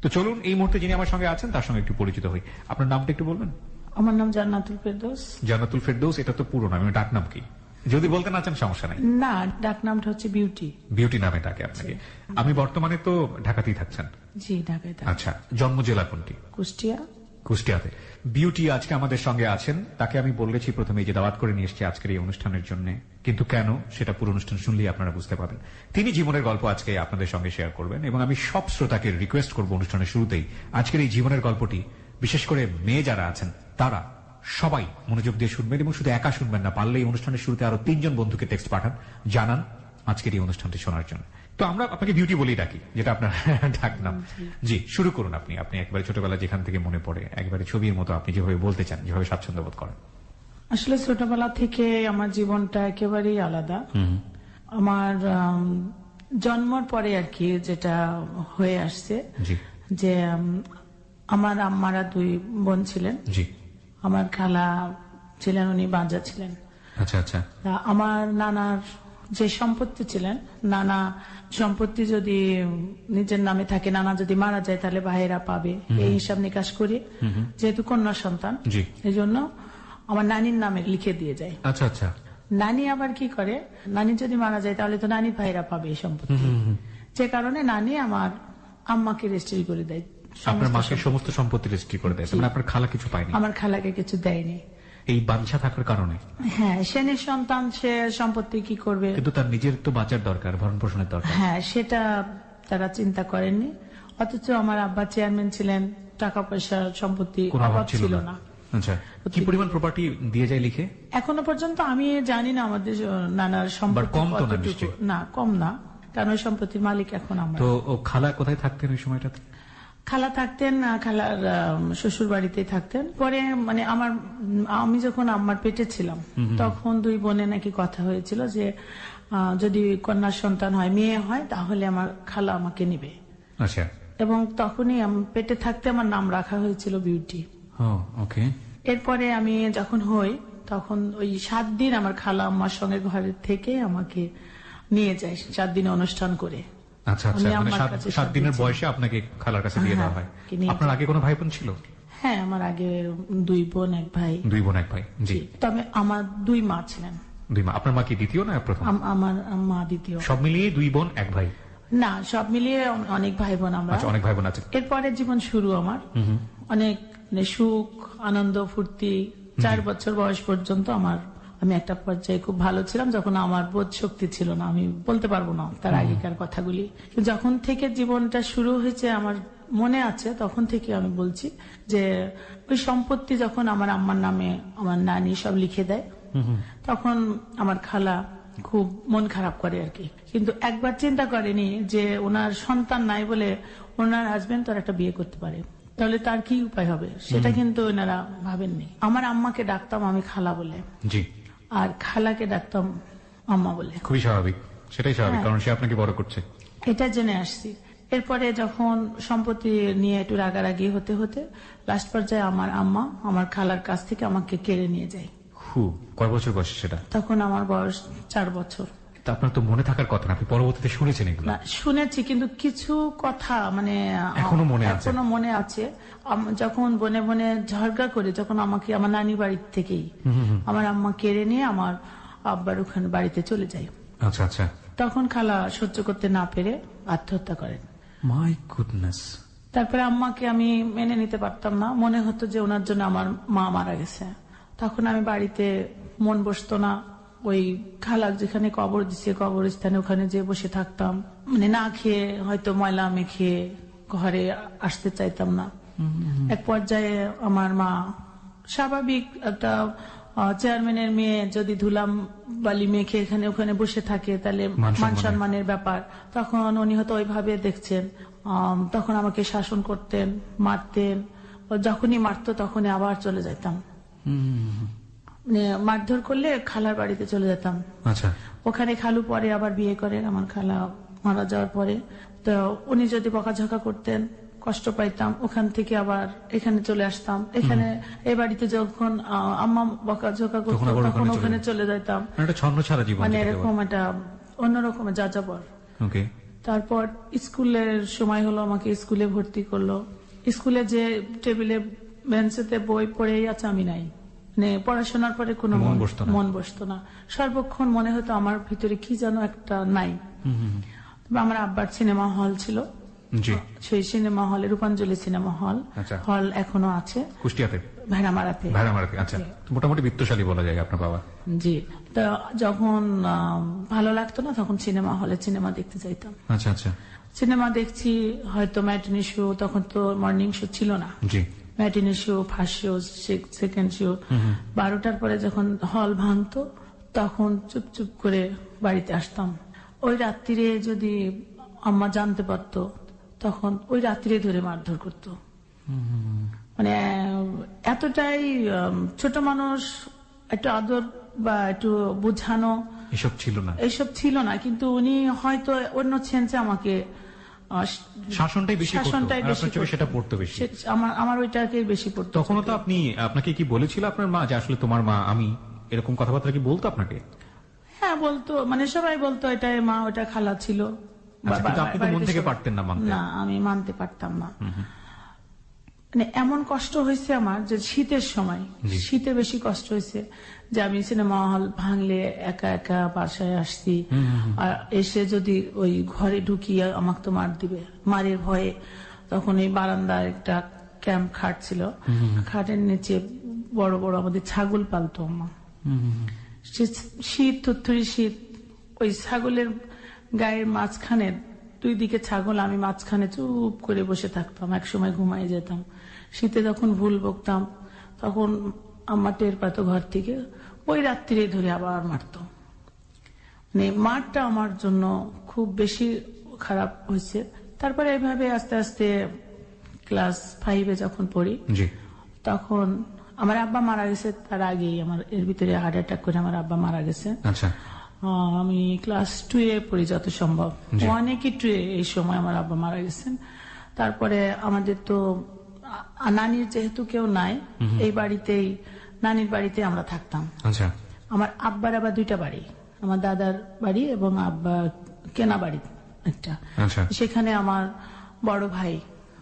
তো চলুন এই মুহূর্তে যিনি আমার সঙ্গে আছেন তার সঙ্গে একটু পরিচিত হই। আপনার নামটা একটু বলবেন? আমার নাম জান্নাতুল ফেরদৌস। জান্নাতুল ফেরদৌস, এটা তো পুরো নাম, ডাক নাম কি? যদি বলতে না চান সমস্যা নাই। না, ডাক নামটা হচ্ছে বিউটি। বিউটি নামে ডাকে আপনাকে। আমি বর্তমানে তো ঢাকাতেই থাকছেন? জি, ঢাকায়। আচ্ছা, জন্ম জেলা কোনটি? কুষ্টিয়া। কুষ্টিয়াতে। বিউটি আজকে আমাদের সঙ্গে আছেন। তাকে আমি বলেছি প্রথমে যে দাওয়াত করে নিয়ে এসেছি আজকের এই অনুষ্ঠানের জন্য, কিন্তু কেন সেটা পুরো অনুষ্ঠান শুনলেই আপনারা বুঝতে পারবেন। তিনি জীবনের গল্প আজকে আপনাদের সঙ্গে শেয়ার করবেন এবং আমি সব শ্রোতাকে রিকোয়েস্ট করব অনুষ্ঠানের শুরুতেই আজকের এই জীবনের গল্পটি বিশেষ করে মেয়ে যারা আছেন তারা সবাই মনোযোগ দিয়ে শুনবেন এবং শুধু একা শুনবেন না, পারলে এই অনুষ্ঠানের শুরুতে আরো 3 জন বন্ধুকে টেক্সট পাঠান, জানান আজকের এই অনুষ্ঠানটি শোনার জন্য। তো আমরা আপনাকে বিউটি বলেই ডাকি, যেটা আপনার ডাক নাম। জি, শুরু করুন আপনি। আপনি একবারে ছোটবেলা যেখান থেকে মনে পড়ে একবারে ছবির মতো আপনি যেভাবে বলতে চান, যেভাবে স্বাচ্ছন্দ্য বোধ করেন। আসলে ছোটবেলা থেকে আমার জীবনটা একেবারেই আলাদা। আমার জন্মের পরে আর কি যেটা হয়ে আসছে যে আমার আম্মারা 2 বোন ছিলেন। জি। আমার খালা ছিলেন, উনি বাঁজা ছিলেন। আচ্ছা আচ্ছা। আমার নানার যে সম্পত্তি ছিলেন, নানা সম্পত্তি যদি নিজের নামে থাকে, নানা যদি মারা যায় তাহলে ভাইয়েরা পাবে, এই হিসাব নিকাশ করে যেহেতু কন্যা সন্তান এই জন্য আমার নানির নামে লিখে দিয়ে যায়। আচ্ছা আচ্ছা। নানি আবার কি করে, নানি যদি মারা যায় তাহলে তো নানির ভাইরা পাবে এই সম্পত্তি, যে কারণে নানি আমার আম্মাকে রেজিস্ট্রি করে দেয়। আপনার মাকে সমস্ত সম্পত্তি রেজিস্ট্রি করে দেয়? মানে আপনার খালা কিছু পায়নি? আমার খালাকে কিছু দেয়নি। এই বাঞ্ছা থাকার কারণে? হ্যাঁ, সে নিঃসন্তান, সে সম্পত্তি কি করবে, কিন্তু তার নিজের তো বাঁচার দরকার, ভরণ পোষণের দরকার। হ্যাঁ, সেটা তারা চিন্তা করেননি। অথচ আমার আব্বা চেয়ারম্যান ছিলেন, টাকা পয়সার সম্পত্তি অভাব ছিল না। আচ্ছা, কি পরিমাণ প্রপার্টি দিয়ে যায় লিখে? এখনো পর্যন্ত আমি জানি না আমাদের নানার সম্পত্তি কম তো না, কম না, কারণ ওই সম্পত্তির মালিক এখন আমরা। তো খালা কোথায় থাকতেন ওই সময়টাতে? খালা থাকতেন খালার শ্বশুর বাড়িতেই থাকতেন। পরে মানে আমি যখন আমার পেটে ছিলাম তখন 2 বোনে নাকি কথা হয়েছিল যে যদি কন্যা সন্তান হয়, মেয়ে হয়, তাহলে আমার খালা আমাকে নিবে। আচ্ছা। এবং তখনই পেটে থাকতে আমার নাম রাখা হয়েছিল বিউটি। ওকে। এরপরে আমি যখন হই তখন ওই 7 দিন আমার খালা আমার সঙ্গে ঘরে থেকে আমাকে নিয়ে যায়, 7 দিনে অনুষ্ঠান করে। আচ্ছা আচ্ছা, মানে 7 দিনের বয়সে আপনাকে খালার কাছে দিয়ে দেওয়া হয়। আপনার আগে কোনো ভাই বোন ছিল? হ্যাঁ, আমার আগে 2 বোন 1 ভাই। 2 বোন 1 ভাই। জি। তবে আমার 2 মা ছিলেন। 2 মা। আপনার মা কি দ্বিতীয় না প্রথম? আমার মা দ্বিতীয়। সব মিলিয়ে 2 বোন 1 ভাই? না, সব মিলিয়ে অনেক ভাই বোন আমরা। আচ্ছা, অনেক ভাই বোন আছে। এরপরে জীবন শুরু আমার অনেক সুখ আনন্দ ফুর্তি। 4 বছর বয়স পর্যন্ত আমি একটা পর্যায়ে খুব ভালো ছিলাম, যখন আমার বোধ শক্তি ছিল না। আমি বলতে পারবো না তার আগেকার কথাগুলি। যখন থেকে জীবনটা শুরু হয়েছে আমার মনে আছে, তখন থেকে আমি বলছি যে ওই সম্পত্তি যখন আমার আম্মার নামে আমার নানি সব লিখে দেয়, তখন আমার খালা খুব মন খারাপ করে আর কি। কিন্তু একবার চিন্তা করেনি যে ওনার সন্তান নাই বলে ওনার হাজবেন্ড তার একটা বিয়ে করতে পারে, তাহলে তার কি উপায় হবে, সেটা কিন্তু ওনারা ভাবেননি। আমার আম্মাকে ডাকতাম আমি খালা বলে, জি, আর খালাকে ডাকতাম আম্মা বলে। খুবই স্বাভাবিক, সেটাই স্বাভাবিক, কারণ সে আপনাকে বড় করছে। এটা জেনে আসছি। এরপরে যখন সম্পত্তি নিয়ে একটু রাগারাগি হতে হতে লাস্ট পর্যায়ে আমার আম্মা আমার খালার কাছ থেকে আমাকে কেড়ে নিয়ে যায়। কয় বছর বয়সে সেটা? তখন আমার বয়স 4 বছর। আপনার তো মনে থাকার কথা না, আপনি পরবর্তীতে শুনেছেন এগুলো? না, শুনেছি, কিন্তু কিছু কথা মানে এখনো মনে আছে। যখন বনে বনে ঝগড়া করে, যখন আমাকে আমার নানি বাড়ির থেকেই আমার আম্মা কেড়ে নিয়ে আমার আব্বার ওখানে বাড়িতে চলে যায়। আচ্ছা আচ্ছা। তখন খালা সহ্য করতে না পেরে আত্মহত্যা করেন। My goodness. তারপরে আম্মাকে আমি মেনে নিতে পারতাম না, মনে হতো যে ওনার জন্য আমার মা মারা গেছে। তখন আমি বাড়িতে মন বসতো না, ওই খালাক যেখানে কবর দিচ্ছে কবরস্থানে ওখানে যে বসে থাকতাম, মানে না খেয়ে, হয়তো ময়লা মেখে ঘরে আসতে চাইতাম না। এক পর্যায়ে আমার মা, স্বাভাবিক একটা চেয়ারম্যানের মেয়ে যদি ধুলাম বালি মেখে এখানে ওখানে বসে থাকে তাহলে মান সম্মানের ব্যাপার, তখন উনি হয়তো ওইভাবে দেখছেন। তখন আমাকে শাসন করতেন, মারতেন। যখনই মারতো তখনই আবার চলে যেতাম, মারধর করলে খালার বাড়িতে চলে যেতাম। আচ্ছা। ওখানে খালু পরে আবার বিয়ে করেন আমার খালা মারা যাওয়ার পরে। তো উনি যদি বকাঝকা করতেন, কষ্ট পাইতাম, ওখান থেকে আবার এখানে চলে আসতাম। এখানে এই বাড়িতে যখন আম্মা বকাঝকা করতো তখন ওখানে চলে যেতাম। ছন্ন ছাড়া জীবন, মানে এরকম একটা অন্যরকম যাযাবর। তারপর স্কুলের সময় হলো, আমাকে স্কুলে ভর্তি করলো। স্কুলে যে টেবিলে বেঞ্চেতে বই পড়েই আছে, আমি নাই, মানে পড়াশোনার পরে কোনো মন বসতো না। সর্বক্ষণ মনে হতো আমার ভিতরে কি যেন একটা নাই। আমার আব্বার সিনেমা হল ছিল, সেই সিনেমা হলে রূপাঞ্জলি সিনেমা হল এখনো আছে কুষ্টিয়াতে, ভেড়ামারাতে। আচ্ছা, মোটামুটি বিত্তশালী বলা যায় আপনার বাবা। জি, তো যখন ভালো লাগতো না তখন সিনেমা হলে সিনেমা দেখতে যাইতাম। আচ্ছা আচ্ছা, সিনেমা দেখছি, হয়তো ম্যাটিনি শো, তখন তো মর্নিং শো ছিল না। জি, matinee show, first show, second show. 12টার পরে যখন হল ভাঙতো তখন চুপ করে বাড়িতে আসতাম। ওই রাত্রিরে যদি আম্মা জানতে পারতো তখন ওই রাত্রিরে ধরে মারধর করতো। মানে এতটাই ছোট মানুষ, একটু আদর বা একটু বোঝানো এইসব ছিল না। কিন্তু উনি হয়তো অন্য সেন্সে আমাকে শাসনটাই বেশি সেটা পড়তো বেশি, আমার ওইটাকে বেশি পড়তো। তখনও তো আপনাকে কি বলেছিল আপনার মা যে আসলে তোমার মা আমি, এরকম কথাবার্তা কি বলতো আপনাকে? হ্যাঁ বলতো, মানে সবাই বলতো এটাই মা, ওটা খালা ছিল। আপনি তো মন থেকে পারতেন না মানতে? না, আমি মানতে পারতাম না। মানে এমন কষ্ট হয়েছে আমার যে শীতের সময়, শীতে বেশি কষ্ট হয়েছে যে আমি সিনেমা হল ভাঙলে একা একা বাসায় আসছি, আর এসে যদি ওই ঘরে ঢুকিয়ে আমাকে তো মার দিবে, মারের ভয়ে। তখন এই বারান্দায় একটা ক্যাম্প খাট ছিল, খাটের নিচে বড় বড় আমাদের ছাগল পালতো মা। শীত, থুরথুরি শীত, ওই ছাগলের গায়ের মাঝখানে, দুই দিকে ছাগল, আমি মাঝখানে চুপ করে বসে থাকতাম, একসময় ঘুমাই যেতাম। শীতে যখন ভুল বকতাম তখন আম্মা টের পেত ঘর থেকে, ওই রাত্রিরে ধরে আবার মারত। মানে মারটা আমার জন্য খুব বেশি খারাপ হয়েছে। তারপরে এইভাবে আস্তে আস্তে ক্লাস 5-এ যখন পড়ি, তখন আমার আব্বা মারা গেছে। তার আগেই আমার এর ভিতরে হার্ট অ্যাটাক করে আমার আব্বা মারা গেছে। আচ্ছা, আমি ক্লাস 2-এ পড়ি যত সম্ভব, 1-এ কি 2-এ, এই সময় আমার আব্বা মারা গেছেন। তারপরে আমাদের তো নানির যেহেতু কেউ নাই, এই বাড়িতেই, নানির বাড়িতে আমরা থাকতাম। আচ্ছা, আমার আব্বার আবার 2টা বাড়ি, আমার দাদার বাড়ি এবং আব্বা কেনা বাড়ি একটা। সেখানে আমার বড় ভাই,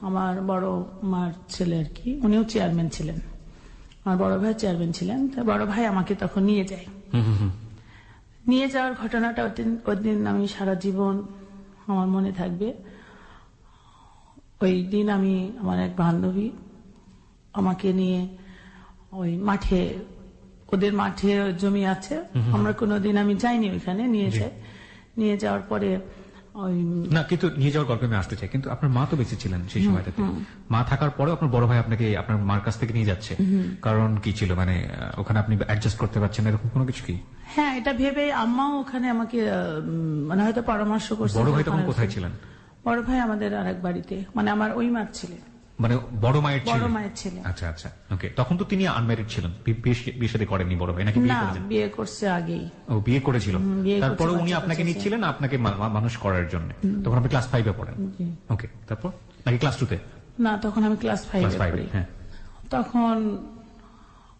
আমার বড় মার ছেলে আর কি, উনিও চেয়ারম্যান ছিলেন। আমার বড় ভাই চেয়ারম্যান ছিলেন। বড় ভাই আমাকে তখন নিয়ে যায়। নিয়ে যাওয়ার ঘটনাটা ওই দিন আমি সারা জীবন আমার মনে থাকবে। ওই দিন আমি, আমার এক বান্ধবী আমাকে নিয়ে ওই মাঠে, ওদের মাঠে জমি আছে, আমরা কোনোদিন আমি যাইনি ওইখানে, নিয়ে যাই। নিয়ে যাওয়ার পরে না, কিন্তু নিয়ে যাওয়ার গল্পে আমি আসতে চাই, কিন্তু আপনার মা তো বেঁচে ছিলেন সেই সময়টাতে। মা থাকার পরেও আপনার বড় ভাই আপনাকে আপনার মার কাছ থেকে নিয়ে যাচ্ছে, কারণ কি ছিল? মানে ওখানে আপনি অ্যাডজাস্ট করতে পারছেন এরকম কোনো কিছু কি? হ্যাঁ, এটা ভেবে আম্মাও ওখানে আমাকে মানে হয়তো পরামর্শ করছে। বড় ভাই তখন কোথায় ছিলেন? বড় ভাই আমাদের আরেক বাড়িতে, মানে আমার ওই মার ছিলেন, মানে বড় মায়ের ছেলে। আচ্ছা আচ্ছা, ওকে। তখন তো তিনি আনম্যারিড ছিলেন, বিয়ে শাদী করেননি বড় ভাই, নাকি? না, বিয়ে করছে আগেই। ও, বিয়ে করেছিল। তারপরে উনি আপনাকে নিচ্ছিলেন আপনাকে মানুষ করার জন্য। তখন আপনি ক্লাস 5-এ পড়েন। ওকে, তারপর নাকি ক্লাস 2-তে? না, তখন আমি ক্লাস 5-এ পড়ি। তখন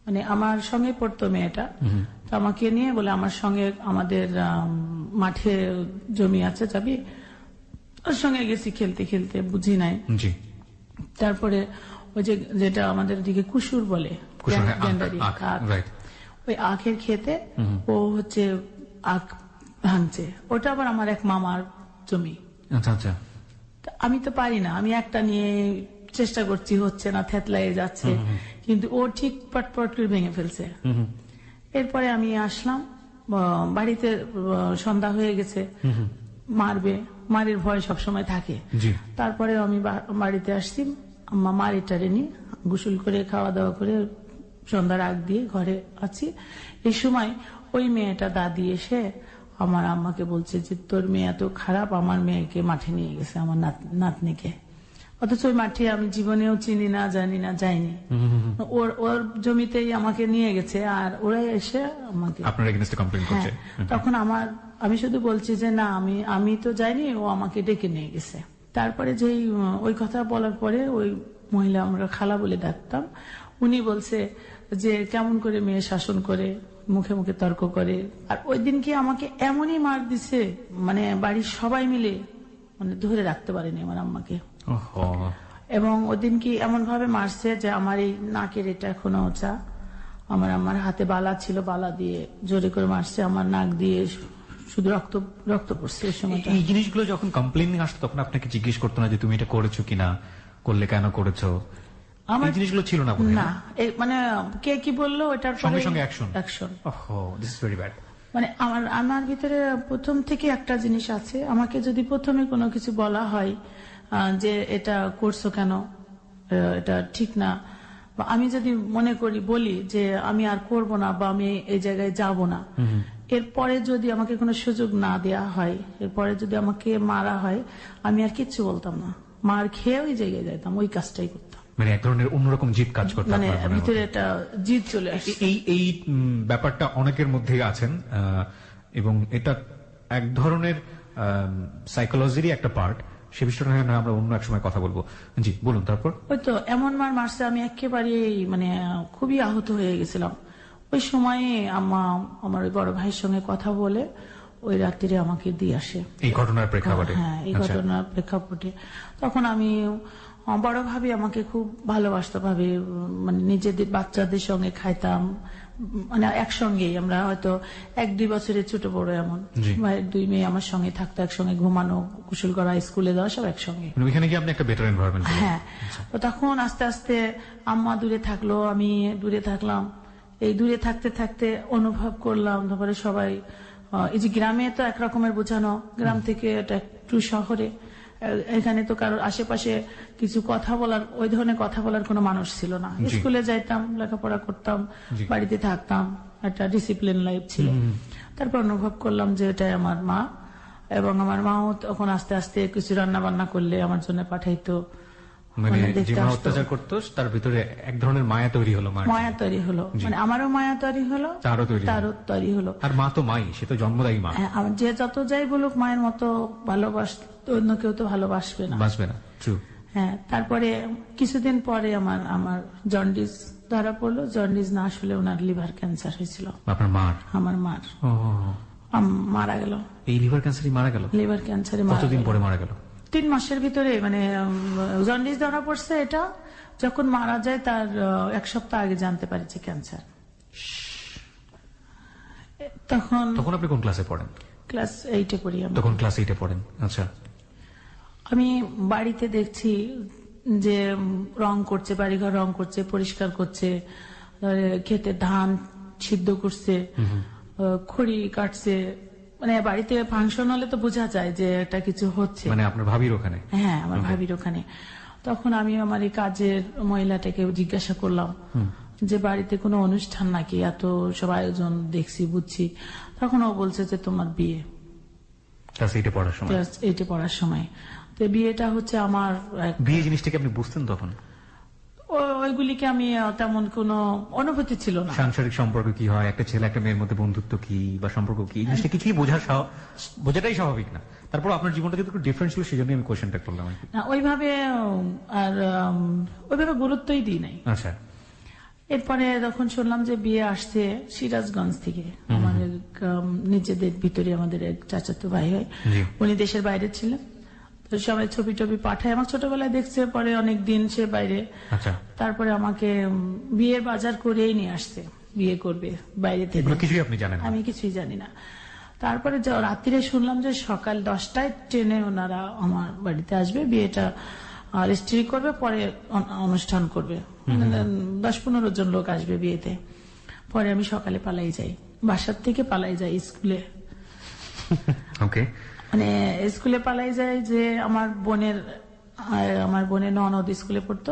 মানে আমার সঙ্গে পড়তো মেয়েটা, তো আমাকে নিয়ে বলে আমার সঙ্গে, আমাদের মাঠে জমি আছে, যাবি? ওর সঙ্গে গেছি খেলতে খেলতে, বুঝি নাই। তারপরে ওই যেটা আমাদের দিকে কুসুর বলে, ওই আখের খেতে ও হচ্ছে আখ ভাঙছে, ওটা আবার আমার এক মামার জমি। আচ্ছা আচ্ছা, আমি তো পারি না, আমি একটা নিয়ে চেষ্টা করছি, হচ্ছে না, থেতলাই যাচ্ছে, কিন্তু ও ঠিক পটপট করে ভেঙে ফেলছে। এরপরে আমি আসলাম বাড়িতে, সন্ধ্যা হয়ে গেছে, মারবে, মারের ভয় সবসময় থাকে। তারপরে আমি বাড়িতে আসছি, আম্মা মারি টারেনি, গোসল করে খাওয়া দাওয়া করে সন্ধ্যার আগ দিয়ে ঘরে আছি। এই সময় ওই মেয়েটা দাদি এসে আমার আম্মাকে বলছে যে তোর মেয়ে এত খারাপ, আমার মেয়েকে মাঠে নিয়ে গেছে, আমার নাতনিকে। অথচ ওই মাঠে আমি জীবনেও চিনি না, জানি না, যাইনি। ওর জমিতেই আমাকে নিয়ে গেছে, আর ওরা এসে আমাকে তখন আমি শুধু বলছি যে না, আমি তো যাইনি, ও আমাকে ডেকে নিয়ে গেছে। তারপরে যেই ওই কথা বলার পরে ওই মহিলা, আমরা খালা বলে ডাকতাম, উনি বলছে যে কেমন করে মেয়ে শাসন করে, মুখে মুখে তর্ক করে। আর ওই দিন কি আমাকে এমনই মার দিছে, মানে বাড়ির সবাই মিলে মানে ধরে রাখতে পারিনি আমার আম্মাকে। ওহো। এবং ওদিন কি এমন ভাবে মারছে যে আমার এই নাকের এটা এখনো ওচা, আমার আম্মার হাতে বালা ছিল, বালা দিয়ে জোরে করে মারছে, আমার নাক দিয়ে শুধু রক্ত রক্ত পড়ছে ওই সময়টা। এই জিনিসগুলো যখন কমপ্লেন আসতো তখন আপনাকে জিজ্ঞেস করতো না যে তুমি এটা করেছো কিনা, করলে কেন করেছো? আমার এই জিনিসগুলো ছিল না বোধহয়, না, মানে কে কি বললো ওটার সঙ্গে পরে সঙ্গে অ্যাকশন। অ্যাকশন। ওহো, দিস ইজ ভেরি ব্যাড। মানে আমার ভিতরে প্রথম থেকে একটা জিনিস আছে, আমাকে যদি প্রথমে কোনো কিছু বলা হয় যে এটা করছো কেন, এটা ঠিক না, বা আমি যদি মনে করি বলি যে আমি আর করব না বা আমি এই জায়গায় যাব না, এরপরে যদি আমাকে কোনো সুযোগ না দেয়া হয়, এরপরে যদি আমাকে মারা হয়, আমি আর কিচ্ছু বলতাম না, মার খেয়ে ওই জায়গায় যাইতাম, ওই কাজটাই করতাম। মানে এক ধরনের অন্যরকম জিদ কাজ করতে মানে ভিতরে একটা জিদ চলে আসে। এই এই ব্যাপারটা অনেকের মধ্যেই আছেন, এবং এটা এক ধরনের সাইকোলজিরই একটা পার্ট। সে বিষয়টা নিয়ে আমরা অন্য এক সময় কথা বলবো। জি বলুন। তারপর ওই তো এমন মার মারছে, আমি একেবারে মানে খুবই আহত হয়ে গেছিলাম। ওই সময়ে আম্মা আমার ওই বড় ভাইয়ের সঙ্গে কথা বলে ওই রাত্রিরে আমাকে দিয়ে আসে এই ঘটনার প্রেক্ষাপটে। হ্যাঁ, এই ঘটনার প্রেক্ষাপটে তখন আমি বড় ভাবি আমাকে খুব ভালোবাসতে, ভাবে মানে নিজেদের বাচ্চাদের সঙ্গে খাইতাম, মানে একসঙ্গেই আমরা হয়তো 1-2 বছরের ছোট বড় এমন, 2 মেয়ে আমার সঙ্গে থাকতো, একসঙ্গে ঘুমানো, গোসল করা, স্কুলে যাওয়া, সব একসঙ্গে। ওইখানে কি আপনি একটা বেটার এনভায়রনমেন্ট? হ্যাঁ। তো তখন আস্তে আস্তে আম্মা দূরে থাকলো, আমি দূরে থাকলাম। এই দূরে থাকতে থাকতে অনুভব করলাম, তারপরে সবাই এই যে গ্রামে তো একরকমের বোঝানো, গ্রাম থেকে এটা একটু শহরে, এখানে তো কারোর আশেপাশে কিছু কথা বলার, ওই ধরনের কথা বলার কোনো মানুষ ছিল না। স্কুলে যাইতাম, লেখাপড়া করতাম, বাড়িতে থাকতাম, একটা ডিসিপ্লিন লাইফ ছিল। তারপর অনুভব করলাম যে এটাই আমার মা, এবং আমার মাও তখন আস্তে আস্তে কিছু রান্না বান্না করলে আমার জন্য পাঠাইতো, মানে যে মা অত্যাচার করতো তার ভিতরে এক ধরনের মায়া তৈরি হলো, মায়া তৈরি হলো, মানে আমারও মায়া তৈরি হলো, তারও তৈরি হলো। আর মা তো মাই, সে তো জন্মদায়ী মা। যে যত যাই বলুক, মায়ের মতো ভালোবাসত অন্য কেউ তো ভালোবাসবে না, বাসবে না। ট্রু। হ্যাঁ। তারপরে কিছুদিন পরে আমার জন্ডিস ধরা পড়লো। জন্ডিস না আসলে ওনার লিভার ক্যান্সার হয়েছিল। আপনার মার? আমার মার মারা গেল। এই লিভার ক্যান্সারই মারা গেল? লিভার ক্যান্সারে কতদিন পরে মারা গেল? 3 মাসের ভিতরে, মানে জন্ডিস ধরা পড়ছে, এটা যখন মারা যায় তার 1 সপ্তাহ আগে জানতে পারি যে ক্যান্সার। তখন আপনি কোন ক্লাসে পড়েন? ক্লাস 8-এ পড়ি। তখন ক্লাস 8-এ পড়েন। আচ্ছা। আমি বাড়িতে দেখছি যে রং করছে, বাড়িঘর রং করছে, পরিষ্কার করছে, খেতে ধান সিদ্ধ করছে, খড়ি কাটছে, মানে বাড়িতে ফাংশন হলে তো বোঝা যায় যে এটা কিছু হচ্ছে। মানে আপনার ভাবির ওখানে? হ্যাঁ, আমার ভাবির ওখানে। তখন আমি আমার এই কাজের মহিলাটাকে জিজ্ঞাসা করলাম যে বাড়িতে কোনো অনুষ্ঠান নাকি, এত সব আয়োজন দেখছি বুঝছি। তখন ও বলছে যে তোমার বিয়ে। ক্লাস 8-এ পড়ার সময়? ক্লাস 8-এ পড়ার সময়। তো বিয়েটা হচ্ছে আমার। বিয়ে জিনিসটাকে আপনি বুঝতেন তখন? ওইগুলিকে আমি তেমন কোনো অনুভূতি ছিল না। সাংসারিক সম্পর্ক কি হয়, একটা ছেলে একটা মেয়ের মধ্যে বন্ধুত্ব কি বা সম্পর্ক কি, এই জিনিসটা কিছুই বোঝাটাই স্বাভাবিক না। তারপর আপনার জীবনটা যেহেতু ডিফারেন্ট ছিল, সেই জন্য আমি কোয়েশ্চেনটা করলাম। ওইভাবে আর ওইভাবে গুরুত্বই দিই নাই। আচ্ছা। এরপরে যখন শুনলাম যে বিয়ে আসছে সিরাজগঞ্জ থেকে, আমাদের নিজেদের ভিতরে আমাদের এক চাচাতো ভাই হয়, উনি দেশের বাইরে ছিলেন, তো সবাই ছবি টবি পাঠায়, আমার ছোটবেলায় দেখছে, পরে অনেকদিন সে বাইরে। আচ্ছা। তারপরে আমাকে বিয়ের বাজার করেই নিয়ে আসছে, বিয়ে করবে বাইরে থেকে। কিছুই আপনি জানেন? আমি কিছুই জানি না। তারপরে রাত্রিরে শুনলাম যে সকাল 10টায় ট্রেনে ওনারা আমার বাড়িতে আসবে, বিয়েটা রেজিস্ট্রি করবে, পরে অনুষ্ঠান করবে, 10-15 জন লোক আসবে বিয়েতে। পরে আমি সকালে পালাই যাই, বাসার থেকে পালাই যাই স্কুলে। ওকে। মানে স্কুলে পালাই যাই যে আমার বোনের ননদ স্কুলে পড়তো,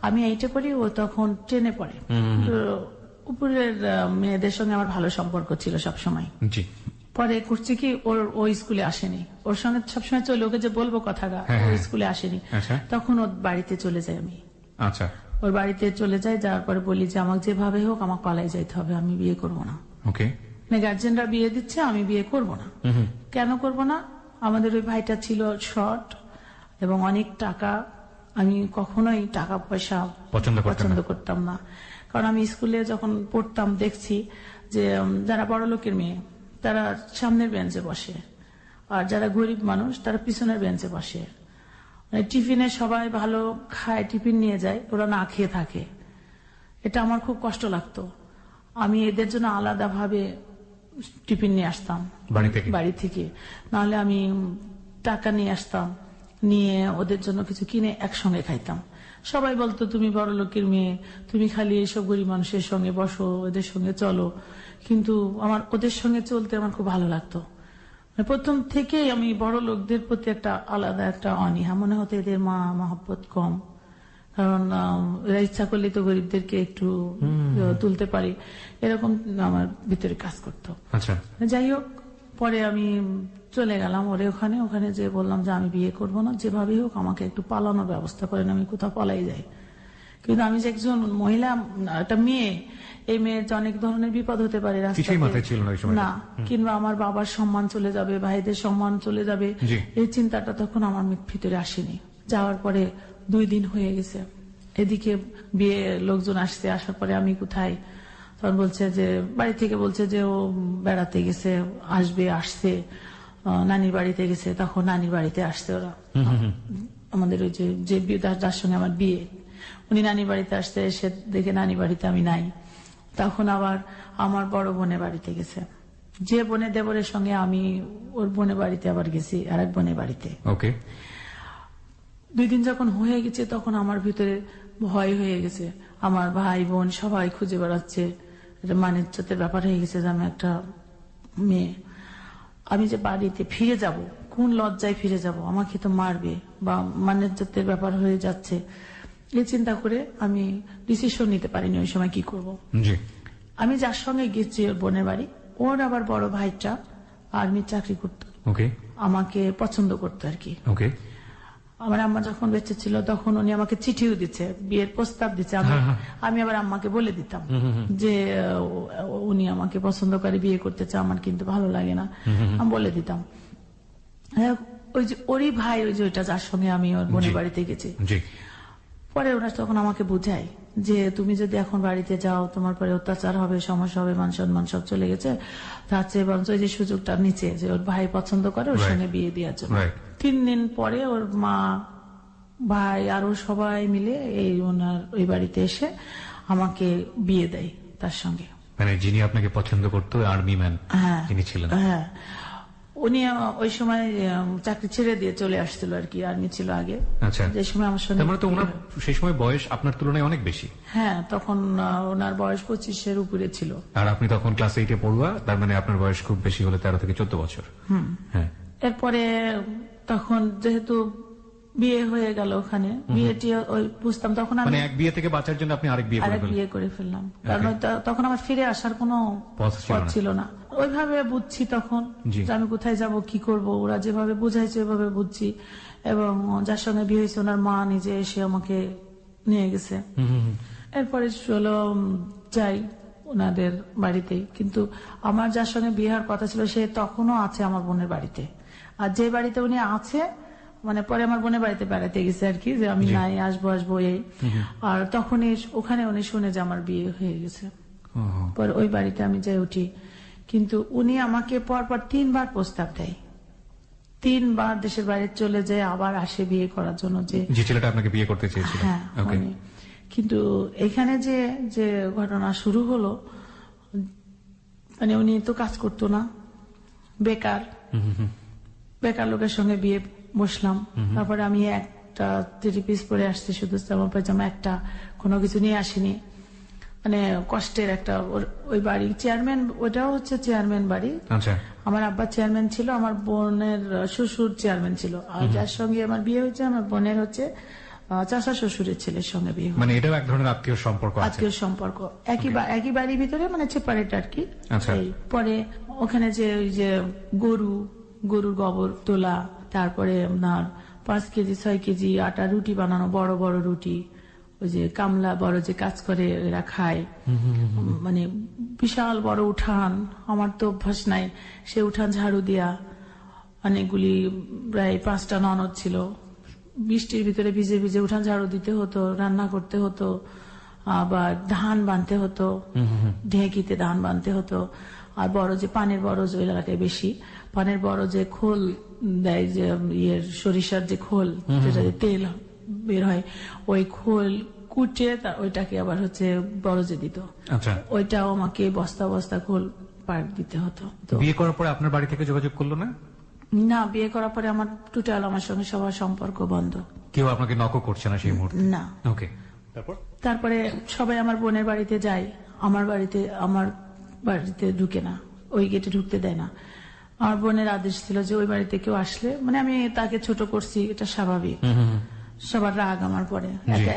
আমি 8-এ পড়ি, ও তখন 10-এ পড়ে। উপরের মেয়েদের সঙ্গে আমার ভালো সম্পর্ক ছিল সবসময়। পরে করছি কি, ও স্কুলে আসেনি, ওর সঙ্গে সবসময় চলে, ওকে যে বলবো কথাটা, ও স্কুলে আসেনি, তখন ওর বাড়িতে চলে যাই আমি। আচ্ছা। ওর বাড়িতে চলে যাই, যাওয়ার পরে বলি যে আমাকে যেভাবে হোক আমাকে পালাই যাইতে হবে, আমি বিয়ে করবো না। ওকে। গার্জেনরা বিয়ে দিচ্ছে, আমি বিয়ে করবো না। কেন করবো না? আমাদের ওই ভাইটা ছিল শর্ট এবং অনেক টাকা, আমি কখনোই টাকা পয়সা পছন্দ করতাম না। কারণ আমি স্কুলে যখন পড়তাম দেখছি যে যারা বড় লোকের মেয়ে তারা সামনের বেঞ্চে বসে, আর যারা গরিব মানুষ তারা পিছনের বেঞ্চে বসে। মানে টিফিনে সবাই ভালো খায়, টিফিন নিয়ে যায়, ওরা না খেয়ে থাকে। এটা আমার খুব কষ্ট লাগতো। আমি এদের জন্য আলাদাভাবে টিফিন নিয়ে আসতাম বাড়ি থেকে, নাহলে আমি টাকা নিয়ে আসতাম, নিয়ে ওদের জন্য কিছু কিনে একসঙ্গে খাইতাম। সবাই বলতো তুমি বড় লোকের মেয়ে, তুমি খালি এইসব গরিব মানুষের সঙ্গে বসো, ওদের সঙ্গে চলো। কিন্তু আমার ওদের সঙ্গে চলতে আমার খুব ভালো লাগতো। প্রথম থেকেই আমি বড় লোকদের প্রতি একটা আলাদা একটা অনীহা, মনে হতো এদের মহব্বত কম, কারণ এরা ইচ্ছা করলে তো গরিবদেরকে একটু তুলতে পারি, এরকম আমার ভিতরে কাজ করতো। আচ্ছা, যাই হোক, পরে আমি চলে গেলাম ওখানে যে বললাম যে আমি বিয়ে করব না, যেভাবে হোক আমাকে একটু পালানোর ব্যবস্থা করেন, আমি কোথাও পালাই যাই। কিন্তু আমি যে একজন মহিলা, একটা মেয়ে, এই মেয়ের যে অনেক ধরনের বিপদ হতে পারে না, কিংবা আমার বাবার সম্মান চলে যাবে, ভাইদের সম্মান চলে যাবে, এই চিন্তাটা তখন আমার ভিতরে আসেনি। যাওয়ার পরে 2 দিন হয়ে গেছে, এদিকে বিয়ে লোকজন আসার পরে আমি কোথায়, তখন বলছে যে বাড়ি থেকে বলছে যে ও বেড়াতে গেছে, আসছে নানির বাড়িতে গেছে। তখন নানির বাড়িতে আসছে ওরা, আমাদের ওই যে যার সঙ্গে আমার বিয়ে, উনি নানির বাড়িতে আসতে, এসে দেখে নানি বাড়িতে আমি নাই। তখন আবার আমার বড় বোনের বাড়িতে গেছে, যে বোনের দেবরের সঙ্গে আমি ওর বোনের বাড়িতে আবার গেছি, আর এক বোনের বাড়িতে। 2 দিন যখন হয়ে গেছে তখন আমার ভিতরে ভয় হয়ে গেছে, আমার ভাই বোন সবাই খুঁজে বেড়াচ্ছে, এটা মানিজ্যতের ব্যাপার হয়ে গেছে যে আমি একটা মেয়ে, আমি যে বাড়িতে ফিরে যাব, কোন লজ্জায় ফিরে যাব, আমাকে তো মারবে, বা মানিজ্যতের ব্যাপার হয়ে যাচ্ছে। এই চিন্তা করে আমি ডিসিশন নিতে পারিনি ওই সময় কি করব। আমি যার সঙ্গে গেছি ওর বোনের বাড়ি, ওর আবার বড় ভাইটা আর্মি চাকরি করতো, আমাকে পছন্দ করতো আর কি। আমার আম্মা যখন বেঁচে ছিল তখন উনি আমাকে চিঠিও দিচ্ছে, বিয়ের প্রস্তাব দিচ্ছে। আমি আবার আম্মাকে বলে দিতাম যে উনি আমাকে পছন্দ করে, বিয়ে করতে চায়, আমার কিন্তু ভালো লাগে না, আমি বলে দিতাম। ওই যে ওরই ভাই, ওই যে ওইটা যার সঙ্গে আমি ওর বোনের বাড়িতে গেছি, পরে ওরা তখন আমাকে বুঝায় যে তুমি যদি এখন বাড়িতে যাও তোমার পরে অত্যাচার হবে, সমস্যা হবে, মান সম্মান সব চলে গেছে, তার চেয়ে বরঞ্চ ওই যে সুযোগটা নিচে, যে ওর ভাই পছন্দ করে, ওর সঙ্গে বিয়ে দেওয়ার জন্য। 3 দিন পরে ওর মা, ভাই আরো সবাই মিলে ওই বাড়িতে এসে আমাকে বিয়ে দেয় তার সঙ্গে। মানে যিনি আপনাকে পছন্দ করতো আর্মি ম্যান যিনি ছিলেন। হ্যাঁ, উনি ওই সময় চাকরি ছেড়ে দিয়ে চলে আসছিল আর কি, আর্মি ছিল আগে। আচ্ছা, যে সময় আমার সঙ্গে, তো ওনার সেই সময় বয়স আপনার তুলনায় অনেক বেশি। হ্যাঁ, তখন ওনার বয়স 25-এর উপরে ছিল, আর আপনি তখন ক্লাস 8-এ পড়ুয়া, তার মানে আপনার বয়স খুব বেশি হলে 13 থেকে 14 বছর। হ্যাঁ, এরপরে তখন যেহেতু বিয়ে হয়ে গেল, ওখানে বিয়েটি ওই বুঝতাম, তখন আমি এক বিয়ে থেকে বাঁচার জন্য আপনি আরেক বিয়ে করে ফেললাম, কারণ তখন আমার ফিরে আসার কোনো পথ ছিল না। ওইভাবে বুঝছি তখন যে আমি কোথায় যাব, কি করব, ওরা যেভাবে বুঝাইছে ওইভাবে বুঝছি। এবং যার সঙ্গে বিয়ে হয়েছে ওনার মা নিজে এসে আমাকে নিয়ে গেছে। এরপরে চলো যাই ওনাদের বাড়িতে, কিন্তু আমার যার সঙ্গে বিয়ে হওয়ার কথা ছিল সে তখনও আছে আমার বোনের বাড়িতে, আর যে বাড়িতে উনি আছে, মানে পরে আমার বোনের বাড়িতে বেড়াতে গেছে আর কি, যে আমি নাই, আসবো এই। আর তখনই ওখানে উনি শুনে যে আমার বিয়ে হয়ে গেছে, পরে ওই বাড়িতে আমি যাই উঠি। কিন্তু উনি আমাকে পরপর 3 বার প্রস্তাব দেয়, 3 বার দেশের বাইরে চলে যায়, আবার আসে বিয়ে করার জন্য, যে ছেলেটা আপনাকে বিয়ে করতে চেয়েছিল। হ্যাঁ, কিন্তু এখানে যে ঘটনা শুরু হলো, মানে উনি তো কাজ করতো না, বেকার লোকের সঙ্গে বিয়ে বসলাম। তারপরে আমি একটা 3 পিস পরে আসছি, শুধু জামা পায়জামা, একটা কোনো কিছু নিয়ে আসিনি, মানে কষ্টের একটা। ওই বাড়ি চেয়ারম্যান, ওটাও হচ্ছে চেয়ারম্যান বাড়ি। আমার আব্বা চেয়ারম্যান ছিল, আমার বোনের শ্বশুর চেয়ারম্যান ছিল, আর যার সঙ্গে আমার বিয়ে হয়েছে আমার বোনের হচ্ছে চাচা শ্বশুরের ছেলের সঙ্গে বিয়ে। মানে এটাও এক ধরনের আত্মীয় সম্পর্ক, একই বাড়ির ভিতরে, মানে সেপারেট আর কি। পরে ওখানে যে ওই যে গরুর গোবর তোলা, তারপরে আপনার 5 কেজি 6 কেজি আটা রুটি বানানো, বড় বড় রুটি, ওই যে কামলা বড় যে কাজ করে এরা খায়, মানে বিশাল বড় উঠান, আমার তো অভ্যাস নাই, সে উঠান ঝাড়ু দিয়া, অনেকগুলি প্রায় 5টা ননদ ছিল, বৃষ্টির ভিতরে ভিজে ভিজে উঠান ঝাড়ু দিতে হতো, রান্না করতে হতো, আবার ধান বানতে হতো, ঢেঁকিতে ধান বানতে হতো। আর বড় যে পানের বরজ, ওই এলাকায় বেশি পানের বড় যে খোল দেয়, যে ইয়ের সরিষার যে খোল, যেটা দিয়ে তেল বের হয়, ওই খোল কুটে ওইটাকে আবার হচ্ছে বরজে দিত। আচ্ছা, ওইটাও আমাকে বস্তা বস্তা খোল পার দিতে হতো। তো বিয়ে করার পরে আপনার বাড়ি থেকে যোগাযোগ করলো না? না, বিয়ে করার পরে আমার টোটাল আমার সঙ্গে সবার সম্পর্ক বন্ধ। কেউ আপনাকে নকও করছে না সেই মুহূর্তে? না। ওকে, তারপর? তারপরে সবাই আমার বোনের বাড়িতে যায়, আমার বাড়িতে ঢুকে না, ওই গেটে ঢুকতে দেয় না। আমার বোনের আদেশ ছিল যে ওই বাড়িতে কেউ আসলে, মানে আমি তাকে ছোট করছি, এটা স্বাভাবিক। সবার রাগ আমার পরে,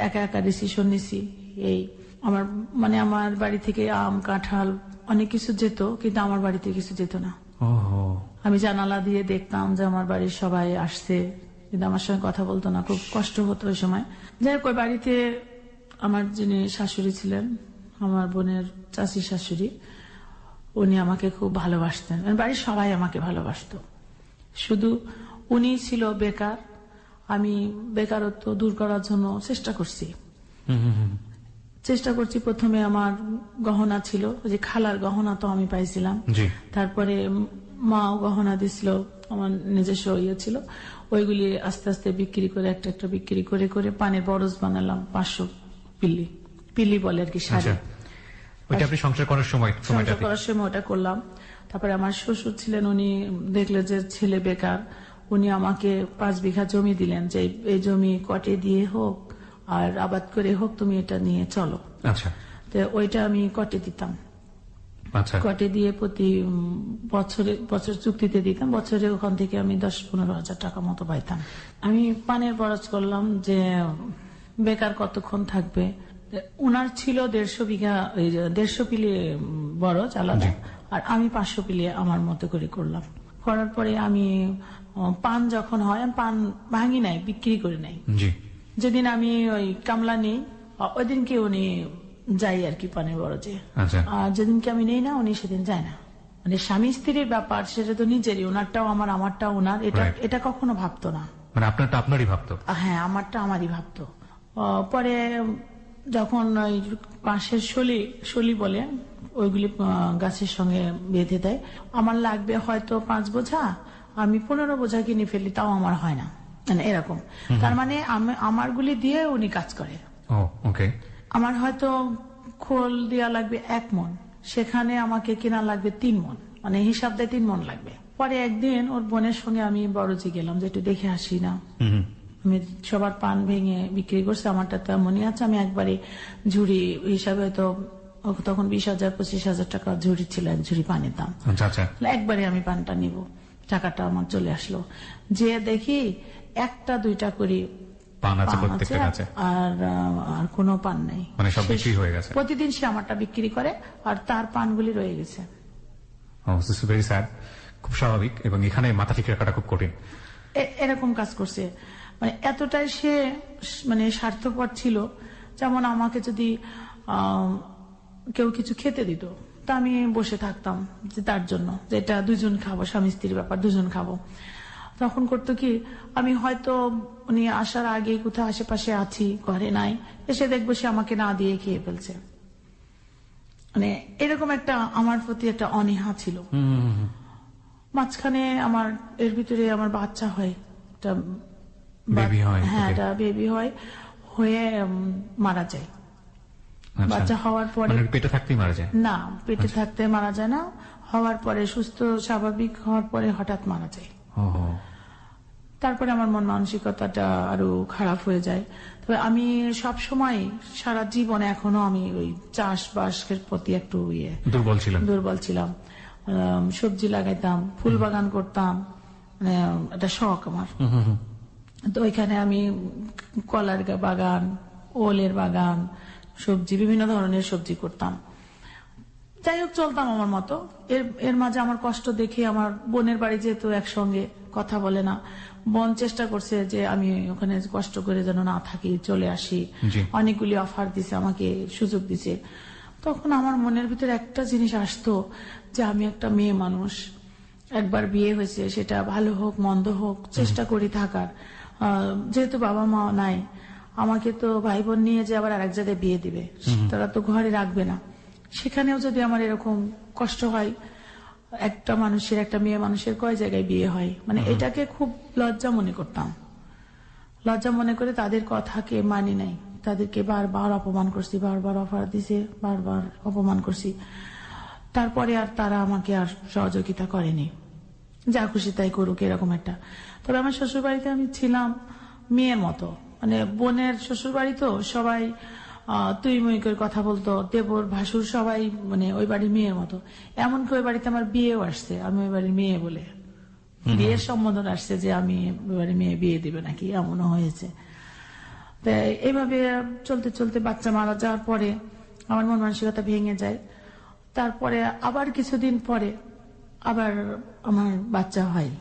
একা একা ডিসিশন নিছি। এই আমার বাড়ি থেকে আম কাঁঠাল অনেক কিছু যেত, কিন্তু আমার বাড়িতে কিছু যেত না। আমি জানালা দিয়ে দেখতাম যে আমার বাড়ির সবাই আসছে, কিন্তু আমার সঙ্গে কথা বলতো না, খুব কষ্ট হতো ওই সময়। যাই হোক, ওই বাড়িতে আমার যিনি শাশুড়ি ছিলেন, আমার বোনের চাচি শাশুড়ি, উনি আমাকে খুব ভালোবাসতেন, বাড়ির সবাই আমাকে ভালোবাসতো। শুধু উনি ছিল বেকার, আমি বেকারত্ব দূর করার জন্য চেষ্টা করছি। প্রথমে আমার গহনা ছিল, যে খালার গহনা তো আমি পাইছিলাম, তারপরে মাও গহনা দিছিল, আমার নিজস্ব ইয়ে ছিল, ওইগুলি আস্তে আস্তে বিক্রি করে একটা একটা বিক্রি করে করে পানের বরজ বানালাম 500 পিলি বলে আর কি, শাড়ি। ওইটা আপনি সংসার করার সময় ওটা করলাম। তারপরে আমার শ্বশুর ছিলেন, উনি দেখলেন যে ছেলে বেকার, উনি আমাকে 5 বিঘা জমি দিলেন, যে এই জমি কটে দিয়ে হোক আর আবাদ করে হোক, তুমি এটা নিয়ে চলো। আচ্ছা, তো ওইটা আমি কটে দিতাম। আচ্ছা, কটে দিয়ে প্রতি বছর চুক্তিতে দিতাম, বছরে ওখান থেকে আমি 10-15 হাজার টাকা মতো পাইতাম। আমি পানের বরজ করলাম, যে বেকার কতক্ষণ থাকবে। উনার ছিল 150 বিঘা, 150 পিলি বরজ আলাদা, আর আমি 500 পিলি আমার মতো করে করলাম। করার পরে আমি পান যখন হয়, আমি পান ভাঙি নাই, বিক্রি করে নাই। যেদিন আমি ওই কামলা নেই, ওই দিনকে উনি যাই আর কি পানের বরজে। আর যেদিনকে আমি নেই না, উনি সেদিন যায় না। মানে স্বামী স্ত্রীর ব্যাপার, সেটা তো নিজেরই, ওনারটাও আমার, আমারটাও ওনার, এটা কখনো ভাবতো না। মানে আপনারটা আপনারই ভাবতো? হ্যাঁ, আমারটা আমারই ভাবতো। পরে যখন ওই পাশের শলি বলে, ওইগুলি গাছের সঙ্গে বেঁধে দেয়, আমার লাগবে হয়তো 5 বোঝা, আমি 15 বোঝা কিনে ফেলি, তাও আমার হয় না, মানে এরকম। তার মানে আমারগুলি দিয়ে উনি কাজ করে। আমার হয়তো খোল দেওয়া লাগবে 1 মণ, সেখানে আমাকে কেনা লাগবে 3 মণ, মানে হিসাব দেয় 3 মণ লাগবে। পরে একদিন ওর বোনের সঙ্গে আমি বড়জি গেলাম, যে একটু দেখে আসি না। আমি সবার পান ভেঙে বিক্রি করছি, আমারটা তো মনে আছে, আমি একবারে ঝুড়ি হিসাবে, হয়তো তখন 20,000-25,000 টাকা ঝুড়ি ছিল, এক ঝুড়ি পানের দাম। একবারে আমি পানটা নিব, টাকাটা আমার চলে আসলো। যে দেখি 1-2টা করে পান আছে, আর কোনো পান নেই, মানে সব বিক্রি হয়ে গেছে। প্রতিদিন সে আমারটা বিক্রি করে, আর তার পানগুলি রয়ে গেছে। খুব স্বাভাবিক, এবং এখানে মাথা ঠিক রাখাটা খুব কঠিন। এরকম কাজ করছে, মানে এতটাই সে মানে স্বার্থপর ছিল। যেমন আমাকে যদি কেউ কিছু খেতে দিত, তা আমি বসে থাকতাম, যে তার জন্য, যেটা 2জন খাবো, স্বামী স্ত্রীর ব্যাপার, 2জন খাবো। তখন করতো কি, আমি হয়তো উনি আসার আগে কোথাও আশেপাশে আছি, ঘরে নাই, এসে দেখবো সে আমাকে না দিয়ে খেয়ে ফেলছে। মানে এরকম একটা আমার প্রতি একটা অনীহা ছিল। মাঝখানে এর ভিতরে আমার বাচ্চা হয়, বেবি হয়, হয়ে মারা যায়। বাচ্চা হওয়ার পরে পেটে থাকতেই মারা যায়? না, পেটে থাকতে মারা যায় না, হওয়ার পরে সুস্থ স্বাভাবিক হওয়ার পরে হঠাৎ মারা যায়। তারপরে আমার মন মানসিকতাটা আরো খারাপ হয়ে যায়। তবে আমি সব সময়, সারা জীবনে এখনো আমি ওই চাষবাসের প্রতি একটু দুর্বল ছিলাম। সবজি লাগাইতাম, ফুল বাগান করতাম, মানে একটা শখ আমার। তো ওইখানে আমি কলার বাগান, ওলের বাগান, সবজি, বিভিন্ন ধরনের সবজি করতাম। যাই হোক, চলতাম আমার মতো। এর মাঝে আমার কষ্ট দেখে আমার বোনের বাড়ি যেহেতু একসঙ্গে, কথা বলে না, বোন চেষ্টা করছে যে আমি ওখানে কষ্ট করে যেন না থাকি, চলে আসি। অনেকগুলি অফার দিছে আমাকে, সুযোগ দিছে। তখন আমার মনের ভিতরে একটা জিনিস আসতো, যে আমি একটা মেয়ে মানুষ, একবার বিয়ে হয়েছে, সেটা ভালো হোক মন্দ হোক চেষ্টা করি থাকার। যেহেতু বাবা মা নাই, আমাকে তো ভাই বোন নিয়ে যে আবার আরেক জায়গায় বিয়ে দিবে, তারা তো ঘরে রাখবে না। সেখানেও যদি আমার এরকম কষ্ট হয়, একটা মানুষের, একটা মেয়ে মানুষের কয় জায়গায় বিয়ে হয়, মানে এটাকে খুব লজ্জা মনে করতাম। লজ্জা মনে করে তাদের কথাকে মানি নাই, তাদেরকে বারবার অপমান করছি, বারবার অফার দিছে, বারবার অপমান করছি। তারপরে আর তারা আমাকে আর সহযোগিতা করেনি, যা খুশি তাই করুক এরকম একটা। তবে আমার শ্বশুর বাড়িতে আমি ছিলাম মেয়ের মতো, মানে বোনের শ্বশুর বাড়ি তো সবাই তুই মুই করে কথা বলতো, দেবর ভাসুর সবাই মানে ওই বাড়ির মেয়ের মতো। এমনকি ওই বাড়িতে আমার বিয়েও আসছে, আমি ওই বাড়ির মেয়ে বলে বিয়ের সম্বোধন আসছে যে আমি ওই বাড়ির মেয়ে বিয়ে দিবে নাকি, এমনও হয়েছে। এইভাবে চলতে চলতে বাচ্চা মারা যাওয়ার পরে আমার মন মানসিকতা ভেঙে যায়। তারপরে আবার কিছুদিন পরে আবার আমার বাচ্চা হয়,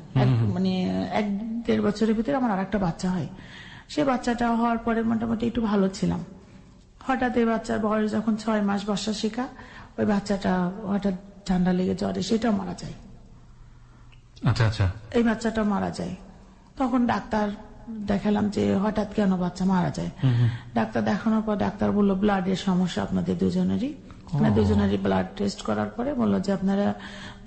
মানে 1-1.5 বছরের ভিতরে আমার আর একটা বাচ্চা হয়। সে বাচ্চাটা হওয়ার পরে মোটামুটি একটু ভালো ছিলাম। হঠাৎ এই বাচ্চার বয়স যখন 6 মাস বর্ষা শেখা, ওই বাচ্চাটা হঠাৎ ঠান্ডা লেগে জ্বরে সেটাও মারা যায়। আচ্ছা আচ্ছা। এই বাচ্চাটা মারা যায়। তখন ডাক্তার দেখালাম যে হঠাৎ কেন বাচ্চা মারা যায়। ডাক্তার দেখানোর পর ডাক্তার বললো ব্লাডের সমস্যা আপনাদের দুজনেরই। দুজনেরই ব্লাড টেস্ট করার পরে বললো যে আপনারা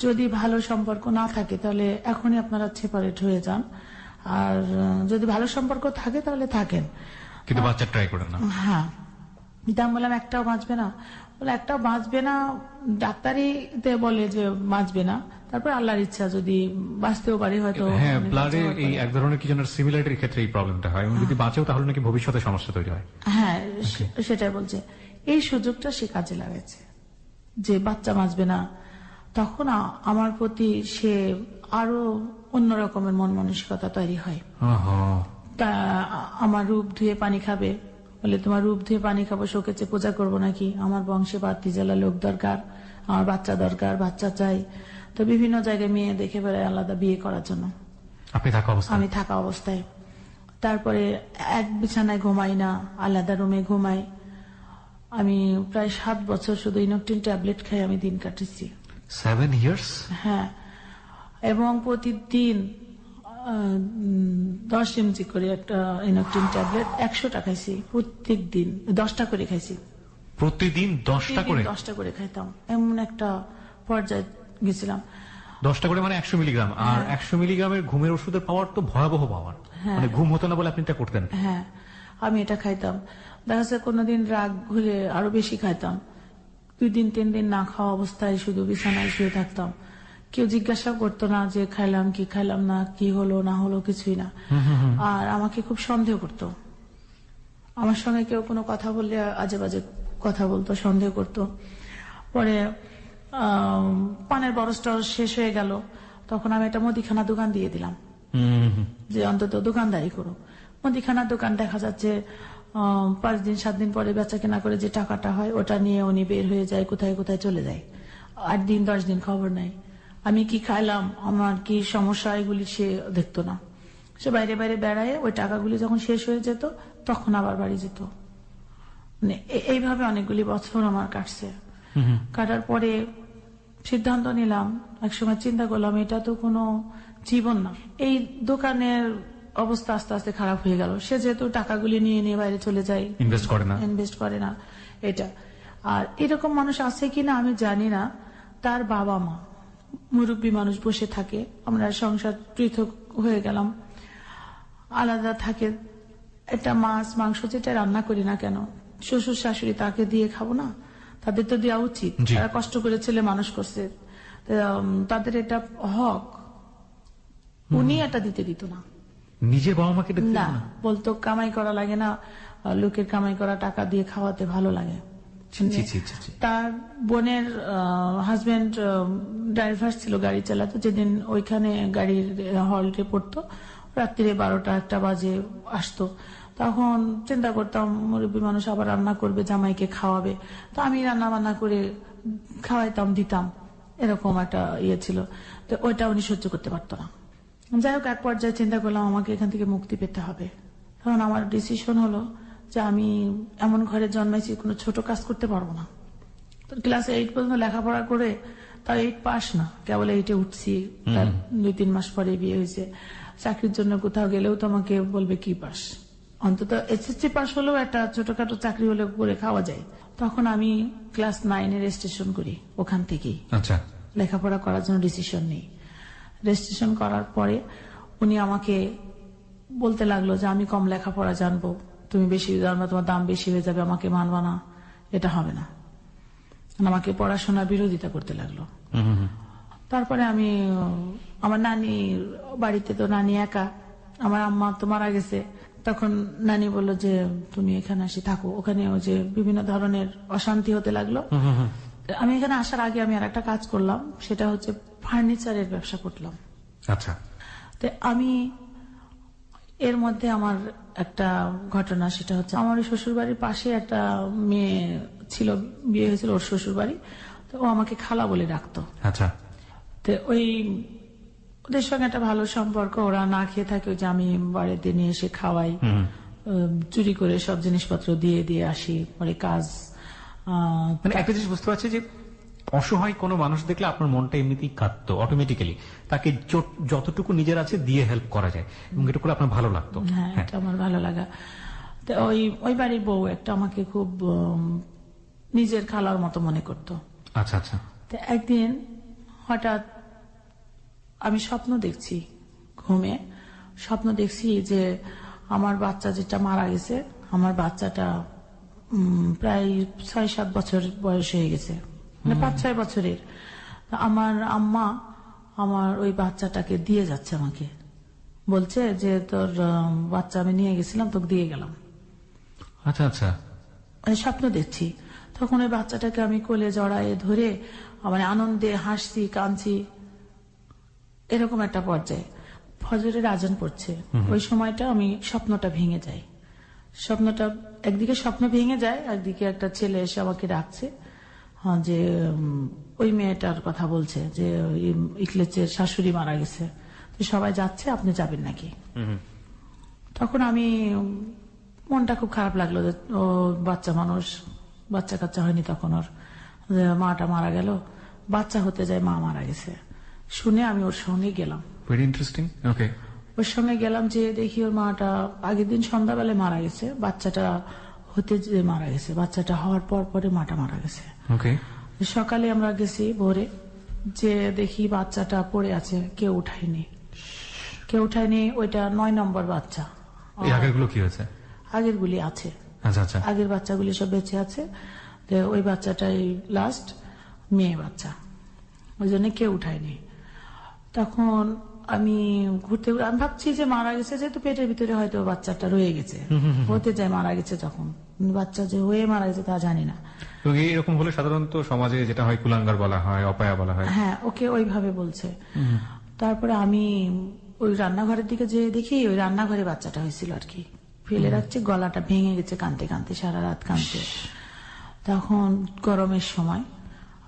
যদি ভালো সম্পর্ক না থাকে তাহলে এখনই আপনারা সেপারেট হয়ে যান, আর যদি ভালো সম্পর্ক থাকে তাহলে থাকেন, কিন্তু বাচ্চা ট্রাই করেন না। হ্যাঁ, আমি বললাম একটাও বাঁচবে না। বলে একটাও বাঁচবে না, ডাক্তারই বলে যে বাঁচবে না, তারপর আল্লাহর ইচ্ছা যদি বাঁচতেও পারি হয়তো। হ্যাঁ, ব্লাডে এই এক ধরনের কি যেন সিমিলারিটির ক্ষেত্রে এই প্রবলেমটা হয়, এবং যদি বাঁচেও তাহলে নাকি ভবিষ্যতে সমস্যা তৈরি হয়। হ্যাঁ, সেটাই বলছে। এই সুযোগটা সে কাজে লাগাচ্ছে যে বাচ্চা বাঁচবে না। তখন আমার প্রতি সে আরো অন্য রকমের মন মানসিকতা তৈরি হয়। তা আমার রূপ ধুয়ে পানি খাবে, বলে তোমার রূপ ধুয়ে পানি খাবো, শোকেছে পূজা করবো নাকি, আমার বংশে বাড়তি জেলা লোক দরকার, আমার বাচ্চা দরকার, বাচ্চা চাই। তো বিভিন্ন জায়গায় মেয়ে দেখে বেড়ায় আলাদা বিয়ে করার জন্য। আমি থাকা অবস্থায় তারপরে এক বিছানায় ঘুমাই না, আলাদা রুমে ঘুমাই। আমি প্রায় 7 বছর শুধু ইনোকটিন ট্যাবলেট খাই আমি দিন কাটিয়েছি। 7 years? হ্যাঁ, এবং প্রতিদিন 10 mg করে একটা ইনোকটিন ট্যাবলেট 100 টাকা খাইছি। প্রত্যেক দিন 10টা করে খাইছি। প্রতিদিন 10টা করে? 10টা করে খাইতাম, এমন একটা পর্যায়ে গেছিলাম। 10টা করে মানে 100 মিলিগ্রাম। আর 100 মিলিগ্রামের ঘুমের ওষুধের পাওয়ার তো ভয়াবহ পাওয়ার, মানে ঘুম হতো না বলে আপনি এটা করতেন? হ্যাঁ, আমি এটা খাইতাম। দেখা যাচ্ছে কোনোদিন রাগ ঘুরে আরো বেশি খাইতাম। 2 দিন 3 দিন না খাওয়া অবস্থায় শুধু বিছানায় শুয়ে থাকতাম। কেউ জিজ্ঞাসা করতো না যে খাইলাম কি খাইলাম না, কি হলো না হলো, কিছুই না। আর আমাকে খুব সন্দেহ করতো। আমার সঙ্গে কেউ কোনো কথা বললে আজে বাজে কথা বলতো, সন্দেহ করতো। পরে পানের বরস টরস শেষ হয়ে গেল, তখন আমি একটা মুদিখানা দোকান দিয়ে দিলাম যে অন্তত দোকানদারি করো। মুদিখানার দোকান দেখা যাচ্ছে 5 দিন 7 দিন পরে বেচা কেনা করে যে টাকাটা হয় ওটা নিয়ে উনি বের হয়ে যায়, কোথায় কোথায় চলে যায়। 8 দিন 10 দিন খবর নাই আমি কি খাইলাম, আমার কি সমস্যা, এগুলি সে দেখতো না। সে বাইরে বাইরে বেড়ায়, ওই টাকাগুলি যখন শেষ হয়ে যেত তখন আবার বাড়ি যেত। মানে এইভাবে অনেকগুলি বছর আমার কাটছে। কাটার পরে সিদ্ধান্ত নিলাম, একসময় চিন্তা করলাম এটা তো কোনো জীবন না। এই দোকানের অবস্থা আস্তে আস্তে খারাপ হয়ে গেল। সে যেহেতু টাকাগুলি নিয়ে নিয়ে বাইরে চলে যায়, ইনভেস্ট করে না এটা। আর এরকম মানুষ আছে কিনা আমি জানি না। তার বাবা মা মুরব্বী মানুষ বসে থাকে, আমরা সংসার পৃথক হয়ে গেলাম, আলাদা থাকে। একটা মাছ মাংস যেটা রান্না করি না কেন, শ্বশুর শাশুড়ি তাকে দিয়ে খাবো না? তাদের তো দেওয়া উচিত, তারা কষ্ট করে ছেলে মানুষ করছে, তাদের এটা হক। উনি এটা দিতে দিত না, নিজের বাবা মাকে না, বলতো কামাই করা লাগে না, লোকের কামাই করা টাকা দিয়ে খাওয়াতে ভালো লাগে। তার বোনের হাজবেন্ড ড্রাইভার ছিল, গাড়ি চালাতো। যেদিন ওইখানে গাড়ির হল্টে পড়তো, রাত্রিরে 12টা 1টা বাজে আসতো। তখন চিন্তা করতাম মুরব্বী মানুষ আবার রান্না করবে, জামাইকে খাওয়াবে, তো আমি রান্না বান্না করে খাওয়াইতাম, দিতাম, এরকম একটা ইয়ে ছিল। তো ওইটা উনি সহ্য করতে পারতো না। যাই হোক, এক পর্যায়ে চিন্তা করলাম আমাকে এখান থেকে মুক্তি পেতে হবে। তখন আমার ডিসিশন হলো যে আমি এমন ঘরে জন্মাইছি, কোনো ছোট কাজ করতে পারবো না। ক্লাস 8 পর্যন্ত লেখাপড়া করে, তাও 8 পাস না, কেবল 8-এ উঠছি। তার 2-3 মাস পরে বিয়ে হয়েছে। চাকরির জন্য কোথাও গেলেও তোমাকে বলবে কি পাস, অন্তত SSC পাস হলেও একটা ছোটখাটো চাকরি হলে করে খাওয়া যায়। তখন আমি ক্লাস 9-এ রেজিস্ট্রেশন করি ওখান থেকেই। আচ্ছা, লেখাপড়া করার জন্য ডিসিশন নিই। রেজিস্ট্রেশন করার পরে উনি আমাকে বলতে লাগলো যে আমি কম লেখাপড়া জানবো, তুমি বেশি জানবা, তোমার দাম বেশি হয়ে যাবে, আমাকে মানবা না, এটা হবে না। আমাকে পড়াশোনার বিরোধিতা করতে লাগলো। তারপরে আমি আমার নানি বাড়িতে, তো নানি একা, আমার আম্মা তো মারা গেছে, তখন নানি বললো যে তুমি এখানে আসি থাকো। ওখানে যে বিভিন্ন ধরনের অশান্তি হতে লাগলো। আমি এখানে আসার আগে আমি আর একটা কাজ করলাম, সেটা হচ্ছে ফার্নিচারের ব্যবসা করলাম। আচ্ছা। তো আমি এর মধ্যে আমার একটা ঘটনা, সেটা হচ্ছে আমার শ্বশুর বাড়ির পাশে একটা মেয়ে ছিল, বিয়ে হয়েছিল ওর শ্বশুর বাড়ি, তো ও আমাকে খালা বলে ডাকতো। আচ্ছা। তো ওদের সঙ্গে একটা ভালো সম্পর্ক, ওরা না খেয়ে থাকে, ওই যে আমি বাড়িতে নিয়ে এসে খাওয়াই, চুরি করে সব জিনিসপত্র দিয়ে দিয়ে আসি, পরে কাজ। মানে একটা জিনিস বুঝতে পারছি যে অসহায় কোনো মানুষ দেখলে আপনার মনটা এমনিতেই কাঁদতো অটোমেটিক্যালি, তাকে যতটুকু নিজের আছে দিয়ে হেল্প করা যায়, এবং এটা করে আপনার ভালো লাগতো। হ্যাঁ, এটা আমার ভালো লাগা। তো ওই বাড়ির বউ একটা আমাকে খুব নিজের খালার মতো মনে করতো। আচ্ছা আচ্ছা। তো একদিন হঠাৎ আমি স্বপ্ন দেখছি, ঘুমে স্বপ্ন দেখছি যে আমার বাচ্চা যেটা মারা গেছে, আমার বাচ্চাটা প্রায় 6-7 বছর বয়স হয়ে গেছে, মানে 5-6 বছরের। আমার আম্মা আমার ওই বাচ্চাটাকে দিয়ে যাচ্ছে, আমাকে বলছে যে তোর বাচ্চা আমি নিয়ে গেছিলাম, তোকে দিয়ে গেলাম। আচ্ছা আচ্ছা। স্বপ্ন দেখছি, তখন ওই বাচ্চাটাকে আমি কোলে জড়ায়ে ধরে মানে আনন্দে হাসছি, কাঁদছি, এরকম একটা পর্যায়ে ফজরের আজান পড়ছে। ওই সময়টা আমি স্বপ্নটা ভেঙে যায়। স্বপ্নটা একদিকে স্বপ্ন ভেঙে যায়, একদিকে একটা ছেলে এসে আমাকে ডাকছে, যে ওই মেয়েটার কথা বলছে যে ইকলেচের শাশুড়ি মারা গেছে, তো সবাই যাচ্ছে, আপনি যাবেন নাকি? তখন আমি মনটা খুব খারাপ লাগলো যে ও বাচ্চা মানুষ, বাচ্চা কাচ্চা হয়নি তখন ওর, যে মাটা মারা গেল, বাচ্চা হতে যায় মা মারা গেছে। শুনে আমি ওর সঙ্গে গেলাম। Very interesting. ওকে। ওর সঙ্গে গেলাম, যে দেখি ওর মাটা আগের দিন সন্ধ্যাবেলায় মারা গেছে, বাচ্চাটা হতে যে মারা গেছে, বাচ্চাটা হওয়ার পর পরে মাটা মারা গেছে। ওকে। সকালে আমরা গেছি ভোরে, যে দেখি বাচ্চাটা পড়ে আছে, কেউ উঠায়নি, কেউ উঠায়নি। ওইটা 9 নম্বর বাচ্চা। আগেরগুলো কি হয়েছে? আগেরগুলি আছে। আচ্ছা আচ্ছা। আগের বাচ্চাগুলি সব বেঁচে আছে, ওই বাচ্চাটাই লাস্ট মেয়ে বাচ্চা, ওই জন্য কেউ উঠায়নি। তখন আমি ঘুরতে আমি ভাবছি যে মারা গেছে, যেহেতু পেটের ভিতরে হয়তো বাচ্চাটা রয়ে গেছে, হতে যায় মারা গেছে, তখন বাচ্চা যে হয়ে মারা গেছে তা জানি না। এবং এরকম হলে সাধারণত সমাজে যেটা হয় কুলাঙ্গার বলা হয়, অপায়া বলা হয়। হ্যাঁ, ওকে ওইভাবে বলছে। তারপরে আমি ওই রান্নাঘরের দিকে যে দেখি, ওই রান্নাঘরে বাচ্চাটা হয়েছিল আর কি, ফেলে রাখছে, গলাটা ভেঙে গেছে কাঁদতে কাঁদতে, সারা রাত কাঁদতে। তখন গরমের সময়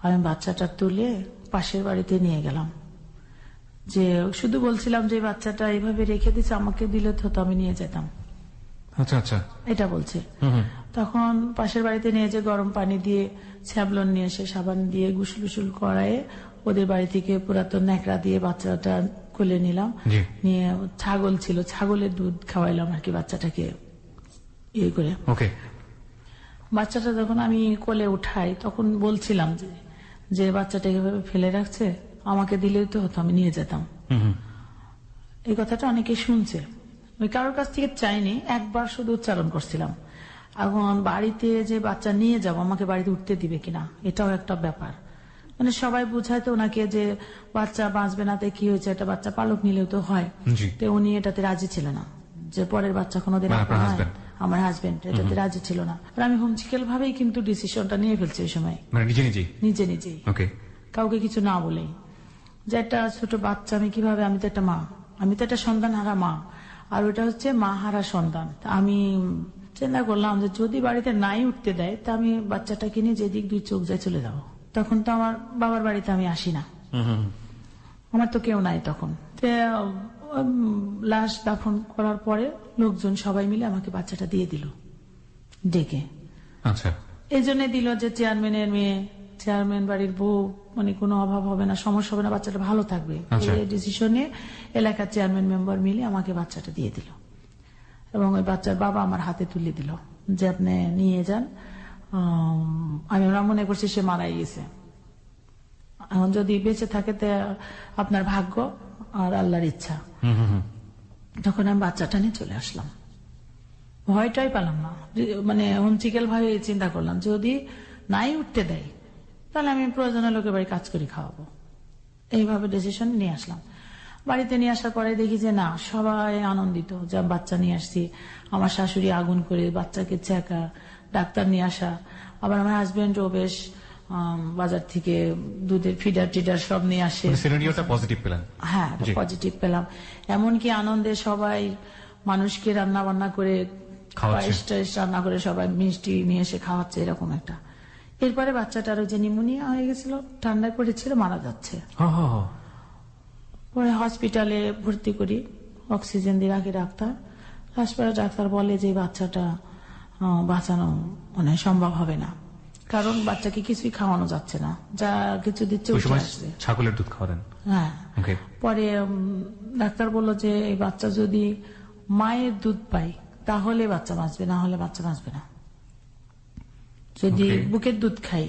আমি বাচ্চাটা তুলে পাশের বাড়িতে নিয়ে গেলাম, যে শুধু বলছিলাম যে বাচ্চাটা এইভাবে রেখে দিচ্ছে, আমাকে দিলে তো আমি নিয়ে যেতাম। আচ্ছা আচ্ছা। এটা বলছে। তখন পাশের বাড়িতে নিয়ে যে গরম পানি দিয়ে স্যাবলন নিয়ে এসে সাবান দিয়ে গুসল উসুল করায়ে ওদের বাড়ি থেকে পুরাতন ন্যাকড়া দিয়ে বাচ্চাটা কোলে নিলাম, নিয়ে ছাগল ছিল, ছাগলের দুধ খাওয়াইলাম আর কি বাচ্চাটাকে ইয়ে করে। ওকে। বাচ্চাটা যখন আমি কোলে উঠাই, তখন বলছিলাম যে বাচ্চাটা এভাবে ফেলে রাখছে, আমাকে দিলেই তো হতো, আমি নিয়ে যেতাম। এই কথাটা অনেকে শুনছে, ওই কারোর কাছ থেকে চাইনি, একবার শুধু উচ্চারণ করছিলাম। এখন বাড়িতে যে বাচ্চা নিয়ে যাব, আমাকে বাড়িতে উঠতে দিবে কিনা, এটাও একটা ব্যাপার। মানে সবাই বুঝাইতো ওনাকে যে বাচ্চা বাঁচবে না, তাই কি হয়েছে, একটা বাচ্চা পালক নিলেও তো হয়। তো উনি এটাতে রাজি ছিল না, যে পরের বাচ্চা কোনোদিন আমার হাজবেন্ড এটাতে রাজি ছিল না। আমি হুমচিকেল ভাবেই কিন্তু ডিসিশনটা নিয়ে ফেলছি ওই সময়, নিজে নিজেই, কাউকে কিছু না বলেই, যে একটা ছোট বাচ্চা আমি কিভাবে, আমি তো একটা মা, আমি তো একটা সন্তান হারা মা, আর ওটা হচ্ছে মা হারা সন্তান। আমি চিন্তা করলাম যে যদি বাড়িতে নাই উঠতে দেয়, তা আমি বাচ্চাটাকে নিয়ে যেদিক 2 চোখ যায় চলে যাবো। তখন তো আমার বাবার বাড়িতে আমি আসি না, আমার তো কেউ নাই তখন। লাশ দাফন করার পরে লোকজন সবাই মিলে আমাকে বাচ্চাটা দিয়ে দিল ডেকে। আচ্ছা। এই জন্য দিল যে চেয়ারম্যানের মেয়ে, চেয়ারম্যান বাড়ির বউ, মানে কোনো অভাব হবে না, সমস্যা হবে না, বাচ্চাটা ভালো থাকবে, এই ডিসিশন নিয়ে এলাকার চেয়ারম্যান মেম্বার মিলে আমাকে বাচ্চাটা দিয়ে দিল। এবং ওই বাচ্চার বাবা আমার হাতে তুলে দিল যে আপনি নিয়ে যান। আমি মনে করছি সে মারাই গেছে, এখন যদি বেঁচে থাকে তে আপনার ভাগ্য আর আল্লাহর ইচ্ছা। তখন আমি বাচ্চাটা নিয়ে চলে আসলাম, ভয়টাই পেলাম না, মানে হুমচিকেল ভয়ে চিন্তা করলাম যদি নাই উঠতে দেয় তাহলে আমি প্রয়োজনে লোকের বাড়ি কাজ করে খাওয়াবো। এইভাবে ডিসিশন নিয়ে আসলাম। বাড়িতে নিয়ে আসার পরে দেখি যে না, সবাই আনন্দিত যে বাচ্চা নিয়ে আসছি। আমার শাশুড়ি আগুন করে বাচ্চাকে চেকা, ডাক্তার নিয়ে আসা, আবার আমার হাজবেন্ডও বেশ বাজার থেকে দুধের ফিডার টিডার সব নিয়ে আসে। সিনারিওটা পজিটিভ পেলেন? হ্যাঁ, পজিটিভ পেলাম। এমনকি আনন্দে সবাই মানুষকে রান্না বান্না করে, পায়েস টায়েস রান্না করে সবাই মিষ্টি নিয়ে এসে খাওয়াচ্ছে, এরকম একটা। এরপরে বাচ্চাটার ওই যে নিউমোনিয়া হয়ে গেছিল, ঠান্ডায় পড়েছিল, মারা যাচ্ছে। পরে হসপিটালে ভর্তি করি, অক্সিজেন দিয়ে রাখি ডাক্তার। তারপরে ডাক্তার বলে যে বাচ্চাটা বাঁচানো মানে সম্ভব হবে না, কারণ বাচ্চাকে কিছুই খাওয়ানো যাচ্ছে না, যা কিছু দিচ্ছে ছাগলের দুধ খাওয়ান। হ্যাঁ। পরে ডাক্তার বলল যে এই বাচ্চা যদি মায়ের দুধ পায় তাহলে বাচ্চা বাঁচবে, না হলে বাচ্চা বাঁচবে না। যদি বুকের দুধ খাই,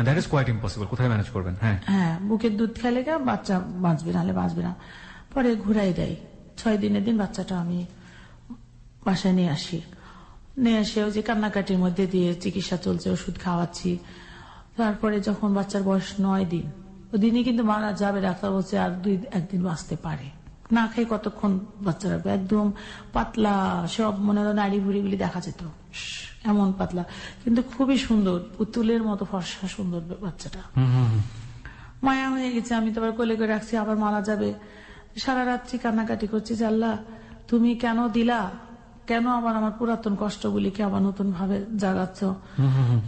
দ্যাট ইজ কোয়াইট ইম্পসিবল, কোথায় ম্যানেজ করবেন? হ্যাঁ, বুকের দুধ খেলে বাচ্চা বাঁচবে, নাহলে বাঁচবে না। পরে ঘুরাই দেয়। 6 দিনের দিন বাচ্চাটা আমি বাসায় নিয়ে আসি। নিয়ে এসে ওই যে কান্নাকাটির মধ্যে দিয়ে চিকিৎসা চলছে, ওষুধ খাওয়াচ্ছি। তারপরে যখন বাচ্চার বয়স 9 দিন, ওদিনই কিন্তু মারা যাবে, ডাক্তার বলছে আর 1 দিন বাঁচতে পারে। না খাই কতক্ষণ বাচ্চা রাখবে, একদম পাতলা, সব মনে হয় নাড়ি ভুড়িগুলি দেখা যেত, এমন পাতলা, কিন্তু খুবই সুন্দর, পুতুলের মতো ফর্সা সুন্দর বাচ্চাটা। মায়া হয়ে গেছে, আমি তো আবার কোলে করে রাখছি, আবার মারা যাবে। সারা রাত্রি কান্নাকাটি করছি যে আল্লাহ তুমি কেন দিলা, কেন আবার আমার পুরাতন কষ্টগুলিকে আবার নতুন ভাবে জাগাচ্ছ,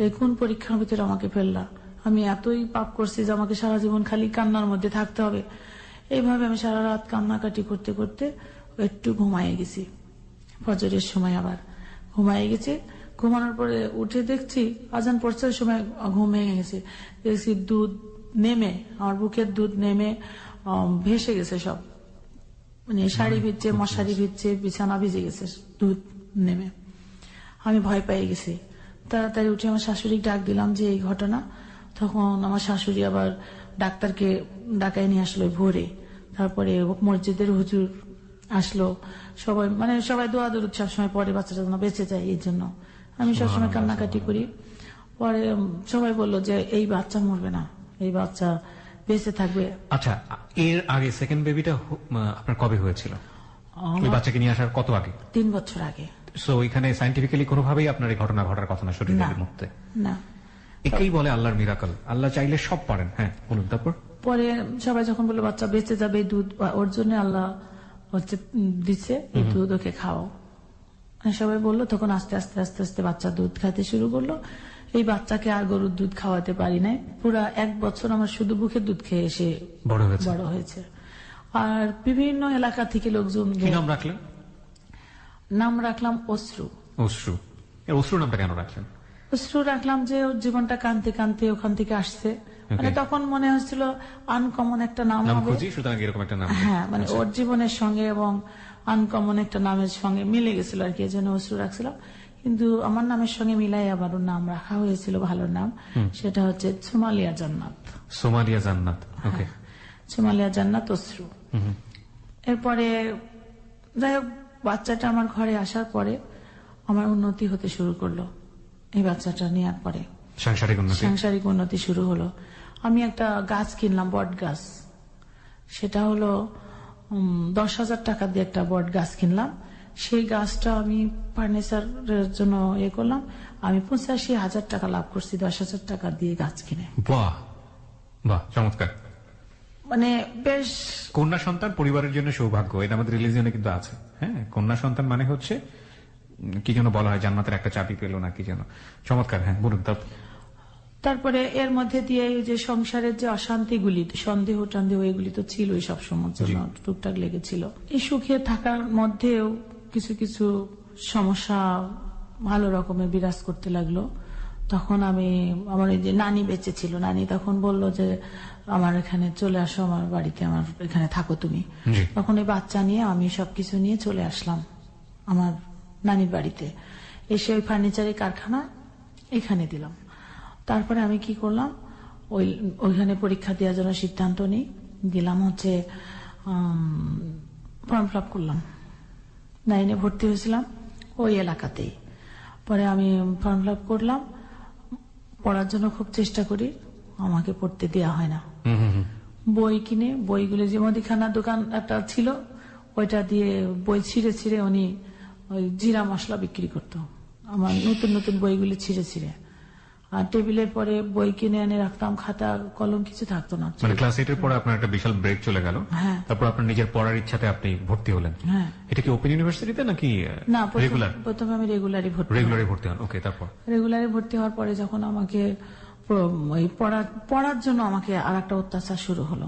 এই কোন পরীক্ষার ভিতরে আমাকে ফেললা, আমি এতই পাপ করছি যে আমাকে সারা জীবন খালি কান্নার মধ্যে থাকতে হবে। এইভাবে আমি সারা রাত কান্নাকাটি করতে করতে একটু ঘুমাইয়ে গেছি। ফজরের সময় আবার ঘুমাইয়ে গেছি। ঘুমানোর পরে উঠে দেখছি আজান পড়ছে, ওই সময় ঘুম ভেঙে গেছে। দেখছি দুধ নেমে, আমার বুকের দুধ নেমে ভেসে গেছে সব, মানে শাড়ি ভিজছে, মশারি ভিজছে, বিছানা ভিজে গেছে দুধ নেমে। আমি ভয় পেয়ে গেছি। তাড়াতাড়ি উঠে আমার শাশুড়িকে ডাক দিলাম যে এই ঘটনা। তখন আমার শাশুড়ি আবার ডাক্তারকে ডাকায় নিয়ে আসলো ভোরে। তারপরে মসজিদের হুজুর আসলো, সবাই মানে সবাই দোয়া দরুদ সবসময় পরে বাচ্চাটা যেন বেঁচে যায়, এই জন্য আমি সবসময় কান্নাকাটি করি। পরে সবাই বললো যে এই বাচ্চা মরবে না, এই বাচ্চা বেঁচে থাকবে। আচ্ছা, এর আগে সেকেন্ড বেবিটা আপনার কবে হয়েছিল? ওই বাচ্চাকে নিয়ে আসার কত আগে? 3 বছর আগে। সো এখানে সায়েন্টিফিক্যালি কোনোভাবেই আপনার এই ঘটনা ঘটার কথা না শরীরের মধ্যে? না। একেই বলে আল্লাহর মিরাকল, আল্লাহ চাইলে সব পারেন। হ্যাঁ, বলুন। তারপর পরে সবাই যখন বললো বাচ্চা বেঁচে যাবে, এই দুধ ওর জন্য আল্লাহ হচ্ছে দিচ্ছে, এই দুধ ওকে খাও, সবাই বললো। তখন আস্তে আস্তে আস্তে আস্তে বাচ্চা দুধ খাইতে শুরু করলো। এই বাচ্চাকে আর গরুর দুধ খাওয়াতে পারি নাই, পুরা 1 বছর আমার শুধু বুকের দুধ খেয়ে এসে বড় হয়েছে। আর বিভিন্ন এলাকা থেকে লোকজন। কি নাম রাখলেন? নাম রাখলাম অশ্রু। অশ্রু? অশ্রু নামটা কেন রাখলেন? অশ্রু রাখলাম যে ওর জীবনটা কানতে কানতে ওখান থেকে আসছে, মানে তখন মনে হচ্ছিল আনকমন একটা নাম হবে, এরকম একটা নাম। হ্যাঁ, মানে ওর জীবনের সঙ্গে এবং আনকমন একটা নামের সঙ্গে মিলে গেছিল আর কি, এজন্য অশ্রু রাখছিলাম। কিন্তু আমার নামের সঙ্গে মিলাই আবার ওর নাম রাখা হয়েছিল, ভালো নাম, সেটা হচ্ছে সোমালিয়া জান্নাত। সোমালিয়া জান্নাত, ওকে। সোমালিয়া জান্নাত অশ্রু। এরপরে যাই হোক, বাচ্চাটা আমার ঘরে আসার পরে আমার উন্নতি হতে শুরু করলো। এই বাচ্চাটা নেওয়ার পরে সাংসারিক উন্নতি শুরু হলো। আমি একটা গাছ কিনলাম, বট গাছ। সেটা হলো 10,000 টাকা দিয়ে একটা বট গাছ কিনলাম। সেই গাছটা আমি ফার্নিচারের জন্য করলাম। আমি 85,000 টাকা লাভ করছি 10,000 টাকা দিয়ে গাছ কিনে। বাহ বাহ, চমৎকার। মানে বেশ। কন্যা সন্তান পরিবারের জন্য সৌভাগ্য, এটা আমাদের রিলিজিয়নে কিন্তু আছে। হ্যাঁ, কন্যা সন্তান মানে হচ্ছে কি যেন বলা হয়, জান্নাতের একটা চাবি পেল না কি যেন। চমৎকার। হ্যাঁ, বলুন। তারপরে এর মধ্যে দিয়ে যে সংসারের যে অশান্তিগুলি, সন্দেহ টন্দেহ, এগুলি তো ছিলই সবসময় জন্য, টুকটাক লেগেছিল। এই সুখে থাকার মধ্যেও কিছু কিছু সমস্যা ভালো রকমের বিরাজ করতে লাগলো। তখন আমার এই যে নানি বেঁচে ছিল, নানি তখন বলল যে আমার এখানে চলে আসো, আমার বাড়িতে, আমার এখানে থাকো তুমি। তখন এই বাচ্চা নিয়ে আমি সবকিছু নিয়ে চলে আসলাম আমার নানির বাড়িতে। এসে ওই ফার্নিচারের কারখানা এখানে দিলাম। তারপরে আমি কি করলাম, ওইখানে পরীক্ষা দেওয়ার জন্য সিদ্ধান্ত নিই, দিলাম হচ্ছে ফর্ম ফিল আপ করলাম। 9-এ ভর্তি হয়েছিলাম ওই এলাকাতেই। পরে আমি ফর্ম ফিল আপ করলাম, পড়ার জন্য খুব চেষ্টা করি, আমাকে পড়তে দেওয়া হয় না। বই কিনে, বইগুলো যে মুদিখানা দোকান একটা ছিল, ওইটা দিয়ে বই ছিঁড়ে ছিঁড়ে উনি ওই জিরা মশলা বিক্রি করতো। আমার নতুন নতুন বইগুলি ছিঁড়ে ছিঁড়ে, আর টেবিলের পরে বই কিনে এনে রাখতাম, খাতা কলম কিছু থাকতো না। মানে ক্লাস 8 এর পরে আপনার একটা বিশাল ব্রেক চলে গেল। হ্যাঁ। তারপর আপনার নিজের পড়ার ইচ্ছাতে আপনি ভর্তি হলেন। হ্যাঁ। এটা কি ওপেন ইউনিভার্সিটিতে নাকি না, রেগুলার? প্রথমে আমি রেগুলারই ভর্তি হন। ওকে, তারপর রেগুলারে ভর্তি হওয়ার পরে যখন আমাকে ওই পড়ার জন্য আমাকে আর একটা অত্যাচার শুরু হলো।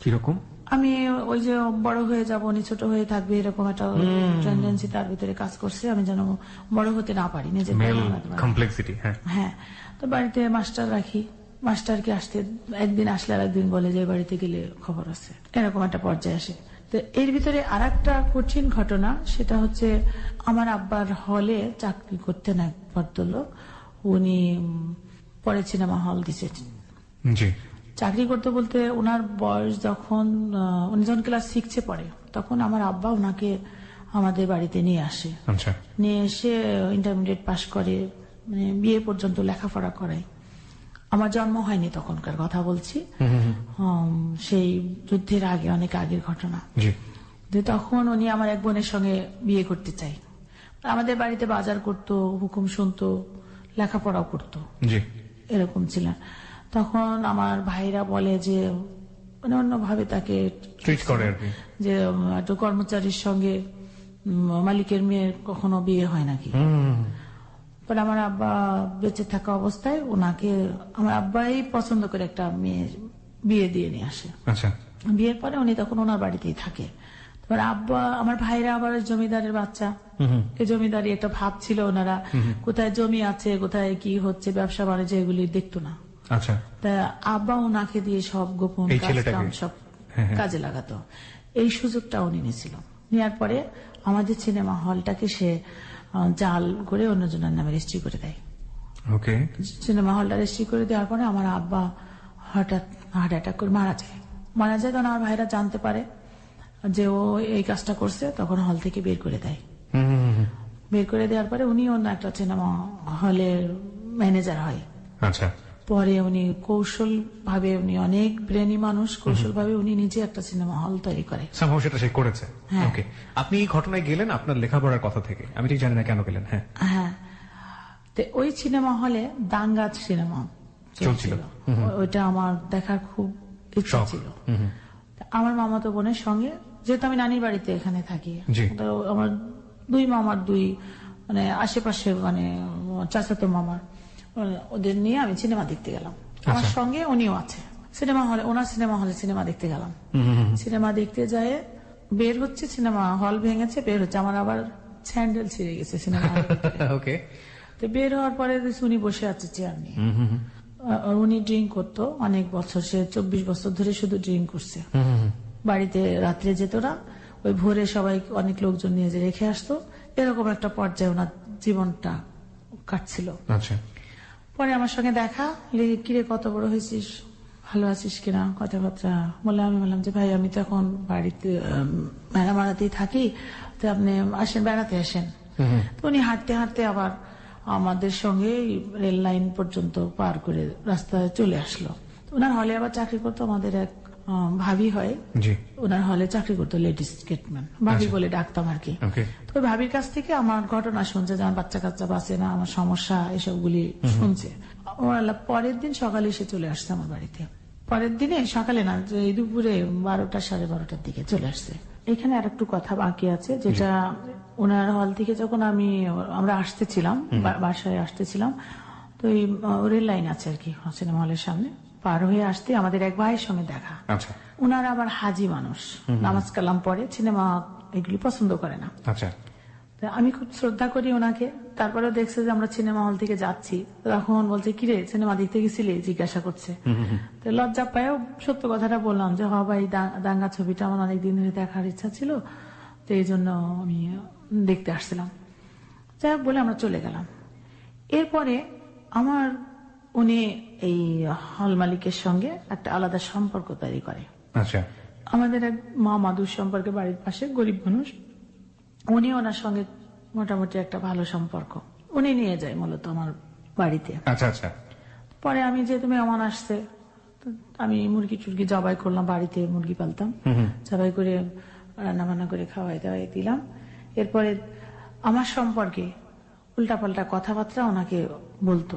কিরকম? আমি ওই যে বড় হয়ে যাব, উনি ছোট হয়ে থাকবে, এরকম একটা টেন্ডেন্সি তার ভিতরে কাজ করছে। আমি যেন বড় হতে না পারি, নিজের কমপ্লেক্সিটি। হ্যাঁ। তো বাড়িতে মাস্টার রাখি, মাস্টারকে আসতে একদিন আসলে আর একদিন বলে যে বাড়িতে গেলে খবর আছে, এরকম একটা পর্যায়ে আসে। তো এর ভিতরে আর একটা কঠিন ঘটনা, সেটা হচ্ছে আমার আব্বার হলে চাকরি করতেন এক ভদ্রলোক, উনি পরে সিনেমা হল দিয়েছেন। জি। চাকরি করতে বলতে ওনার বয়স যখন উনি যখন ক্লাস 6-এ পড়ে, তখন আমার আব্বা ওনাকে আমাদের বাড়িতে নিয়ে আসে। আচ্ছা। নিয়ে এসে ইন্টারমিডিয়েট পাশ করে, মানে বিয়ে পর্যন্ত লেখাপড়া করায়। আমার জন্ম হয়নি তখনকার কথা বলছি, সেই যুদ্ধের আগে, অনেক আগের ঘটনা। তখন উনি আমার এক বোনের সঙ্গে বিয়ে করতে চাই। আমাদের বাড়িতে বাজার করতো, হুকুম শুনতো, লেখাপড়াও করতো, এরকম ছিলেন। তখন আমার ভাইরা বলে যে মানে অন্যভাবে তাকে ট্রিট করে আর কি, যে একটু কর্মচারীর সঙ্গে মালিকের মেয়ের কখনো বিয়ে হয় নাকি। পরে আমার আব্বা বেঁচে থাকা অবস্থায় ওনাকে আমার আব্বাই পছন্দ করে একটা মেয়ে বিয়ে দিয়ে নিয়ে আসে। আচ্ছা। বিয়ের পরে উনি তখন ওনার বাড়িতেই থাকে। তারপর আব্বা, আমার ভাইরা আবার জমিদারের বাচ্চা, এই জমিদারি একটা ভাব ছিল, ওনারা কোথায় জমি আছে, কোথায় কি হচ্ছে, ব্যবসা বাণিজ্য, এগুলি দেখতো না। আচ্ছা। তা আব্বা ওনাকে দিয়ে সব গোপন কাজ সব কাজে লাগাতো। এই সুযোগটা উনি নিয়েছিল। নেওয়ার পরে আমাদের সিনেমা হলটাকে সে জাল করে অন্যজনের নামে রেজিস্ট্রি করে দেয়। ওকে। সিনেমা হলটা রেজিস্ট্রি করে দেওয়ার পরে আমার আব্বা হঠাৎ হার্ট অ্যাটাক করে মারা যায়। তখন আমার ভাইরা জানতে পারে যে ও এই কাজটা করছে, তখন হল থেকে বের করে দেয়। বের করে দেওয়ার পরে উনি অন্য একটা সিনেমা হলের ম্যানেজার হয়। আচ্ছা। পরে উনি কৌশল ভাবে, উনি অনেক ব্রেনি মানুষ, কৌশল ভাবে উনি নিজে একটা সিনেমা হল তৈরি করে। সেটা সে করেছে। ওকে। আপনি এই ঘটনায় গেলেন আপনার লেখাপড়ার কথা থেকে, আমি ঠিক জানি না কেন গেলেন। হ্যাঁ। তো ওই সিনেমা হলে দাঙ্গা সিনেমা চলছিল, ওইটা আমার দেখার খুব ইচ্ছা ছিল। আমার মামাতো বোনের সঙ্গে, যেহেতু আমি নানির বাড়িতে এখানে থাকি, আমার দুই মামার মানে আশেপাশে, মানে চাচাতো মামার, ওদের নিয়ে আমি সিনেমা দেখতে গেলাম। আমার সঙ্গে উনিও আছে সিনেমা হলে, ওনার সিনেমা হলে সিনেমা দেখতে গেলাম। সিনেমা দেখতে যায় বের হচ্ছে, সিনেমা হল ভেঙেছে, বের হচ্ছে, আমার আবার স্যান্ডেল ছিঁড়ে গেছে সিনেমা হল। ওকে। তো বের হওয়ার পরে উনি বসে আছে চেয়ার নিয়ে। উনি ড্রিঙ্ক করতো অনেক বছর, সে 24 বছর ধরে শুধু ড্রিঙ্ক করছে। বাড়িতে রাত্রে যেত না, ওই ভোরে সবাই অনেক লোকজন নিয়ে যে রেখে আসতো, এরকম একটা পর্যায়ে ওনার জীবনটা কাটছিল। আচ্ছা। পরে আমার সঙ্গে দেখা, কিরে কত বড় হয়েছিস, ভালো আছিস কিনা, কথাবার্তা বলে আমি বললাম যে ভাই আমি তো এখন বাড়িতে মেরামারাতেই থাকি, তো আপনি আসেন, বেড়াতে আসেন। তো উনি হাঁটতে হাঁটতে আবার আমাদের সঙ্গে রেল লাইন পর্যন্ত পার করে রাস্তায় চলে আসলো। ওনার হলে আবার চাকরি করতো, আমাদের এক ভাবি হয়, ওনার হলে চাকরি করতো, লেডিস গেটম্যান, ভাবি বলে ডাকতাম আর কি। তো ওই ভাবির কাছ থেকে আমার ঘটনা শুনছে, যে আমার বাচ্চা কাচ্চা বাঁচে না, আমার সমস্যা, এসবগুলি শুনছে। পরের দিন সকালে এসে চলে আসছে আমার বাড়িতে। পরের দিনে সকালে না, এই দুপুরে 12টা 12:30টার দিকে চলে আসছে। এখানে আর একটু কথা বাকি আছে, যেটা ওনার হল থেকে যখন আমরা আসতেছিলাম, বাসায় আসতেছিলাম, তো এই রেল লাইন আছে আর কি সিনেমা হলের সামনে, পার হয়ে আসতে আমাদের এক ভাইয়ের সঙ্গে দেখা। ওনারা আবার হাজি মানুষ, নামাজ কালাম পড়ে, সিনেমা এগুলি পছন্দ করে না। আমি খুব শ্রদ্ধা করি ওনাকে। তারপরেও দেখছে যে আমরা সিনেমা হল থেকে যাচ্ছি, তখন বলছে কিরে সিনেমা দেখতে গেছিলি, জিজ্ঞাসা করছে। তো লজ্জা পায়েও সত্য কথাটা বললাম যে হ্যাঁ ভাই, দাঙ্গা ছবিটা আমার অনেকদিন ধরে দেখার ইচ্ছা ছিল, তো এই জন্য আমি দেখতে আসছিলাম। যাই হোক বলে আমরা চলে গেলাম। এরপরে আমার উনি এই হল মালিকের সঙ্গে একটা আলাদা সম্পর্ক তৈরি করে। আচ্ছা, আমাদের এক মাদুর সম্পর্কে, বাড়ির পাশে গরিব মানুষ, উনি ওনার সঙ্গে মোটামুটি একটা ভালো সম্পর্ক উনি নিয়ে যায় মূলত আমার বাড়িতে। আচ্ছা আচ্ছা। পরে আমি যেহেতু মেহমান আসছে, তো আমি মুরগি টুরগি জবাই করলাম, বাড়িতে মুরগি পালতাম, জবাই করে রান্না বান্না করে খাওয়াই দাওয়াই দিলাম। এরপরে আমার সম্পর্কে উল্টাপাল্টা কথাবার্তা ওনাকে বলতো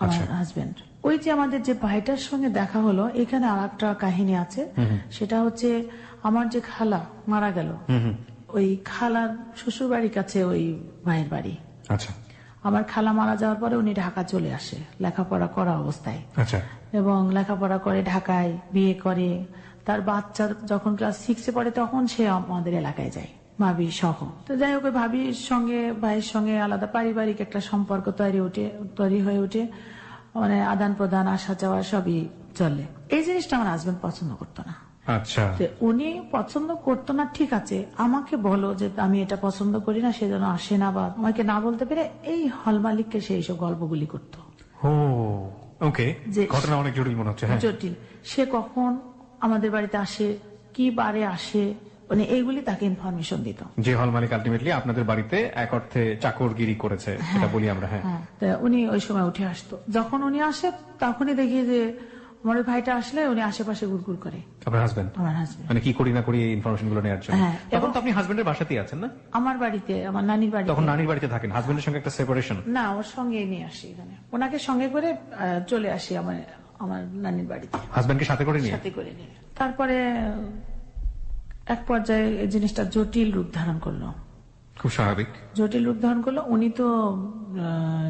আমার হাজবেন্ড। ওই যে আমাদের যে ভাইটার সঙ্গে দেখা হলো, এখানে আর একটা কাহিনী আছে। সেটা হচ্ছে আমার যে খালা মারা গেল, ওই খালার শ্বশুর বাড়ির কাছে ওই ভাইয়ের বাড়ি। আচ্ছা। আমার খালা মারা যাওয়ার পরে উনি ঢাকা চলে আসে লেখাপড়া করা অবস্থায়। আচ্ছা। এবং লেখাপড়া করে ঢাকায় বিয়ে করে, তার বাচ্চা যখন ক্লাস 6-এ পড়ে তখন সে আমাদের এলাকায় যায় ভাবি সহ। তো যাই হোক, ভাবির সঙ্গে ভাইয়ের সঙ্গে আলাদা পারিবারিক একটা সম্পর্ক তৈরি হয়ে ওঠে, মানে আদান প্রদান আসা যাওয়া সবই চলে। এই জিনিসটা আমার হাজবেন্ড পছন্দ করতো না। আচ্ছা। উনি পছন্দ করতো না, ঠিক আছে, আমাকে বলো যে আমি এটা পছন্দ করি না, সে যেন আসে না, বা আমাকে না বলতে পেরে এই হল মালিককে সে এইসব গল্পগুলি করতো। ওকে, ঘটনা অনেক জটিল মনে হচ্ছে। জটিল। সে কখন আমাদের বাড়িতে আসে, কি বারে আসে, মানে এইগুলি তাকে ইনফরমেশন দিত। যে হল মালিক আলটিমেটলি আপনাদের বাড়িতে এক অর্থে চাকরগিরি করেছে, সেটা বলি আমরা। হ্যাঁ, উনি ওই সময় উঠে আসতো। যখন উনি আসে তখনই দেখি যে আমার ওই ভাইটা আসলে উনি আশেপাশে ঘুরঘুর করে। আপনার হাজবেন্ড? আমার হাজবেন্ড। মানে কি করি না করি এই ইনফরমেশন গুলো নেওয়ার জন্য। তখন তো আপনি হাজবেন্ডের বাসাতেই আছেন না? আমার বাড়িতে, আমার নানির বাড়িতে। তখন নানির বাড়িতে থাকেন, হাজবেন্ডের সঙ্গে একটা সেপারেশন? না, ওর সঙ্গে নিয়ে আসি এখানে, ওনাকে সঙ্গে করে চলে আসি আমার নানির বাড়িতে। হাজবেন্ডকে সাথে করে নিয়ে? সাথে করে নিয়ে। তারপরে এক পর্যায়ে এই জিনিসটা জটিল রূপ ধারণ করলো। খুব স্বাভাবিক। জটিল রূপ ধারণ করলো। উনি তো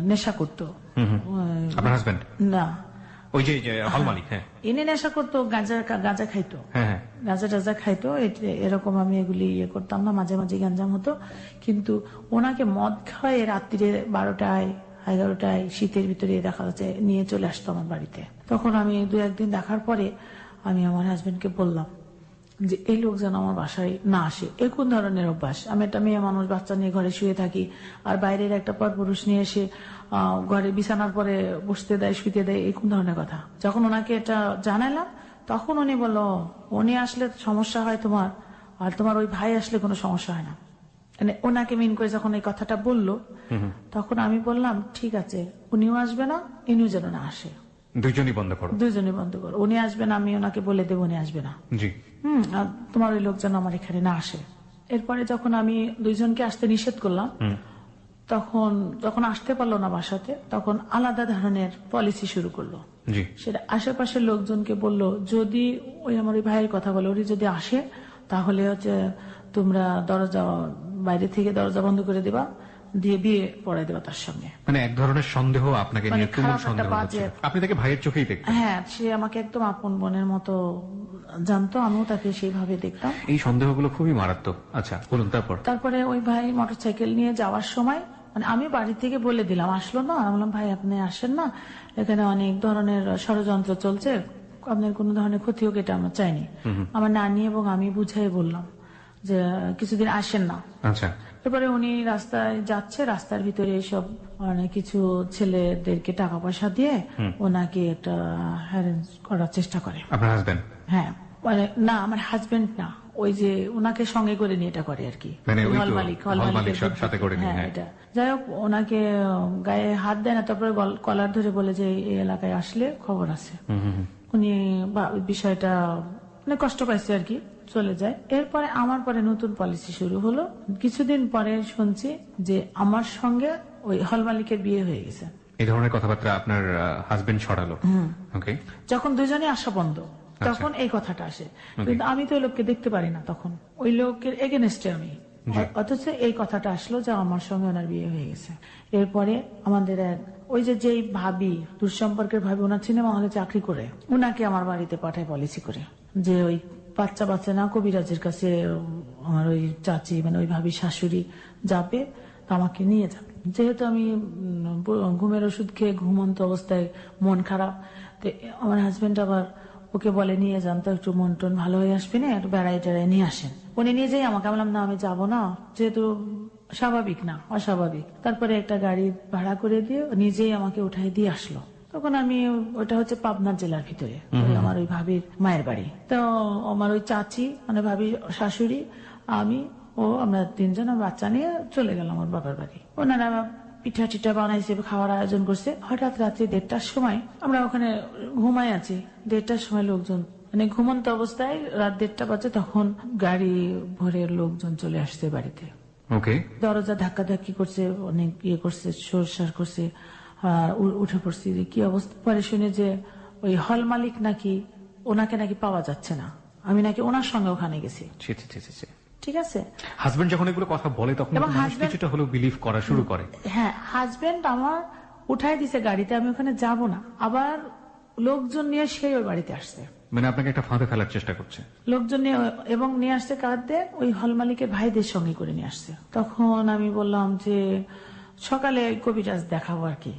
নেশা করতো। আপনার হাজবেন্ড? না, ওই যে হল মালিক। হ্যাঁ, ইনি নেশা করতো, গাঁজা খাইতো। গাঁজা টাজা খাইতো, এরকম আমি এগুলি করতাম না, মাঝে মাঝে গাঞ্জাম হতো। কিন্তু ওনাকে মদ খাওয়ায় রাত্রিরে 12টায় 11টায় শীতের ভিতরে দেখা যাচ্ছে নিয়ে চলে আসতো আমার বাড়িতে। তখন আমি 2-1 দিন দেখার পরে আমি আমার হাজবেন্ডকে বললাম যে এই লোক যেন আমার বাসায় না আসে। এ কোন ধরনের অভ্যাস? আমি একটা মেয়ে মানুষ, বাচ্চা নিয়ে ঘরে শুয়ে থাকি, আর বাইরের একটা পরপুরুষ নিয়ে এসে ঘরে বিছানার পরে বসতে দেয়, শুইতে দেয়, এই কোন ধরনের কথা? যখন ওনাকে এটা জানালাম তখন উনি বলল, উনি আসলে সমস্যা হয় তোমার, আর তোমার ওই ভাই আসলে কোনো সমস্যা হয় না। মানে ওনাকে মিন করে যখন এই কথাটা বললো, তখন আমি বললাম ঠিক আছে, উনিও আসবে না, ইনিও যেন না আসে। দুইজনই বন্ধ করো। উনি আসবে না, আমি ওনাকে বলে দেবো উনি আসবে না। জি। আর তোমার ওই লোক যেন আমার এখানে না আসে। এরপরে যখন আমি দুইজনকে আসতে নিষেধ করলাম, যখন আসতে পারলো না বাসাতে, তখন আলাদা ধরনের পলিসি শুরু করলো। সেটা আশেপাশের লোকজনকে বললো, যদি ওই আমার ওই ভাইয়ের কথা বলে, ওই যদি আসে তাহলে হচ্ছে তোমরা বাইরে থেকে দরজা বন্ধ করে দেবা, দিয়ে বিয়ে পড়াই দেবা তার সঙ্গে। মানে এক ধরনের সন্দেহ আপনাকে নিয়ে, তুমুল সন্দেহ হচ্ছে। আপনি তাকে ভাইয়ের চোখেই দেখতেন? হ্যাঁ, সে আমাকে একদম আপন বোনের মতো জানতো, আমিও তাকে সেইভাবে দেখতাম। এই সন্দেহগুলো খুবই মারাত্মক। আচ্ছা, বলুন। তারপরে ওই ভাই মোটরসাইকেল নিয়ে যাওয়ার সময়, মানে আমি বাড়ি থেকে বলে দিলাম, আসলো না, আমি বললাম ভাই আপনি আসেন না, এখানে অনেক ধরনের ষড়যন্ত্র চলছে, আপনার কোনো ধরনের ক্ষতি হোক এটা আমরা চাইনি। আমার নানি এবং আমি বুঝাই বললাম যে কিছুদিন আসেন না। আচ্ছা। এরপরে উনি রাস্তায় যাচ্ছে, রাস্তার ভিতরে এসব অনেক কিছু ছেলেদেরকে টাকা পয়সা দিয়ে ওনাকে একটা হ্যারেন্স করার চেষ্টা করে। আপনার হাজবেন্ড? হ্যাঁ, মানে না, আমার হাজবেন্ড না, ওই যে ওনাকে সঙ্গে করে নিয়ে এটা করে আর কি, হল মালিক সাথে করে নিয়ে। হ্যাঁ, এটা যাই হোক, ওনাকে গায়ে হাত দেয় না, তারপরে কলার ধরে বলে যে এই এলাকায় আসলে খবর আছে। উনি বিষয়টা অনেক কষ্ট পাইছে আর কি, চলে যায়। এরপরে আমার পরে নতুন পলিসি শুরু হলো। কিছুদিন পরে শুনছি যে আমার সঙ্গে ওই হল মালিকের বিয়ে হয়ে গেছে। এই ধরনের কথাবার্তা আপনার হাজবেন্ড ছড়ালো? যখন দুজনে আসা বন্ধ, তখন এই কথাটা আসে। কিন্তু আমি তো ওই লোককে দেখতে পারি না, তখন ওই লোকের এগেনস্টে আমি, অথচ এই কথাটা আসলো যে আমার সঙ্গে ওনার বিয়ে হয়ে গেছে। এরপরে আমাদের ওই যেই ভাবি, দুঃসম্পর্কের ভাবি, ওনার সিনেমা হলে চাকরি করে, উনাকে আমার বাড়িতে পাঠায় পলিসি করে যে ওই বাচ্চা না, কবিরাজের কাছে আমার ওই চাচি, মানে ওই ভাবি শাশুড়ি যাবে, আমাকে নিয়ে যাবে। যেহেতু আমি ঘুমের ওষুধ খেয়ে ঘুমন্ত অবস্থায়, মন খারাপ, তো আমার হাজবেন্ড আবার ওকে বলে নিয়ে যান তো, একটু মন টন ভালো হয়ে আসবে না, একটু বেড়াই টেড়াই নিয়ে আসেন। উনি নিয়ে যাই আমাকে, বললাম না আমি যাবো না, যেহেতু স্বাভাবিক না, অস্বাভাবিক। তারপরে একটা গাড়ি ভাড়া করে দিয়ে নিজেই আমাকে উঠাই দিয়ে আসলো। তখন আমি, ওটা হচ্ছে পাবনা জেলার ভিতরে, আমার ওই ভাবির মায়ের বাড়ি। তো আমার ওই চাচি মানে ভাবির শাশুড়ি, আমি ও আমরা তিনজন বাচ্চা নিয়ে চলে গেলাম ওর বাবার বাড়ি। ওনারা পিঠা টিঠা বানাইছে, খাওয়ার আয়োজন করছে। হঠাৎ রাত্রি 1:30টার সময় আমরা ওখানে ঘুমাই আছি। 1:30টার সময় লোকজন, মানে ঘুমন্ত অবস্থায় রাত 1:30 বাজে, তখন গাড়ি ভরে লোকজন চলে আসছে বাড়িতে। ওকে, দরজা ধাক্কাধাক্কি করছে, অনেক ইয়ে করছে, সরসার করছে। উঠে পড়ছি যে কি অবস্থা। পরে শুনে যে ওই হল মালিক নাকি, ওনাকে নাকি পাওয়া যাচ্ছে না, আমি নাকি ওনার সঙ্গে ওখানে গেছি। ঠিক আছে, হাজবেন্ড যখন এগুলো কথা বলে তখন এবং মানুষ কিছুটা হলেও বিলিভ করা শুরু করে। হ্যাঁ, হাজবেন্ড আমার উঠাই দিছে গাড়িতে, আমি ওখানে যাব না। আবার লোকজন নিয়ে সেই ওই বাড়িতে আসছে, মানে আপনাকে একটা ফাঁদে ফেলার চেষ্টা করছে লোকজন নিয়ে, এবং নিয়ে আসছে কাঁদতে ওই হল মালিকের ভাইদের সঙ্গে করে নিয়ে আসছে। তখন আমি বললাম যে সকালে কবিরাজ দেখাবো আর কি,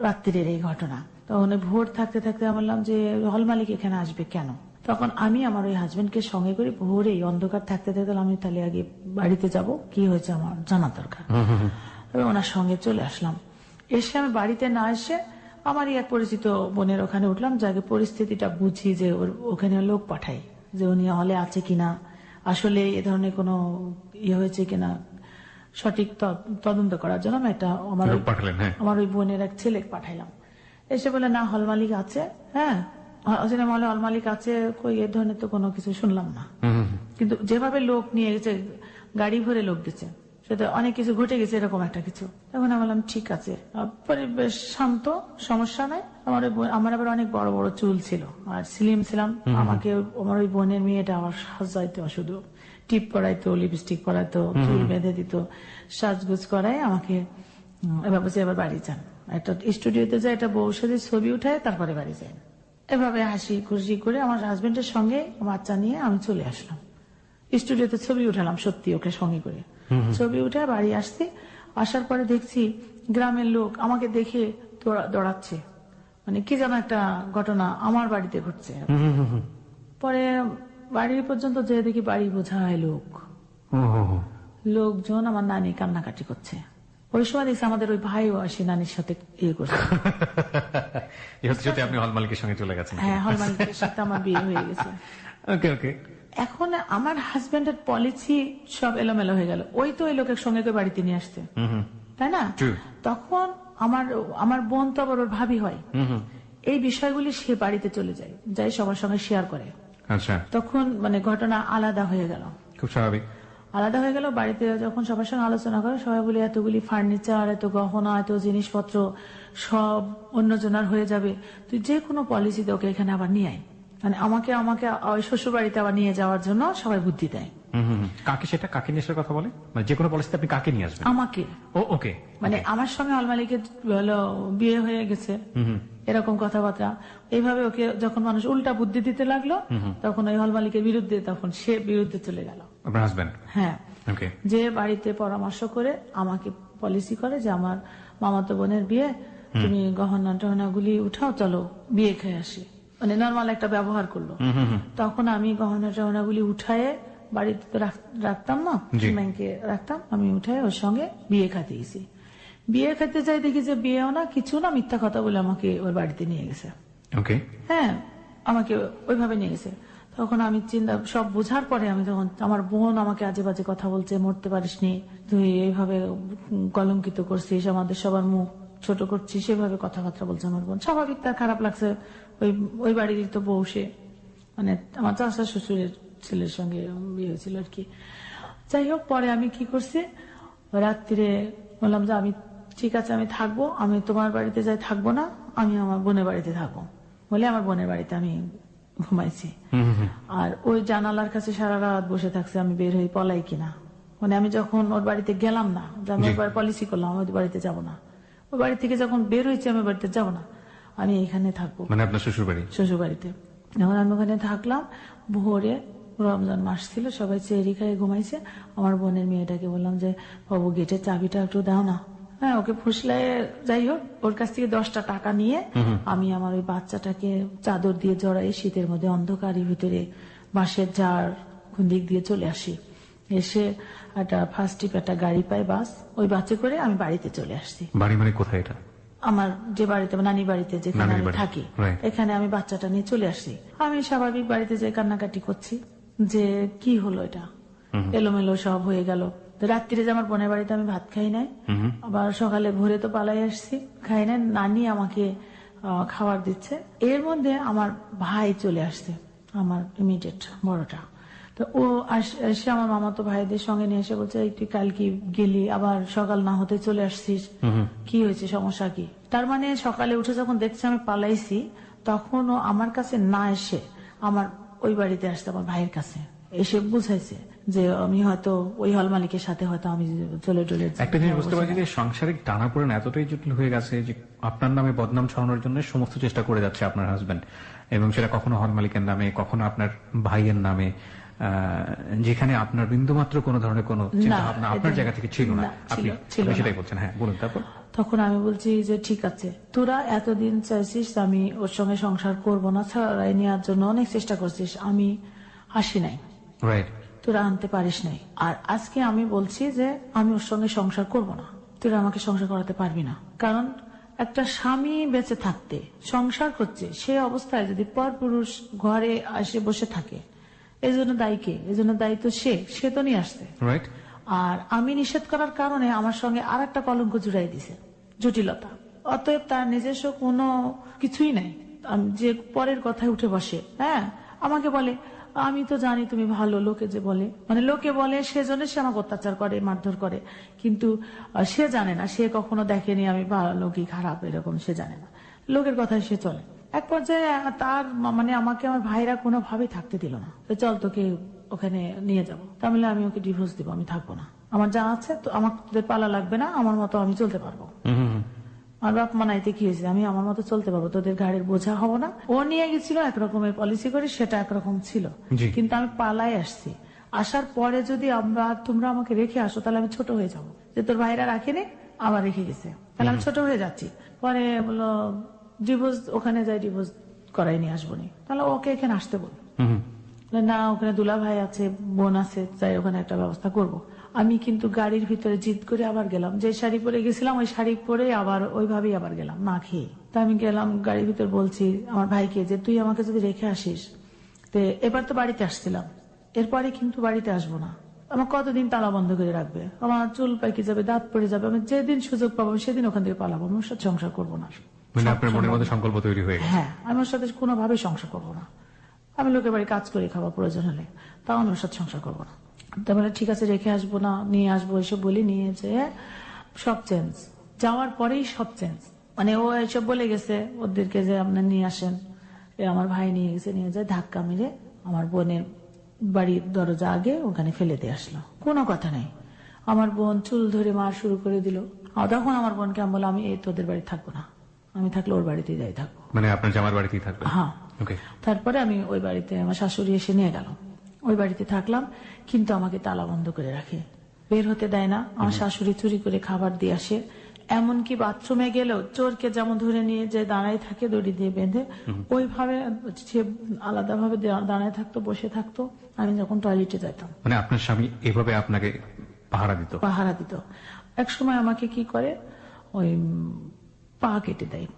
রাত্রির এই ঘটনা। তখন ভোর থাকতে থাকতে আমি বললাম যে হল মালিক এখানে আসবে কেন? তখন আমি আমার ওই হাজবেন্ডকে সঙ্গে করে ভোরেই অন্ধকার থাকতে থাকতে আমি তাহলে আগে বাড়িতে যাব, কি হয়েছে আমার জানা দরকার। তবে ওনার সঙ্গে চলে আসলাম। এসে আমি বাড়িতে না এসে আমারই এক পরিচিত বোনের ওখানে উঠলাম, যাকে পরিস্থিতিটা বুঝি যে ওখানে লোক পাঠাই যে উনি হলে আছে কিনা, আসলে এ ধরনের কোনো ইয়ে হয়েছে কিনা সঠিক তদন্ত করার জন্য আমি একটা আমার ওই বোনের এক ছেলে পাঠাইলাম। এসে বলে না, হল মালিক আছে। হ্যাঁ, হল মালিক আছে, কই এ ধরনের তো কোনো কিছু শুনলাম না। কিন্তু যেভাবে লোক নিয়ে গেছে, গাড়ি ভরে লোক দিচ্ছে, সেটা অনেক কিছু ঘটে গেছে এরকম একটা কিছু। তখন আমি বললাম ঠিক আছে, পরিবেশ শান্ত, সমস্যা নাই। আমার আবার অনেক বড় বড় চুল ছিল আর স্লিম ছিলাম। আমাকে আমার ওই বোনের মেয়েটা আমার সাজাইতো, শুধু টিপ করাইতো, লিপস্টিক করাইতো, চুল বেঁধে দিত, সাজগুজ করাই আমাকে। এবার বলছে এবার বাড়ি যান, একটা স্টুডিওতে যায়, একটা বউ সাথে ছবি উঠায় তারপরে বাড়ি যায়। এভাবে হাসি খুশি করে আমার হাজবেন্ডের সঙ্গে বাচ্চা নিয়ে আমি চলে আসলাম। স্টুডিওতে ছবি উঠালাম, সত্যি ওকে সঙ্গে করে ছবি উঠে বাড়ি আসছি। আসার পরে দেখছি গ্রামের লোক আমাকে দেখে দৌড়াচ্ছে, মানে কি যেন একটা ঘটনা আমার বাড়িতে ঘটছে। পরে বাড়ি পর্যন্ত যে দেখি বাড়ি বোঝা হয় লোকজন, আমার নানি কান্নাকাটি করছে। ওই সময় দেখছি আমাদের ওই ভাইও আসে নানির সাথে ইয়ে করছে। আপনি হল মালিকের সঙ্গে চলে গেছেন? হ্যাঁ, হল মালিকের সাথে আমার বিয়ে হয়ে গেছে। ওকে ওকে। এখন আমার হাজবেন্ডের পলিসি সব এলোমেলো হয়ে গেল। ওই তো ওই লোকের সঙ্গে বাড়িতে নিয়ে আসতে, তাই না? তখন আমার বোন তো আবার ওর ভাবি হয়, এই বিষয়গুলি সে বাড়িতে চলে যায়, যাই সবার সঙ্গে শেয়ার করে। আচ্ছা, তখন মানে ঘটনা আলাদা হয়ে গেল, খুব স্বাভাবিক। আলাদা হয়ে গেল। বাড়িতে যখন সবার সঙ্গে আলোচনা করে সবাই বলে এতগুলি ফার্নিচার, এত গহনা, এত জিনিসপত্র সব অন্যজনার হয়ে যাবে, তুই যে কোনো পলিসিতে ওকে এখানে আবার নিয়ে আয়। মানে আমাকে শ্বশুর বাড়িতে আবার নিয়ে যাওয়ার জন্য সবাই বুদ্ধি দেয়। কাকে সেটা কাকে নিয়ে আসার কথা বলে? মানে যে কোনো পলিসিতে আপনি কাকে নিয়ে আসবেন? আমাকে। ওকে, মানে আমার সঙ্গে হল মালিকের বিয়ে হয়ে গেছে, এরকম কথাবার্তা। এইভাবে ওকে যখন মানুষ উল্টা বুদ্ধি দিতে লাগলো, তখন ওই হল মালিকের বিরুদ্ধে, তখন সে বিরুদ্ধে চলে গেল। আপনার হাজবেন্ড? হ্যাঁ, যে বাড়িতে পরামর্শ করে আমাকে পলিসি করে যে আমার মামাতো বোনের বিয়ে, তুমি গহনা টহনা গুলি উঠাও, চলো বিয়ে খেয়ে আসি। মানে নর্মাল একটা ব্যবহার করলো। তখন আমি গহনা টহনা গুলি উঠায় বাড়িতে তো রাখতাম না, ব্যাংকে রাখতাম, আমি উঠায় ওর সঙ্গে বিয়ে খাতে গেছি। বিয়ে খেতে যাই দেখি যে বিয়েও না কিছু না, মিথ্যা কথা বলে আমাকে ওর বাড়িতে নিয়ে গেছে। হ্যাঁ, আমাকে ওইভাবে নিয়ে গেছে। তখন আমি চিন্তা সব বোঝার পরে আমি তখন, আমার বোন আমাকে আজে বাজে কথা বলছে, মরতে পারিসনি তুই, এইভাবে কলঙ্কিত করছিস, আমাদের সবার মুখ ছোট করছিস, সেভাবে কথাবার্তা বলছে আমার বোন। স্বাভাবিক, তার খারাপ লাগছে, ওই বাড়ির তো বউ সে, মানে আমার চাচা শ্বশুরের ছেলের সঙ্গে বিয়ে হয়েছিল আর কি। যাই হোক, পরে আমি কি করছি, রাত্রিরে বললাম যে আমি ঠিক আছে, আমি থাকবো, আমি তোমার বাড়িতে যাই থাকবো না, আমি আমার বোনের বাড়িতে থাকবো বলে আমার বোনের বাড়িতে আমি ঘুমাইছি। আর ওই জানালার কাছে সারা রাত বসে থাকছে, আমি বের হয়ে পলাই কিনা। মানে আমি যখন ওর বাড়িতে গেলাম না, আমি ওর পলিসি করলাম আমি ওর বাড়িতে যাবো না, ওর বাড়ি থেকে যখন বের হয়েছি আমি বাড়িতে যাবো না, আমি এখানে থাকবো। মানে আপনার শ্বশুর বাড়ি? শ্বশুর বাড়িতে। যখন আমি ওখানে থাকলাম, ভোরে রমজান মাস ছিল, সবাই চেরি খাই ঘুমাইছে। আমার বোনের মেয়েটাকে বললাম যে বাবু গেটের চাবিটা একটু দাও না। হ্যাঁ, ওকে ফুসলায়, যাই হোক, ওর কাছ থেকে 10টা টাকা নিয়ে আমি আমার ওই বাচ্চাটাকে চাদর দিয়ে জড়াই শীতের মধ্যে অন্ধকারের ভিতরে বাঁশের ঝাড় দিক দিয়ে চলে আসি। এসে একটা ফার্স্ট ট্রিপ একটা গাড়ি পাই, বাস, ওই বাসে করে আমি বাড়িতে চলে আসছি। বাড়ি মানে কোথায় এটা? আমার যে বাড়িতে, নানি বাড়িতে যেখানে নানির আমি বাড়ি, থাকি, right. এখানে আমি বাচ্চাটা নিয়ে চলে আসছি। আমি স্বাভাবিক বাড়িতে যে কান্নাকাটি করছি যে কি হলো, এটা এলোমেলো সব হয়ে গেল। তো রাত্রিরে যে আমার বোনের বাড়িতে আমি ভাত খাই নাই, আবার সকালে ভোরে তো পালাই আসছি, খাই নাই। নানি আমাকে খাবার দিচ্ছে, এর মধ্যে আমার ভাই চলে আসছে, আমার ইমিডিয়েট বড়টা। তো ও এসে আমার মামাতো ভাইদের সঙ্গে নিয়ে এসে বলছে, তুই কাল কি গেলি, আবার সকাল না হতে চলে আসছিস, কি হয়েছে, সমস্যা কি? তার মানে সকালে উঠে যখন দেখছে আমি পালাইছি, তখন ও আমার কাছে না এসে আমার ওই বাড়িতে আসতে, আমার ভাইয়ের কাছে এসে বুঝাইছে যে আমি হয়তো ওই হল মালিকের সাথে হয়তো আমি চলে চলে একটা জিনিস বুঝতে পারছি যে সাংসারিক টানাপোড়েন এতটাই জটিল হয়ে গেছে যে আপনার নামে বদনাম ছড়ানোর জন্য সমস্ত চেষ্টা করে যাচ্ছে আপনার হাজবেন্ড, এবং সেটা কখনো হল মালিকের নামে, কখনো আপনার ভাইয়ের নামে, যেখানে আপনার বিন্দুমাত্র কোনো ধরনের কোনো চিন্তা ভাবনা আপনার জায়গা থেকে ছিল না। আপনি সেটাই বলছেন। হ্যাঁ, বলুন। তারপর তখন আমি বলছি যে ঠিক আছে, তোরা এতদিন চাইছিস আমি ওর সঙ্গে সংসার করব না, ছাড়াই নেওয়ার জন্য অনেক চেষ্টা করছিস, আমি আসি নাই, রাইট, তোরা আনতে পারিস নাই। আর আজকে আমি বলছি যে আমি ওর সঙ্গে সংসার করব না, তোরা আমাকে সংসার করাতে পারবি না। কারণ একটা স্বামী বেঁচে থাকতে সংসার করছে, সে অবস্থায় যদি পরপুরুষ ঘরে এসে বসে থাকে, এই জন্য দায়ী কে? এই জন্য দায়ী তো সে তো নিয়ে আসছে। রাইট। আর আমি নিষেধ করার কারণে আমার সঙ্গে আর একটা কলঙ্ক জুড়াই দিছে, জটিলতা। অতএব তার নিজস্ব কোনো কিছুই নাই, যে পরের কথায় উঠে বসে। হ্যাঁ, আমাকে বলে আমি তো জানি তুমি ভালো, লোকে যে বলে, মানে লোকে বলে সেজন্য সে আমাকে অত্যাচার করে, মারধর করে, কিন্তু সে জানে না, সে কখনো দেখেনি আমি ভালো কি খারাপ, এরকম সে জানে না, লোকের কথায় সে চলে। এক পর্যায়ে তার মানে আমাকে আমার ভাইরা কোনোভাবেই থাকতে দিল না, চল তোকে ওখানে নিয়ে যাবো, তাহলে আমি ওকে ডিভোর্স দিব, আমি থাকবো না, আমার যা আছে তো আমার তোদের পালা লাগবে না, আমার মতো আমি চলতে পারবো। আমার বাপ মানাইতে কি হয়েছে, আমি আমার মতো চলতে পারবো, তোদের গাড়ির বোঝা হবো না। ও নিয়ে গেছিল একরকমের পলিসি করে, সেটা একরকম ছিল, কিন্তু আমি পালাই আসছি। আসার পরে যদি তোমরা আমাকে রেখে আসো, তাহলে আমি ছোট হয়ে যাবো, যে তোর ভাইরা রাখেনি আবার রেখে গেছে, তাহলে আমি ছোট হয়ে যাচ্ছি। পরে বললো ডিভোর্স, ওখানে যাই ডিভোর্স করাই নিয়ে আসবো নি, তাহলে ওকে এখানে আসতে বল। না, ওখানে দুলা ভাই আছে, বোন আছে, যাই ওখানে একটা ব্যবস্থা করব। আমি কিন্তু গাড়ির ভিতরে জিদ করে আবার গেলাম, যে শাড়ি পরে গেছিলাম ওই শাড়ি পরে আবার ওইভাবেই আবার গেলাম না খেয়ে। তা আমি গেলাম গাড়ির ভিতর, বলছি আমার ভাইকে যে তুই আমাকে যদি রেখে আসিস, তো এবার তো বাড়িতে আসছিলাম, এরপরে কিন্তু বাড়িতে আসবো না, আমার কতদিন তালা বন্ধ করে রাখবে, আমার চুল পাইকে যাবে, দাঁত পড়ে যাবে, আমি যেদিন সুযোগ পাবো সেদিন ওখান থেকে পালাবো, আমি ওর সাথে সংসার করবো না। মানে আপনার মনের মধ্যে সংকল্প তৈরি হয়ে গেছে? হ্যাঁ, আমি ওর সাথে কোনোভাবেই সংসার করবো না, আমি লোকের বাড়ি কাজ করে খাওয়া প্রয়োজন হলে, তাও আমি ওর সাথে সংসার করবো না। তারপরে ঠিক আছে রেখে আসবো না, নিয়ে আসবো, এসব বলি, নিয়ে যে সব চেঞ্জ, যাওয়ার পরেই সব চেঞ্জ। মানে ও এসব বলে গেছে ওদেরকে যে আপনার নিয়ে আসেন, আমার ভাই নিয়ে গেছে, নিয়ে যায় ধাক্কা মেরে আমার বোনের বাড়ির দরজা আগে ওখানে ফেলে দিয়ে আসলো, কোনো কথা নেই। আমার বোন চুল ধরে মার শুরু করে দিল। তখন আমার বোনকে আমি বললাম, আমি এই তোদের বাড়ি থাকবো না, আমি থাকলে ওর বাড়িতেই যাই থাকবো। মানে আপনার জামার বাড়িতেই থাকবে? হ্যাঁ। তারপরে আমি ওই বাড়িতে, আমার শাশুড়ি এসে নিয়ে গেল, ওই বাড়িতে থাকলাম, কিন্তু আমাকে তালা বন্ধ করে রাখে, বের হতে দেয় না। আমার শাশুড়ি চুরি করে খাবার দিয়ে আসে, এমনকি বাথরুমে গেলেও চোরকে যেমন ধরে নিয়ে যে দাঁড়ায় থাকে দড়ি দিয়ে বেঁধে, ওইভাবে সে আলাদা ভাবে দাঁড়ায় থাকতো, বসে থাকতো, আমি যখন টয়লেটে যেতাম। মানে আপনার স্বামী এভাবে আপনাকে পাহারা দিত? পাহারা দিত। এক সময় আমাকে কি করে, ওই পা কেটে দেয়,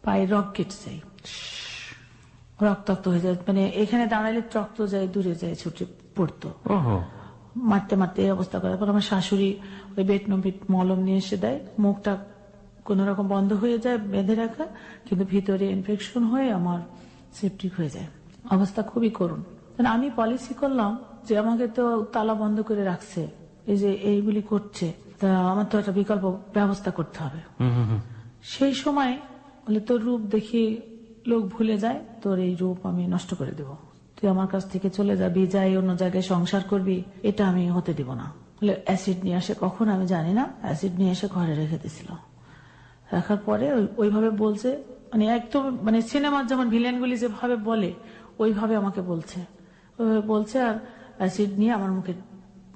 পায়ে রক কেটে যায়, রক্তাক্ত হয়ে যায়, মানে এখানে দাঁড়ালে রক্ত যায়, দূরে যায়, ছুটে পড়তো, মারতে মারতে এই অবস্থা করে। আমার শাশুড়ি ওই বেটনবিট মলম নিয়ে এসে দেয়, মুখটা কোন রকম বন্ধ হয়ে যায়, বেঁধে রাখা, কিন্তু ভিতরে ইনফেকশন হয়ে আমার সেপটিক হয়ে যায়, অবস্থা খুবই করুণ। আমি পলিসি করলাম যে আমাকে তো তালা বন্ধ করে রাখছে, এই যে এইগুলি করছে, তা আমার তো একটা বিকল্প ব্যবস্থা করতে হবে। সেই সময় বলে তোর রূপ দেখি লোক ভুলে যায়, তোর এই রূপ আমি নষ্ট করে দেব, তুই আমার কাছ থেকে চলে যাবি, যাই অন্য জায়গায় সংসার করবি, এটা আমি হতে দিব না। বলে অ্যাসিড নিয়ে আসে, কখন আমি জানি না, অ্যাসিড নিয়ে এসে ঘরে রেখে দিছিল। রাখার পরে ওইভাবে বলছে, মানে একদম মানে সিনেমার যেমন ভিলেনগুলি যেভাবে বলে ওইভাবে আমাকে বলছে, ওইভাবে বলছে, আর অ্যাসিড নিয়ে আমার মুখে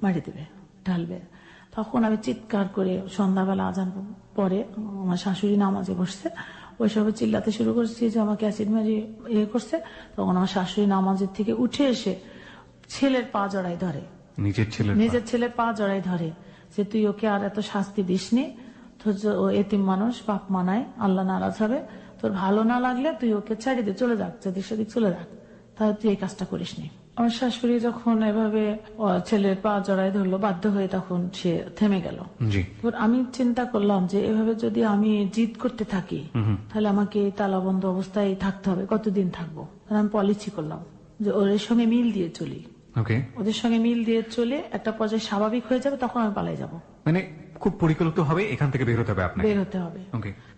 মারি দেবে, ঢালবে। তখন আমি চিৎকার করে, সন্ধ্যাবেলা আজান পরে আমার শাশুড়ি নামাজে বসছে, ওইসবে চিল্লাতে শুরু করছি যে আমাকে অ্যাসিড মারি ইয়ে করছে। তখন আমার শাশুড়ি নামাজের থেকে উঠে এসে ছেলের পা জড়াই ধরে, নিজের ছেলের পা জড়াই ধরে, যে তুই ওকে আর এত শাস্তি দিসনি, তোর যে ও এতিম মানুষ, বাপ মানায়, আল্লাহ নারাজ হবে, তোর ভালো না লাগলে তুই ওকে ছেড়ে দিয়ে চলে যাক, যেদিক সেদিক চলে যাক, তাহলে তুই এই কাজটা করিস নি। আমার শাশুড়ি যখন এভাবে ছেলের পা জড়ায় ধরলো, বাধ্য হয়ে তখন সে থেমে গেল। আমি চিন্তা করলাম যে এভাবে যদি আমি জিদ করতে থাকি তাহলে আমাকে তালাবন্ধ অবস্থায় থাকতে হবে, কতদিন থাকবো। আমি পলিসি করলাম যে ওদের সঙ্গে মিল দিয়ে চলি, ওদের সঙ্গে মিল দিয়ে চলে একটা পর্যায়ে স্বাভাবিক হয়ে যাবে, তখন আমি পালাই যাব। মানে খুব পরিকল্পিত হবে এখান থেকে বের হতে হবে, আপনাকে বের হতে হবে।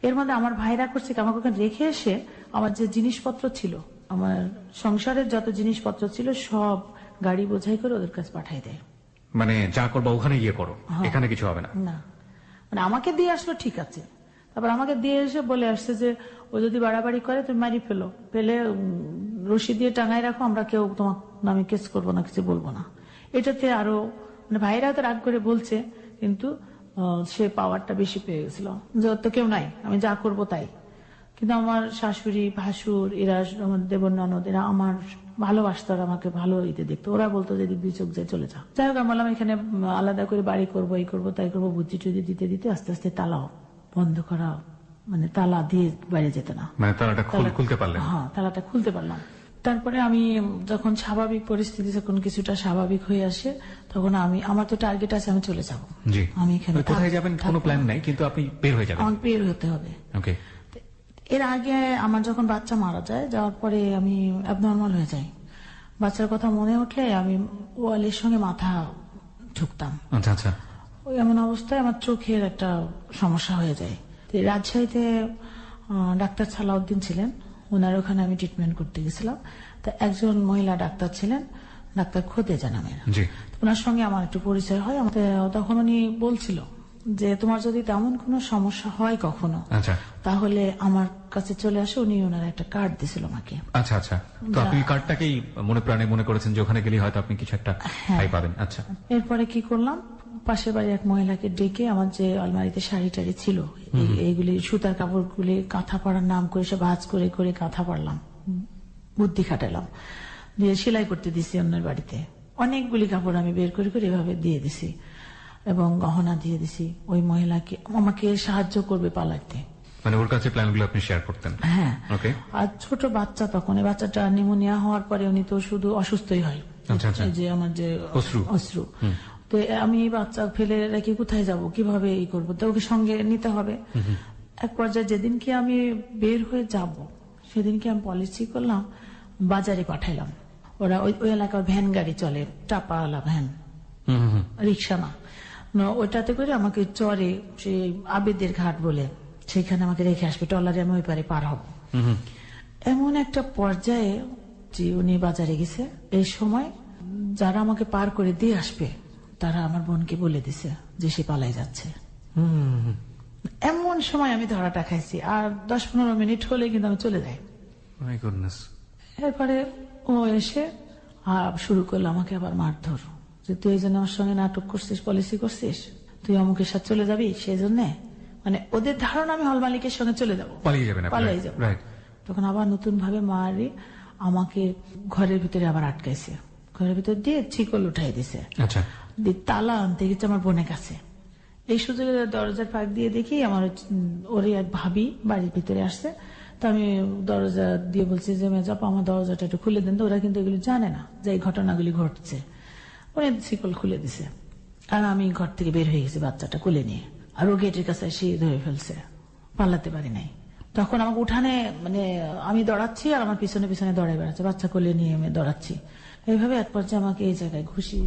এর মধ্যে আমার ভাইরা করছে কি, আমাকে ওখানে রেখে এসে আমার যে জিনিসপত্র ছিল, আমার সংসারের যত জিনিসপত্র ছিল সব গাড়ি বোঝাই করে ওদের কাছে পাঠাই দেয়। মানে যা করবো ওখানে গিয়ে করো, এখানে কিছু হবে না। না, মানে আমাকে দিয়ে আসলো ঠিক আছে, তারপর আমাকে দিয়ে এসে বলে আসছে যে ও যদি বাড়াবাড়ি করে তুমি মারি ফেলো, ফেলে রশি দিয়ে টাঙায় রাখো, আমরা কেউ তোমার নামে কেস করবো না, কিছু বলবো না। এটাতে আরো মানে ভাইরা তো রাগ করে বলছে, কিন্তু সে পাওয়ারটা বেশি পেয়ে গেছিল, যে তো কেউ নাই, আমি যা করব তাই। কিন্তু আমার শাশুড়ি, ভাসুর, এরা আমার দেবর ননদ, এরা আমার ভালোবাসতো, আর আমাকে ভালো ইতে দেখতো। ওরা বলতো যে দিক দুই চোখ যায় চলে যাও। যাই হোক, আমি বললাম এখানে আলাদা করে বাড়ি করবো, এই করবো তাই করবো, বুদ্ধি টুদ্ধি দিতে দিতে আস্তে আস্তে তালাও বন্ধ করা, মানে তালা দিয়ে বাইরে যেত না, মানে তালাটা খুলতে পারলেন? হ্যাঁ, তালাটা খুলতে পারলাম। তারপরে আমি যখন স্বাভাবিক পরিস্থিতি, যখন কিছুটা স্বাভাবিক হয়ে আসে, তখন আমার তো টার্গেট আছে, আমি চলে যাব। আমি এখানে কোথায় যাবেন কোনো প্ল্যান নাই, কিন্তু আপনি বের হয়ে যাবেন। আমাকে বের হতে হবে। এর আগে আমার যখন বাচ্চা মারা যায়, যাওয়ার পরে আমি অ্যাবনর্মাল হয়ে যাই। বাচ্চার কথা মনে উঠলে আমি ওয়ালের সঙ্গে মাথা ঠুকতাম। আচ্ছা আচ্ছা। ওই এমন অবস্থায় আমার চোখের একটা সমস্যা হয়ে যায়। রাজশাহীতে ডাক্তার সালাউদ্দিন ছিলেন, ওনার ওখানে আমি ট্রিটমেন্ট করতে গেছিলাম। তা একজন মহিলা ডাক্তার ছিলেন, ডাক্তার খোদেজা নামের, ওনার সঙ্গে আমার একটু পরিচয় হয়। তখন উনি বলছিল যে তোমার যদি তেমন কোনো সমস্যা হয় কখনো, তাহলে আমার কাছে চলে আসে। উনি ওনার একটা কার্ড দিয়েছিল আমাকে। আচ্ছা আচ্ছা। তো আপনি কার্ডটাকেই মনে প্রাণে মনে করেছেন যে ওখানে গেলে হয়তো আপনি কিছু একটা পাবেন। আচ্ছা। এরপরে কি করলাম, পাশের বাড়ি এক মহিলাকে ডেকে আমার যে আলমারিতে শাড়ি টাড়ি ছিল, এইগুলি সুতার কাপড়গুলি কাঁথা পড়ার নাম করে সে ভাঁজ করে করে কাঁথা পড়লাম, বুদ্ধি খাটালাম, দিয়ে সেলাই করতে দিছি অন্যের বাড়িতে। অনেকগুলি কাপড় আমি বের করে করে এভাবে দিয়ে দিছি এবং গহনা দিয়ে দিছি। ওই মহিলাকে আমাকে সাহায্য করবে পালাতে, মানে ওর কাছে প্ল্যানগুলো আপনি শেয়ার করতেন? হ্যাঁ। আর ছোট বাচ্চা, তখন এই বাচ্চাটা নিউমোনিয়া হওয়ার পরে উনি তো শুধু অসুস্থই হয়, যে আমার যে অশ্রু। তো আমি বাচ্চা ফেলে রেখে কোথায় যাব, কিভাবে এই করবো, তো ওকে সঙ্গে নিতে হবে। এক পর্যায়ে যেদিনকে আমি বের হয়ে যাব, সেদিনকে আমি পলিসি করলাম, বাজারে পাঠাইলাম। ওরা ওই এলাকার ভ্যান গাড়ি চলে, টাপাওয়ালা ভ্যান, রিক্সা না, ওইটাতে করে আমাকে চরে সেই আবেদের ঘাট বলে সেখানে আমাকে রেখে আসবে, ট্রলারে আমি ওই পারে পার হব। এমন একটা পর্যায়ে যে উনি বাজারে গেছে, এই সময় যারা আমাকে পার করে দিয়ে আসবে তারা আমার বোনকে বলে দিছে যে সে পালাই যাচ্ছে। এমন সময় আমি ধরাটা খাইছি, আর 10-15 মিনিট হলে কিন্তু আমি চলে যাই। এরপরে ও এসে শুরু করলো আমাকে আবার মারধর, যে তুই এই জন্য আমার সঙ্গে নাটক করছিস, পলিসি করছিস, তুই অমুকের সাথে চলে যাবি, সেই জন্য। মানে ওদের ধারণা আমি হল মালিকের সঙ্গে চলে যাবো, পালিয়ে যাবো। তখন আবার নতুন ভাবে মারি আমাকে ঘরের ভিতরে আবার আটকাইছে, ঘরের ভিতর দিয়ে চিকল উঠাই দিছে। তালা আনতে গেছে আমার বোনের কাছে। এই সুযোগে দরজার ফাঁক দিয়ে দেখি আমার ওরে এক ভাবি বাড়ির ভিতরে আসছে। তো আমি দরজা দিয়ে বলছি যে মেজাপ আমার দরজাটা একটু খুলে দেন। তো ওরা কিন্তু এগুলি জানে না যে এই ঘটনাগুলি ঘটছে। উনি চিকল খুলে দিছে, আর আমি ঘর থেকে বের হয়ে গেছি বাচ্চাটা কোলে নিয়ে। আর ও গেটের কাছে এসে ধরে ফেলছে, পালাতে পারি নাই। তখন আমাকে উঠানে, মানে আমি দৌড়াচ্ছি আর আমার পিছনে পিছনে দৌড়াই বেড়াচ্ছে, বাচ্চা কোলে নিয়ে আমি দৌড়াচ্ছি। এইভাবে এক পর্যায়ে আমাকে এই জায়গায় ঘুষি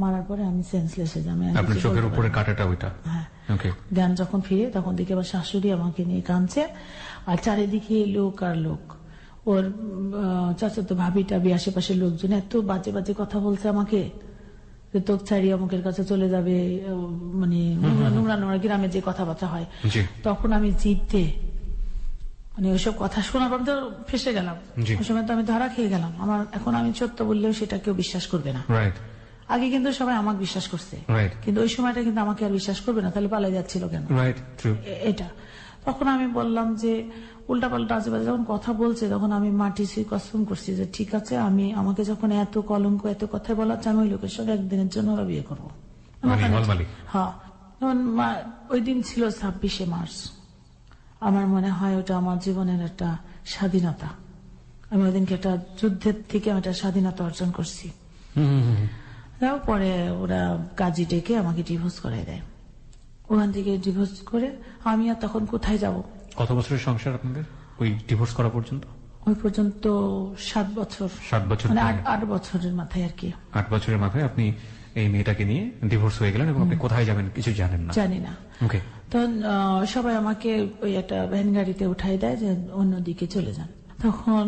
মারার পরে আমি সেন্সলেস হয়ে যাই। আপনার চোখের উপরে কাঁটাটা ওইটা? হ্যাঁ। জ্ঞান যখন ফিরে তখন দেখি আবার শাশুড়ি আমাকে নিয়ে কাঁদছে, আর চারিদিকে লোক আর লোক। ওর চাচাতো ভাবি টাবি আশেপাশের লোকজন এত বাজে বাজে কথা বলছে আমাকে, যে তোক ছাড়িয়ে অমুকের কাছে চলে যাবে, মানে নোংরা নোংরা গ্রামে যে কথাবার্তা হয়। তখন আমি জিততে মানে ওইসব কথা শোনার পর তো ফেসে গেলাম। ওই সময় তো আমি ধরা খেয়ে গেলাম। আমার এখন আমি সত্য বললেও সেটা কেউ বিশ্বাস করবে না। আগে কিন্তু সবাই আমাকে বিশ্বাস করছে, কিন্তু ওই সময়টা কিন্তু আমাকে আর বিশ্বাস করবে না, তাহলে পালাই যাচ্ছিল কেন এটা। তখন আমি বললাম যে উল্টা পাল্টা আজেবাজে যখন কথা বলছে, তখন আমি মাটি ছুঁয়ে কসম করছি যে ঠিক আছে, আমাকে যখন এত কলঙ্ক এত কথা বলা হচ্ছে, আমি ওই লোকের সঙ্গে একদিনের জন্য বিয়ে করবো। হ্যাঁ, ওই দিন ছিল 26শে মার্চ। আমার মনে হয় ওটা আমার জীবনের একটা স্বাধীনতা। আমি ওই দিনকে একটা যুদ্ধের থেকে আমি একটা স্বাধীনতা অর্জন করছি। পরে ওরা কাজী ডেকে আমাকে ডিভোর্স করাই দেয়। ওখান থেকে ডিভোর্স করে আমি আর তখন কোথায় যাব? কত বছরের সংসার আপনাদের ওই ডিভোর্স করা পর্যন্ত? ওই পর্যন্ত 7 বছর। 7 বছর, মানে 8 বছরের মাথায় আর কি। 8 বছরের মাথায় আপনি এই মেয়েটাকে নিয়ে ডিভোর্স হয়ে গেলেন এবং আপনি কোথায় যাবেন কিছু জানেন না? জানি না। ওকে। তখন সবাই আমাকে ওই একটা ভ্যান গাড়িতে উঠাই দেয় যে অন্যদিকে চলে যান। তখন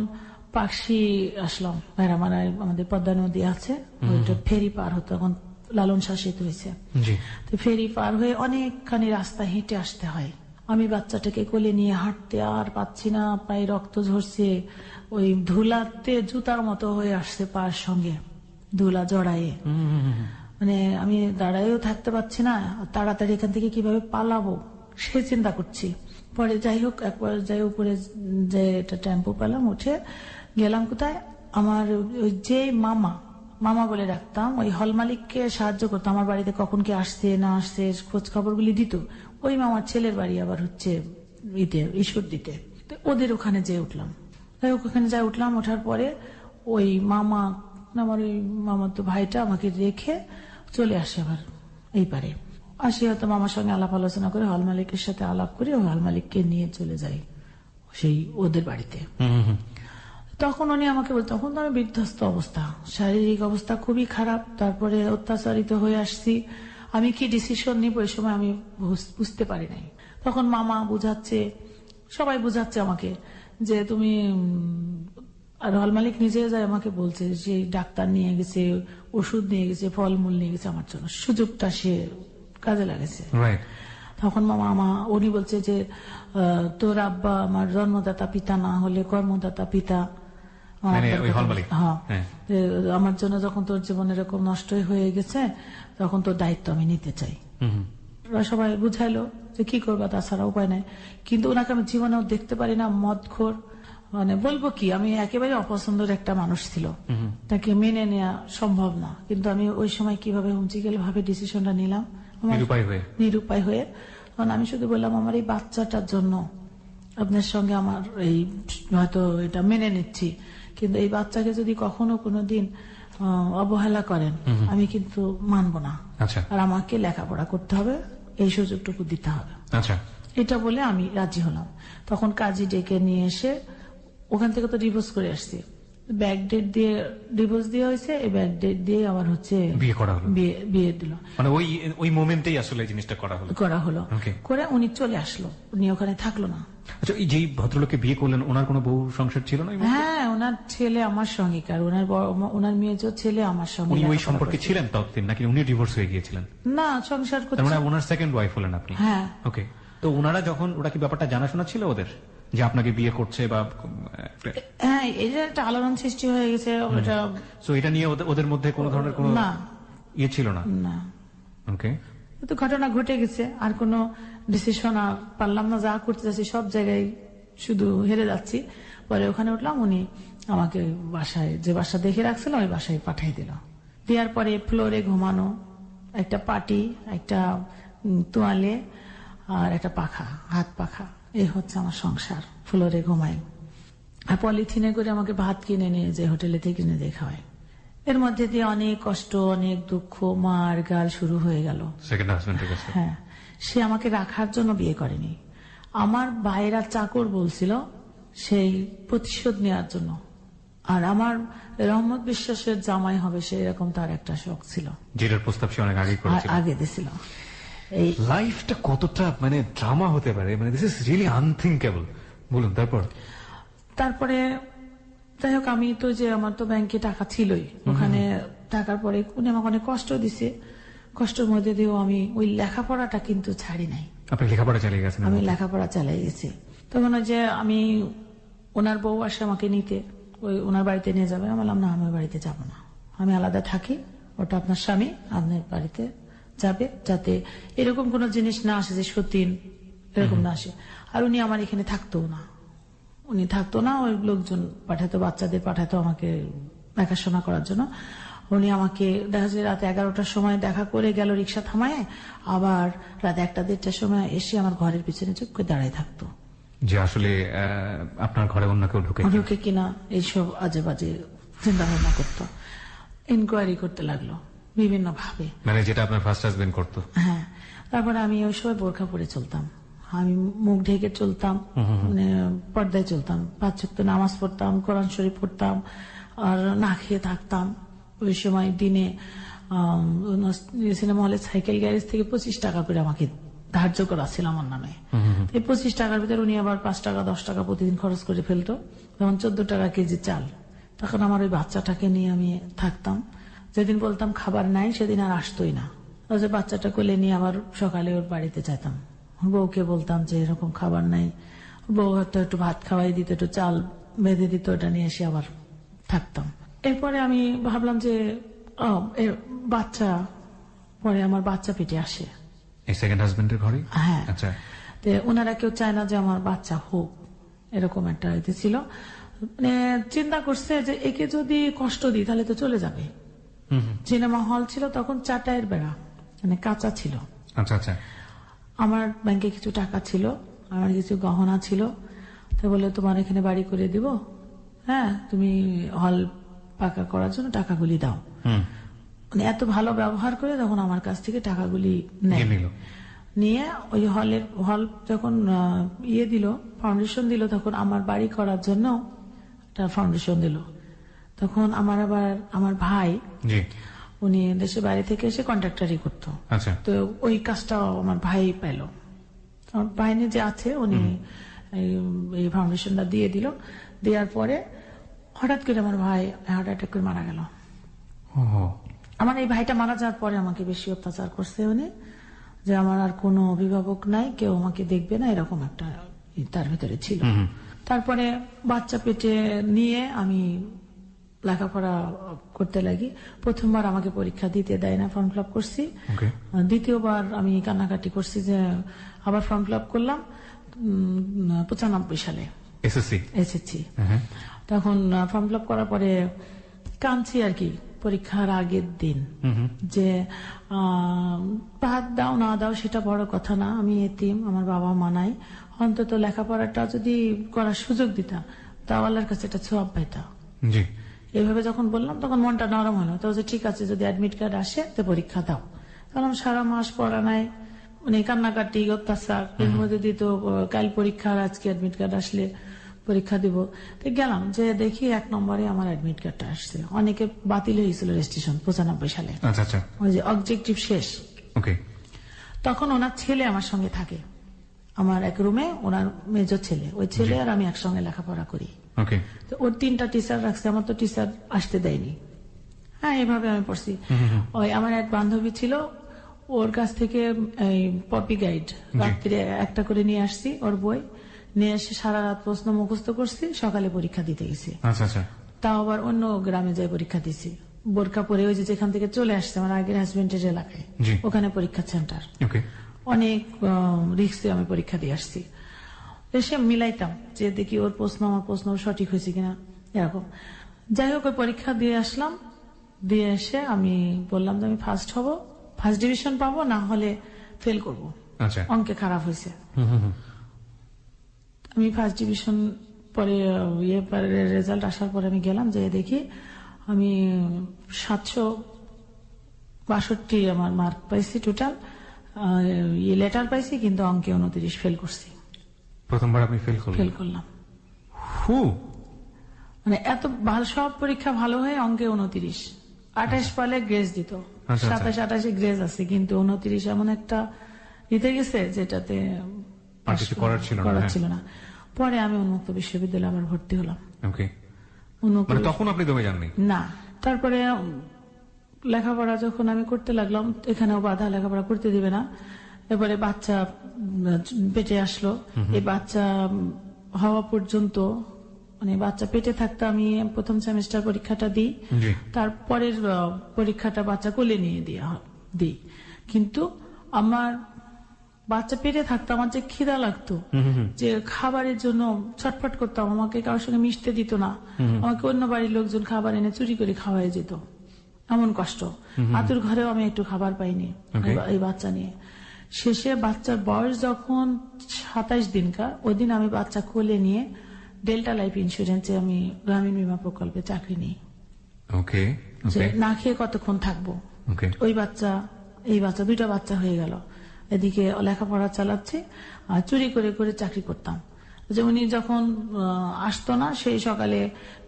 পাকশি আসলাম, ভেড়ামারায় আমাদের পদ্মা নদী আছে, ওইটা ফেরি পার হতো, তখন লালন শাসিত হয়েছে। তো ফেরি পার হয়ে অনেকখানি রাস্তা হেঁটে আসতে হয়। আমি বাচ্চাটাকে কোলে নিয়ে হাঁটতে আর পাচ্ছি না, পায়ে রক্ত ঝরছে, ওই ধুলাতে জুতার মতো হয়ে আসছে পায়ের সঙ্গে, ধুলা জড়ায়ে। মানে আমি দাঁড়াইও থাকতে পারছি না, তাড়াতাড়ি এখান থেকে কিভাবে পালাবো সে চিন্তা করছি। পরে যাই হোক একবার যাই উপরে যে একটা টেম্পো পেলাম, উঠে গেলাম কোথায়, আমার ওই যে মামা বলে রাখতাম, ওই হল মালিককে সাহায্য করতো, আমার বাড়িতে কখন কি আসছে না আসছে খোঁজ খবরগুলি দিত। ওই মামার ছেলের বাড়ি আবার হচ্ছে ঈশ্বর দিতে, ওদের ওখানে যেয়ে উঠলাম। ওখানে যাই উঠলাম, ওঠার পরে ওই মামা, আমার ওই মামার তো ভাইটা আমাকে রেখে চলে আসে আবার এই পারে। আসি হয়তো মামার সঙ্গে আলাপ আলোচনা করে হল মালিকের সাথে আলাপ করে ওই হল মালিককে নিয়ে চলে যাই সেই ওদের বাড়িতে। তখন উনি আমাকে বলতেন, তখন তো আমি বিধ্বস্ত অবস্থা, শারীরিক অবস্থা খুবই খারাপ, তারপরে অত্যাচারিত হয়ে আসছি, আমি কি ডিসিশন নিব ওই সময় আমি বুঝতে পারি নাই। তখন মামা বুঝাচ্ছে, সবাই বুঝাচ্ছে আমাকে যে তুমি, আর হল মালিক নিজে যায় আমাকে বলছে যে ডাক্তার নিয়ে গেছে, ওষুধ নিয়ে গেছে, ফলমূল নিয়ে গেছে আমার জন্য, সুযোগটা সে কাজে লাগেছে। তখন উনি বলছে যে তোর আব্বা আমার জন্মদাতা পিতা না হলে কর্মদাতা পিতা, আমার জন্য যখন তোর জীবন এরকম নষ্টই হয়ে গেছে তখন তোর দায়িত্ব আমি নিতে চাই। সবাই বুঝাইলো যে কি করবা, তাছাড়া উপায় নাই। কিন্তু ওনাকে আমি জীবনেও দেখতে পারি না, মদখোর, মানে বলবো কি, আমি একেবারে অপছন্দের একটা মানুষ ছিল, তাকে মেনে নেওয়া সম্ভব না। কিন্তু আমি ওই সময় কিভাবে হুমচিকেল ভাবে ডিসিশনটা নিলাম, নিরুপায় হয়ে। তখন আমি শুধু বললাম, আমার এই বাচ্চাটার জন্য আপনার সঙ্গে আমার এই হয়তো এটা মেনে নিচ্ছি, কিন্তু এই বাচ্চাকে যদি কখনো কোনোদিন অবহেলা করেন আমি কিন্তু মানব না। আর আমাকে লেখাপড়া করতে হবে, এই সুযোগটুকু দিতে হবে। এটা বলে আমি রাজি হলাম। তখন কাজী ডেকে নিয়ে এসে, ওখান থেকে তো ডিভোর্স করে আসছি, ব্যাক ডেট দিয়ে ডিভোর্স দিয়ে হয়েছে, এই ব্যাক ডেট দিয়ে আবার হচ্ছে বিয়ে দিল। মানে ওই মোমেন্টেই আসলে জিনিসটা করা হলো। করে উনি চলে আসলো, উনি ওখানে থাকলো না। আচ্ছা, এই যে ভদ্রলোককে বিয়ে করলেন, ওনার কোনো বউ সংসার ছিল না? হ্যাঁ, ওনার ছেলে আমার সঙ্গে, আর ওনার মেয়ে ছেলে আমার সঙ্গে। উনি ওই সম্পর্কে ছিলেন ততদিন নাকি উনি ডিভোর্স হয়ে গিয়েছিলেন? না, সংসার করতে। মানে ওনার সেকেন্ড ওয়াইফ হলেন আপনি? হ্যাঁ। ওকে। তো ওনারা যখন, ওরা কি ব্যাপারটা জানাশোনা ছিল ওদের যে আপনাকে বিয়ে করছে বা? হ্যাঁ, এটা একটা আলোড়ন সৃষ্টি হয়ে গেছে। এটা নিয়ে ওদের মধ্যে কোনো ধরনের কোনো ইয়ে ছিল না? না। ওকে। তো ঘটনা ঘটে গেছে, আর কোনো ডিসিশন পারলাম না, যা করতে যাচ্ছি সব জায়গায় শুধু হেরে যাচ্ছি। পরে ওখানে উঠলাম, উনি আমাকে বাসায়, যে বাসা দেখে রাখছিল ওই বাসায় পাঠাই দিল। দেওয়ার পরে ফ্লোরে ঘুমানো, একটা পাটি, একটা তোয়ালে আর একটা পাখা, হাত পাখা, এই হচ্ছে আমার সংসার। ফ্লোরে ঘুমাই, আর পলিথিনে করে আমাকে ভাত কিনে নিয়ে যে হোটেলে থেকে কিনে দিয়ে খাওয়ায়। এর মধ্যে দিয়ে অনেক কষ্ট, অনেক দুঃখ, মার গাল শুরু হয়ে গেল। হ্যাঁ, সে আমাকে রাখার জন্য বিয়ে করেনি, আমার ভাইয়েরা চাকর বলছিল সেই প্রতিশোধ নেওয়ার জন্য, আর আমার রহমত বিশ্বাসের জামাই হবে সেই রকম তার একটা শখ ছিল, যেটার প্রস্তাব সে অনেক আগে দিয়েছিল। এই লাইফটা কতটা মানে ড্রামা হতে পারে, মানে দিস ইজ রিয়েলি আনথিঙ্কেবল। বলুন তারপরে যাই হোক, আমি তো যে আমার তো ব্যাংকে টাকা ছিলই, ওখানে টাকার পরে উনি আমাকে অনেক কষ্ট দিছে, কষ্টের মধ্যে দিয়েও আমি ওই লেখাপড়াটা কিন্তু ছাড়ি নাই। আপনি লেখাপড়া চালিয়ে গেছেন? আমি লেখাপড়া চালিয়ে গেছি। তখন যে আমি, ওনার বউ আসে আমাকে নিতে, ওই ওনার বাড়িতে নিয়ে যাবে, আমি বললাম না, আমি বাড়িতে যাব না, আমি আলাদা থাকি, ওটা আপনার স্বামী আপনার বাড়িতে যাবে, যাতে এরকম কোন জিনিস না আসে যে সতীন এরকম না আসে। আর উনি আমার এখানে থাকতো না, ওই লোকজন পাঠাতো, বাচ্চাদের পাঠাতো আমাকে দেখাশোনা করার জন্য। উনি আমাকে দেখা যায় রাত 11টার সময় দেখা করে গেল রিক্সা থামায়, আবার রাত 1টা-1:30টার সময় এসে আমার ঘরের পিছনে চুপ করে দাঁড়ায় থাকতো, যে আসলে আপনার ঘরে অন্য কেউ ঢুকে কিনা। ঢুকে কিনা এইসব আজে বাজে চিন্তা ভাবনা করতো, ইনকোয়ারি করতে লাগলো বিভিন্ন ভাবে। মানে যেটা আপনার ফার্স্ট হাজবেন্ড করতো। হ্যাঁ, তারপরে আমি ওই সময় বোরখা পরে চলতাম, আমি মুখ ঢেকে চলতাম, মানে পর্দায় চলতাম, 5 ওয়াক্ত নামাজ পড়তাম, কোরআন শরীফ পড়তাম, আর না খেয়ে থাকতাম। ওই সময় দিনে সিনেমা হলে সাইকেল গ্যারেজ থেকে 25 টাকা করে আমাকে ধার্য করা ছিল আমার নামে। এই 25 টাকার ভিতরে উনি আবার 5 টাকা 10 টাকা প্রতিদিন খরচ করে ফেলতো। যেমন 14 টাকা কেজি চাল। তখন আমার ওই বাচ্চাটাকে নিয়ে আমি থাকতাম। যেদিন বলতাম খাবার নাই সেদিন আর আসতোই না। যে বাচ্চাটা কোলে নিয়ে আবার সকালে ওর বাড়িতে যেতাম, বউকে বলতাম যে এরকম খাবার নাই, বউ হয়তো একটু ভাত খাওয়াই দিত, একটু চাল বেঁধে দিত, ওটা নিয়ে এসে আবার থাকতাম। এরপরে আমি ভাবলাম যে বাচ্চা, পরে আমার বাচ্চা পেটে আসে এই সেকেন্ড হাজবেন্ডের ঘরে। হ্যাঁ, আচ্ছা। তো ওনারা কেউ চায় না যে আমার বাচ্চা হোক, এরকম একটা ইতে ছিল। মানে চিন্তা করছে যে একে যদি কষ্ট দিই তাহলে তো চলে যাবে। সিনেমা হল ছিল তখন 4টায়ের বেড়া, মানে কাঁচা ছিল। আচ্ছা আচ্ছা। আমার ব্যাংকে কিছু টাকা ছিল, আমার কিছু গহনা ছিল, তো বলে তোমার এখানে বাড়ি করে দিব, হ্যাঁ তুমি হল পাকা করার জন্য টাকাগুলি দাও। মানে এত ভালো ব্যবহার করে তখন আমার কাছ থেকে টাকাগুলি নেয়, নিয়ে ওই হল যখন দিল, ফাউন্ডেশন দিল, তখন আমার বাড়ি করার জন্য একটা ফাউন্ডেশন দিল। তখন আমার ভাই, উনি দেশের বাইরে থেকে এসে কন্ট্রাক্টারি করতো। তো ওই কাজটাও আমার ভাই পেল। আমার বাহিনী যে আছে উনি এই ফাউন্ডেশনটা দিয়ে দিল। দেওয়ার পরে হঠাৎ করে আমার ভাই হার্ট অ্যাটাক করে মারা গেল। আমার এই ভাইটা মারা যাওয়ার পরে আমাকে বেশি অত্যাচার করছে উনি, যে আমার আর কোনো অভিভাবক নাই, কেউ আমাকে দেখবে না, এরকম একটা তার ভিতরে ছিল। তারপরে বাচ্চা পেটে নিয়ে আমি লেখাপড়া করতে লাগি। প্রথমবার আমাকে পরীক্ষা দিতে দেয় না, ফর্ম ফিল আপ করছি। দ্বিতীয়বার আমি কান্নাকাটি করছি যে আবার ফর্ম ফিল আপ করলাম 95 সালে এসএসসি। তখন ফর্ম ফিল আপ করার পরে কাঁদছি আর কি, পরীক্ষার আগের দিন, যে ভাত দাও না দাও সেটা বড় কথা না, আমি এতিম, আমার বাবা মা নাই, অন্তত লেখাপড়াটা যদি করার সুযোগ দিতাম তাও আল্লাহর কাছে এটা সওয়াব পাইতাম। এইভাবে যখন বললাম তখন মনটা নরম হলো। তো ঠিক আছে, যদি অ্যাডমিট কার্ড আসে তো পরীক্ষা দাও। কারণ সারা মাস পড়া নাই, মানে কান্নাকাটি অত্যাচার, এর মধ্যে দিত কাল পরীক্ষা, আজকে অ্যাডমিট কার্ড আসলে পরীক্ষা দিব। তো গেলাম, যে দেখি 1 নম্বরে আমার অ্যাডমিট কার্ডটা আসছে। অনেকে বাতিল হয়েছিল রেজিস্ট্রেশন 95 সালে, ওই যে অবজেক্টিভ শেষ। তখন ওনার ছেলে আমার সঙ্গে থাকে, আমার এক রুমে ওনার মেজর ছেলে, ওই ছেলে আর আমি একসঙ্গে লেখাপড়া করি। তো ওর 3টা টিচার রাখছে, আমার তো টিচার আসতে দেয়নি। হ্যাঁ, এভাবে আমি পড়ছি। ওই আমার এক বান্ধবী ছিল, ওর কাছ থেকে এই পপি গাইড রাত্রে একটা করে নিয়ে আসছি, ওর বই নিয়ে এসে সারা রাত প্রশ্ন মুখস্থ করছি, সকালে পরীক্ষা দিতে গেছি। তাও আবার অন্য গ্রামে যাই পরীক্ষা দিছি, বোরকা পরে, ওই যে যেখান থেকে চলে আসছে আমার আগের হাজবেন্ডের এলাকায়, ওখানে পরীক্ষা সেন্টার। অনেক রিস্কে আমি পরীক্ষা দিয়ে আসছি। এসে মিলাইতাম যে দেখি ওর প্রশ্ন আমার প্রশ্ন সঠিক হয়েছে কিনা, এরকম। যাই হোক, ওই পরীক্ষা দিয়ে আসলাম, দিয়ে এসে আমি বললাম যে আমি ফার্স্ট হব, ফার্স্ট ডিভিশন পাবো, না হলে ফেল করবো, অঙ্কে খারাপ হয়েছে। আমি ফার্স্ট ডিভিশন পরে রেজাল্ট আসার পরে আমি গেলাম, যে দেখি আমি 762 আমার মার্ক পাইছি টোটাল, লেটার পাইছি, কিন্তু অঙ্কে 29 ফেল করছি। প্রথমবার আপনি ফেল করলাম। মানে এত ভালো, সব পরীক্ষা ভালো হয়ে অঙ্কে 29, 28 পালে গ্রেস দিত, 27-28 গ্রেস আছে, কিন্তু 29 এমন একটা দিতে গেছে যেটাতে করার ছিল না। পরে আমি উন্মুক্ত বিশ্ববিদ্যালয়ে আবার ভর্তি হলাম। তখন আপনি দমে যাননি? না। তারপরে লেখাপড়া যখন আমি করতে লাগলাম, এখানেও বাধা, লেখাপড়া করতে দিবে না। এবারে বাচ্চা পেটে আসলো, এই বাচ্চা হওয়া পর্যন্ত, মানে বাচ্চা পেটে থাকতে আমি প্রথম সেমিস্টার পরীক্ষাটা দিই, তারপরের পরীক্ষাটা বাচ্চা কোলে নিয়ে দিই। কিন্তু আমার বাচ্চা পেটে থাকতো, আমার যে খিদা লাগতো, যে খাবারের জন্য ছটফট করতাম, আমাকে কারোর সঙ্গে মিশতে দিত না, আমাকে অন্য বাড়ির লোকজন খাবার এনে চুরি করে খাওয়াই যেত। এমন কষ্ট। আতুর ঘরেও আমি একটু খাবার পাইনি এই বাচ্চা নিয়ে। শেষে বাচ্চার বয়স যখন 27 দিনকার, ওই দিন আমি বাচ্চা কোলে নিয়ে ডেল্টা লাইফ ইন্স্যুরেন্সে আমি গ্রামীণ বীমা প্রকল্পে চাকরি নিই। ওকে, যে না খেয়ে কতক্ষণ থাকবো। ওই বাচ্চা এই বাচ্চা 2টা বাচ্চা হয়ে গেল। এদিকে লেখাপড়া চালাচ্ছি, আর চুরি করে করে চাকরি করতাম। যে উনি যখন আসতো না, সেই সকালে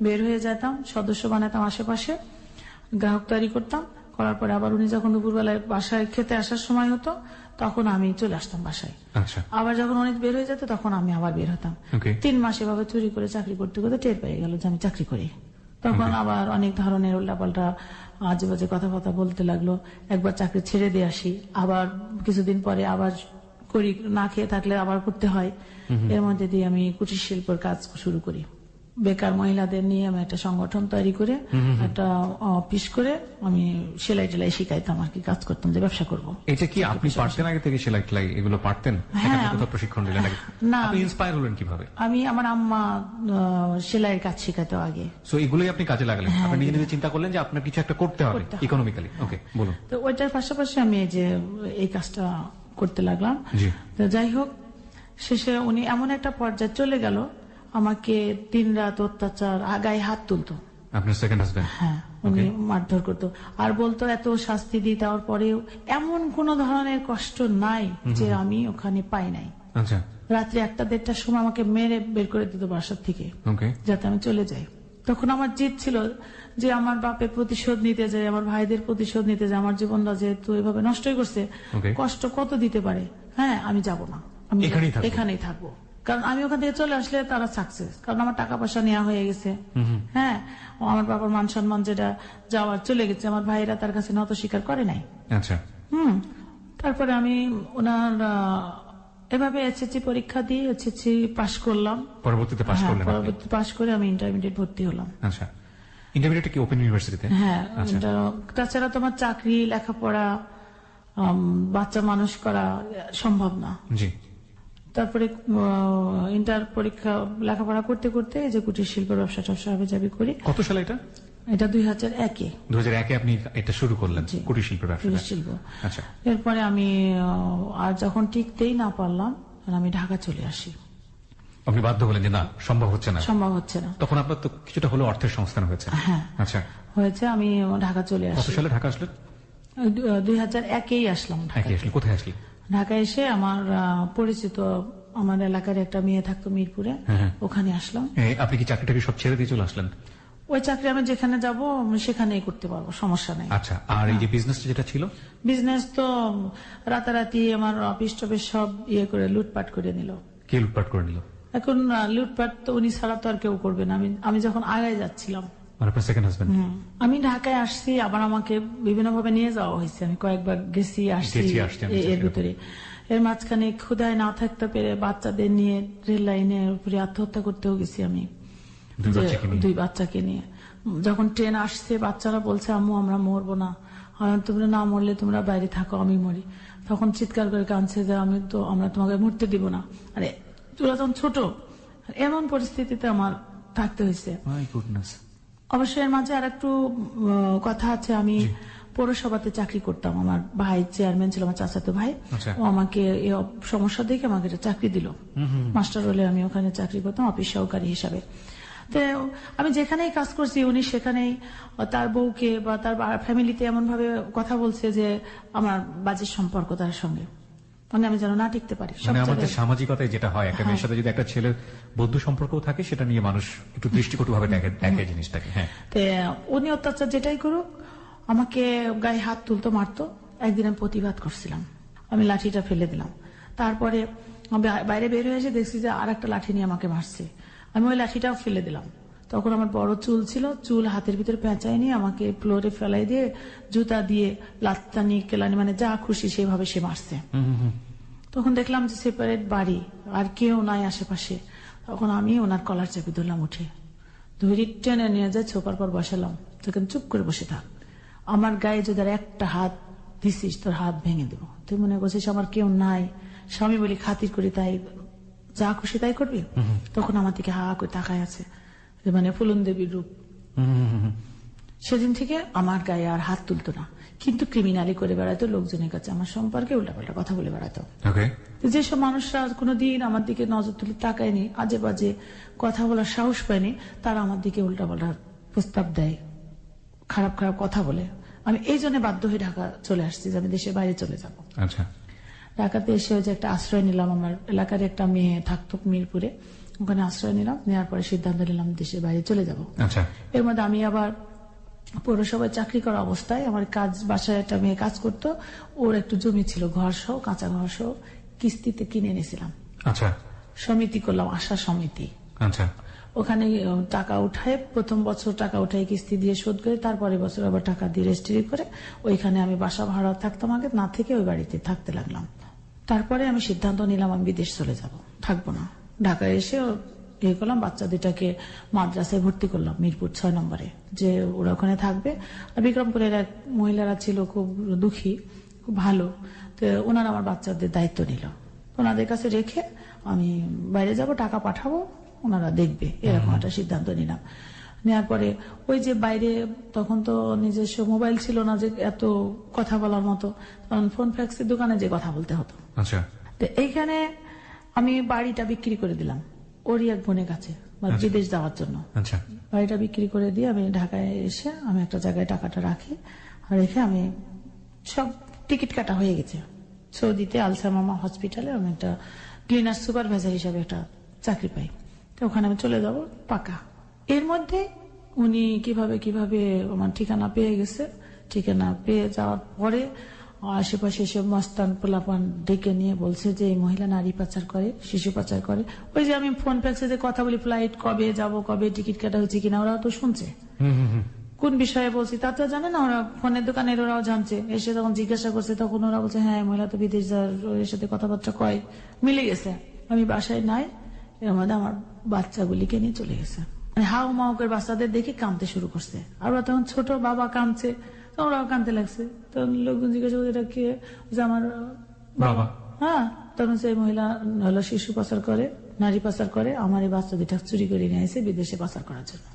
বের হয়ে যেতাম, সদস্য বানাতাম আশেপাশে, গ্রাহক তৈরি করতাম, করার পরে আবার উনি যখন দুপুরবেলায় বাসায় খেতে আসার সময় হতো, তখন আমি চলে আসতাম বাসায়। আবার যখন উনি বের হয়ে যেত, তখন আমি আবার বের হতাম। 3 মাস এভাবে চুরি করে চাকরি করতে করতে টের পেয়ে গেল যে আমি চাকরি করি। তখন আবার অনেক ধরনের উল্টাপাল্টা আজে বাজে কথাবার্তা বলতে লাগলো। একবার চাকরি ছেড়ে দিয়ে আসি, আবার কিছুদিন পরে আবার করি, না খেয়ে থাকলে আবার করতে হয়। এর মধ্যে দিয়ে আমি কুটির শিল্পের কাজ শুরু করি। বেকার মহিলাদের নিয়ে আমি একটা সংগঠন তৈরি করে একটা অফিস করে আমি সেলাই টেলাই শিখাইতাম আর কি, কাজ করতাম যে ব্যবসা করবো। এটা কি আপনি পারতেন আগে থেকে সেলাই টেলাই এগুলো পারতেন? কোথাও প্রশিক্ষণ নিলেন নাকি? না, আপনি ইন্সপায়ার হলেন কিভাবে? আমি আমার আম্মা সেলাইয়ের কাজ শিখাতো আগে, সো এগুলোই আপনি কাজে লাগালেন। আপনি নিজে নিজে চিন্তা করলেন যে আপনার কিছু একটা করতে হবে ইকোনমিক্যালি। ওকে, বলুন। তো ওইটার পাশাপাশি আমি এই কাজটা করতে লাগলাম। তো যাই হোক, শেষে উনি এমন একটা পর্যায়ে চলে গেল, আমাকে দিনরাত অত্যাচার, গায়ে হাত তুলতো। আপনার সেকেন্ড হাজবেন্ড? হ্যাঁ, উনি মারধর করতো আর বলতো এত শাস্তি দিই, তার পরেও এমন কোন ধরনের কষ্ট নাই যে আমি ওখানে পাই নাই। আচ্ছা। রাত্রে 1টা-1:30টার সময় আমাকে মেরে বের করে দিত বাসার থেকে, যাতে আমি চলে যাই। তখন আমার জিদ ছিল যে আমার বাপের প্রতিশোধ নিতে যায়, আমার ভাইদের প্রতিশোধ নিতে যায়, আমার জীবনটা যেহেতু এভাবে নষ্টই করছে, কষ্ট কত দিতে পারে। হ্যাঁ, আমি যাব না, আমি এখানেই থাকবো। কারণ আমি ওখান থেকে চলে আসলে তারা সাকসেস, কারণ আমার টাকা পয়সা নেওয়া হয়ে গেছে। হ্যাঁ, আমার বাবার মান সম্মান যেটা যাওয়ার চলে গেছে, আমার ভাইয়েরা তার কাছে নত স্বীকার করে নাই। আচ্ছা। তারপরে আমি ওনার এভাবে এসএসসি পরীক্ষা দিয়ে এসএসসি পাশ করলাম। পরবর্তীতে পাশ করে আমি ইন্টারমিডিয়েট ভর্তি হলাম। আচ্ছা। ইন্টারমিডিয়েট কি ওপেন ইউনিভার্সিটিতে? হ্যাঁ। তাছাড়া তোমার চাকরি, লেখাপড়া, বাচ্চা মানুষ করা সম্ভব না। জি। তারপরে ইন্টার পরীক্ষা লেখাপড়া করতে করতে যে কুটির শিল্পের ব্যবসা টবসা হাবিজাবি করি। কত সালে এটা? এটা 2001-এ। 2001-এ আপনি এটা শুরু করলেন কুটির শিল্পের ব্যবসা? কুটির শিল্প। আচ্ছা। এরপরে আমি আর যখন টিকতেই না পারলাম, আমি ঢাকা চলে আসি। আপনি বাধ্য হলেন যে না, সম্ভব হচ্ছে না। তখন আপনার তো কিছুটা হলো অর্থের সংস্থান হয়েছে? হ্যাঁ, আচ্ছা, হয়েছে। আমি ঢাকা চলে আসি। কত সালে ঢাকা আসলেন? 2001-এই আসলাম। কোথায় আসলেন? ঢাকায় এসে আমার পরিচিত আমার এলাকার একটা মেয়ে থাকতো মিরপুরে, ওখানে আসলাম। আপনি কি চাকরিটাকে সব ছেড়ে দিয়ে চলে আসলেন? ওই চাকরি আমি যেখানে যাব সেখানেই করতে পারবো, সমস্যা নেই। আচ্ছা। আর এই যে বিজনেসটা যেটা ছিল? বিজনেস তো রাতারাতি আমার অফিস টফিস সব করে লুটপাট করে নিল। কে লুটপাট করে নিল? এখন লুটপাট তো উনি ছাড়া তো আর কেউ করবে না। আমি যখন আগায় যাচ্ছিলাম, আমি ঢাকায় আসছি, আবার আমাকে বিভিন্ন ভাবে নিয়ে যাওয়া হয়েছে। আমি কয়েকবার গেছি আসছি এর ভিতরে। এর মাঝখানে ক্ষুধায় না থাকতে পেরে বাচ্চাদের নিয়ে রেল লাইনের উপরে আত্মহত্যা করতেও গেছি আমি, 2 বাচ্চাকে নিয়ে। যখন ট্রেন আসছে, বাচ্চারা বলছে আম্মু আমরা মরবো না, তোমরা না মরলে তোমরা বাইরে থাকো, আমি মরি। তখন চিৎকার করে কাঁদছে যে আমরা তোমাকে মরতে দিব না। আরে তোরা তখন ছোট। এমন পরিস্থিতিতে আমার থাকতে হয়েছে। অবশ্যই এর মাঝে আর একটু কথা আছে। আমি পৌরসভাতে চাকরি করতাম, আমার ভাই চেয়ারম্যান ছিল, আমার চাচাতো ভাই। ও আমাকে এই সমস্যা দেখে আমাকে চাকরি দিল। মাস্টার রোলে আমি ওখানে চাকরি করতাম, অফিস সহকারী হিসাবে। তো আমি যেখানেই কাজ করছি, উনি সেখানেই তার বউকে বা তার ফ্যামিলিতে এমন ভাবে কথা বলছে যে আমার বাজে সম্পর্ক তার সঙ্গে, মানে আমি যেন না টিকতে পারি। আমাদের সামাজিকতায় যেটা হয়, একটা মেয়ের সাথে যদি একটা ছেলের বন্ধু সম্পর্ক থাকে, সেটা নিয়ে মানুষ একটু দৃষ্টিকটু ভাবে দেখে জিনিসটাকে। হ্যাঁ, উনি অত্যাচার যেটাই করুক আমাকে গায়ে হাত তুলতো, মারতো। একদিন আমি প্রতিবাদ করছিলাম, আমি লাঠিটা ফেলে দিলাম। তারপরে বাইরে বের হয়ে এসে দেখছি যে আর একটা লাঠি নিয়ে আমাকে মারছে। আমি ওই লাঠিটাও ফেলে দিলাম। তখন আমার বড় চুল ছিল, চুল হাতের ভিতরে পেঁচাই নিয়ে আমাকে ফ্লোরে ফেলাই দিয়ে জুতা দিয়ে লাত্তানি কেলানি, মানে যা খুশি সেভাবে সে মারছে। তখন দেখলাম যে সেপারেট বাড়ি, আর কেউ নাই আশেপাশে। তখন আমি ওনার কলার চেপে ধরলাম, উঠে ধরে টেনে নিয়ে যায় ছোপার পর বসালাম। তখন চুপ করে বসে থাক, আমার গায়ে যদি একটা হাত দিছিস তোর হাত ভেঙে দেবো। তুই মনে করছিস আমার কেউ নাই, স্বামী বলি খাতির করি তাই যা খুশি তাই করবি? তখন আমার দিকে হা করে তাকায় আছে, মানে ফুলন দেবীর রূপ। সেদিন থেকে আমার গায়ে আর হাত তুলতো না, কিন্তু ক্রিমিনালি করে বেড়াতো, লোকজনের কাছে আমার সম্পর্কে উল্টাপাল্টা কথা বলে বেড়াতো। ওকে। যেসব মানুষরা কোনোদিন আমার দিকে নজর তুলে তাকায়নি, আজে বাজে কথা বলার সাহস পায়নি, তারা আমার দিকে উল্টাপাল্টা প্রস্তাব দেয়, খারাপ খারাপ কথা বলে। আমি এই জন্য বাধ্য হয়ে ঢাকা চলে আসছি যে আমি দেশের বাইরে চলে যাব। আচ্ছা। ঢাকাতে এসে যে একটা আশ্রয় নিলাম, আমার এলাকার একটা মেয়ে থাকতো মিরপুরে, ওখানে আশ্রয় নিলাম, নেওয়ার পরে সিদ্ধান্ত নিলাম দেশের বাইরে চলে যাব। আচ্ছা। এর মধ্যে আমি আবার পৌরসভায় চাকরি করা অবস্থায় আমার কাজ, বাসায় একটা মেয়ে কাজ করতো, ওর একটু জমি ছিল, ঘর সহ, কাঁচা ঘর সহ, কিস্তিতে কিনে এনেছিলাম। আচ্ছা। সমিতি করলাম, আশা সমিতি। আচ্ছা। ওখানে টাকা উঠায়, প্রথম বছর টাকা উঠায় কিস্তি দিয়ে শোধ করে, তারপরে বছর আবার টাকা দিয়ে রেজিস্ট্রি করে ওইখানে আমি বাসা ভাড়া থাকতাম, আগে না থেকে ওই বাড়িতে থাকতে লাগলাম। তারপরে আমি সিদ্ধান্ত নিলাম আমি বিদেশ চলে যাব, থাকবো না। ঢাকায় এসে ইয়ে করলাম, বাচ্চা দুটাকে মাদ্রাসায় ভর্তি করলাম মিরপুর 6 নম্বরে, যে ওরা ওখানে থাকবে। আর বিক্রমপুরের এক মহিলারা ছিল খুব দুঃখী, খুব ভালো, তো ওনারা আমার বাচ্চাদের দায়িত্ব নিল। ওনাদের কাছে রেখে আমি বাইরে যাব, টাকা পাঠাবো, ওনারা দেখবে, এরকম একটা সিদ্ধান্ত নিলাম। নেওয়ার পরে ওই যে বাইরে তখন তো নিজস্ব মোবাইল ছিল না যে এত কথা বলার মতো, তখন ফোন ফ্যাক্সের দোকানে যে কথা বলতে হতো। আচ্ছা। তো এইখানে আমি বাড়িটা বিক্রি করে দিলাম ওরই এক বোনের কাছে, বিদেশ যাওয়ার জন্য। আচ্ছা। বাড়িটা বিক্রি করে দিয়ে আমি ঢাকায় এসে আমি একটা জায়গায় টাকাটা রাখি, আর রেখে আমি সব টিকিট কাটা হয়ে গেছে। সৌদিতে আলসামামা হসপিটালে আমি একটা ক্লিনার সুপারভাইজার হিসাবে একটা চাকরি পাই, তো ওখানে আমি চলে যাব পাকা। এর মধ্যে উনি কিভাবে আমার ঠিকানা পেয়ে গেছে। ঠিকানা পেয়ে যাওয়ার পরে আশেপাশে সব মস্তান পোলাপান ডেকে নিয়ে বলছে যে এই মহিলা নারী পাচার করে, শিশু পাচার করে। ওই যে আমি ফোন প্যাক্সে যে কথা বলি, ফ্লাইট কবে যাব, কবে টিকিট কাটা হয়েছে কিনা, ওরাও তো শুনছে। কোন বিষয়ে বলছি তা তো জানে না, ওরা ফোনের দোকানের ওরাও জানছে। এসে তখন জিজ্ঞাসা করছে, তখন ওরা বলছে হ্যাঁ মহিলা তো বিদেশ যাওয়ার, ওর সাথে কথাবার্তা কয়, মিলে গেছে। আমি বাসায় নাই, এর মধ্যে আমার বাচ্চাগুলিকে নিয়ে চলে গেছে। মানে হাউ মাউ করে বাচ্চাদের দেখে কাঁদতে শুরু করছে, আর ওরা তখন ছোট, বাবা কাঁদছে, ওরাও কাঁদতে লাগছে। তখন লোকজন জিজ্ঞাসা করছে এটা কে, যে আমার বাবা। হ্যাঁ, তখন সেই মহিলা হলো শিশু পাচার করে, নারী পাচার করে, আমার এই বাচ্চা দুটা চুরি করে নিয়ে এসে বিদেশে পাচার করার জন্য।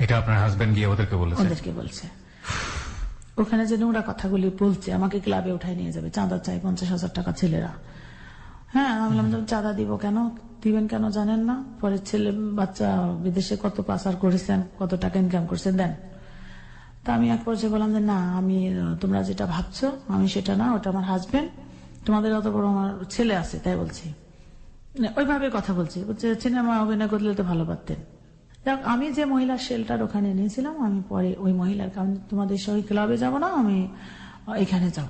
এটা আপনার হাজবেন্ড গিয়ে ওদেরকে বলছে। ওখানে যে নোংরা কথাগুলি বলছে, আমাকে ক্লাবে উঠাই নিয়ে যাবে, চাঁদা চাই 50,000 টাকা ছেলেরা। হ্যাঁ, আমি বললাম চাঁদা দিব কেন, দিবেন কেন জানেন না, পরে ছেলে বাচ্চা বিদেশে কত পাচার করেছেন, কত টাকা ইনকাম করছেন, দেন। তা আমি এক পর্যায়ে বললাম যে না, আমি তোমরা যেটা ভাবছো আমি সেটা না, ওটা আমার হাজবেন্ড, তোমাদের অত বড় আমার ছেলে আছে তাই বলছি। ওইভাবে কথা বলছি, সিনেমা অভিনয় করলে তো ভালো পারতেন। আমি যে মহিলার শেল্টার ওখানে নিয়েছিলাম, আমি পরে ওই মহিলার, কারণ তোমাদের সঙ্গে ক্লাবে যাব না, আমি এখানে যাও,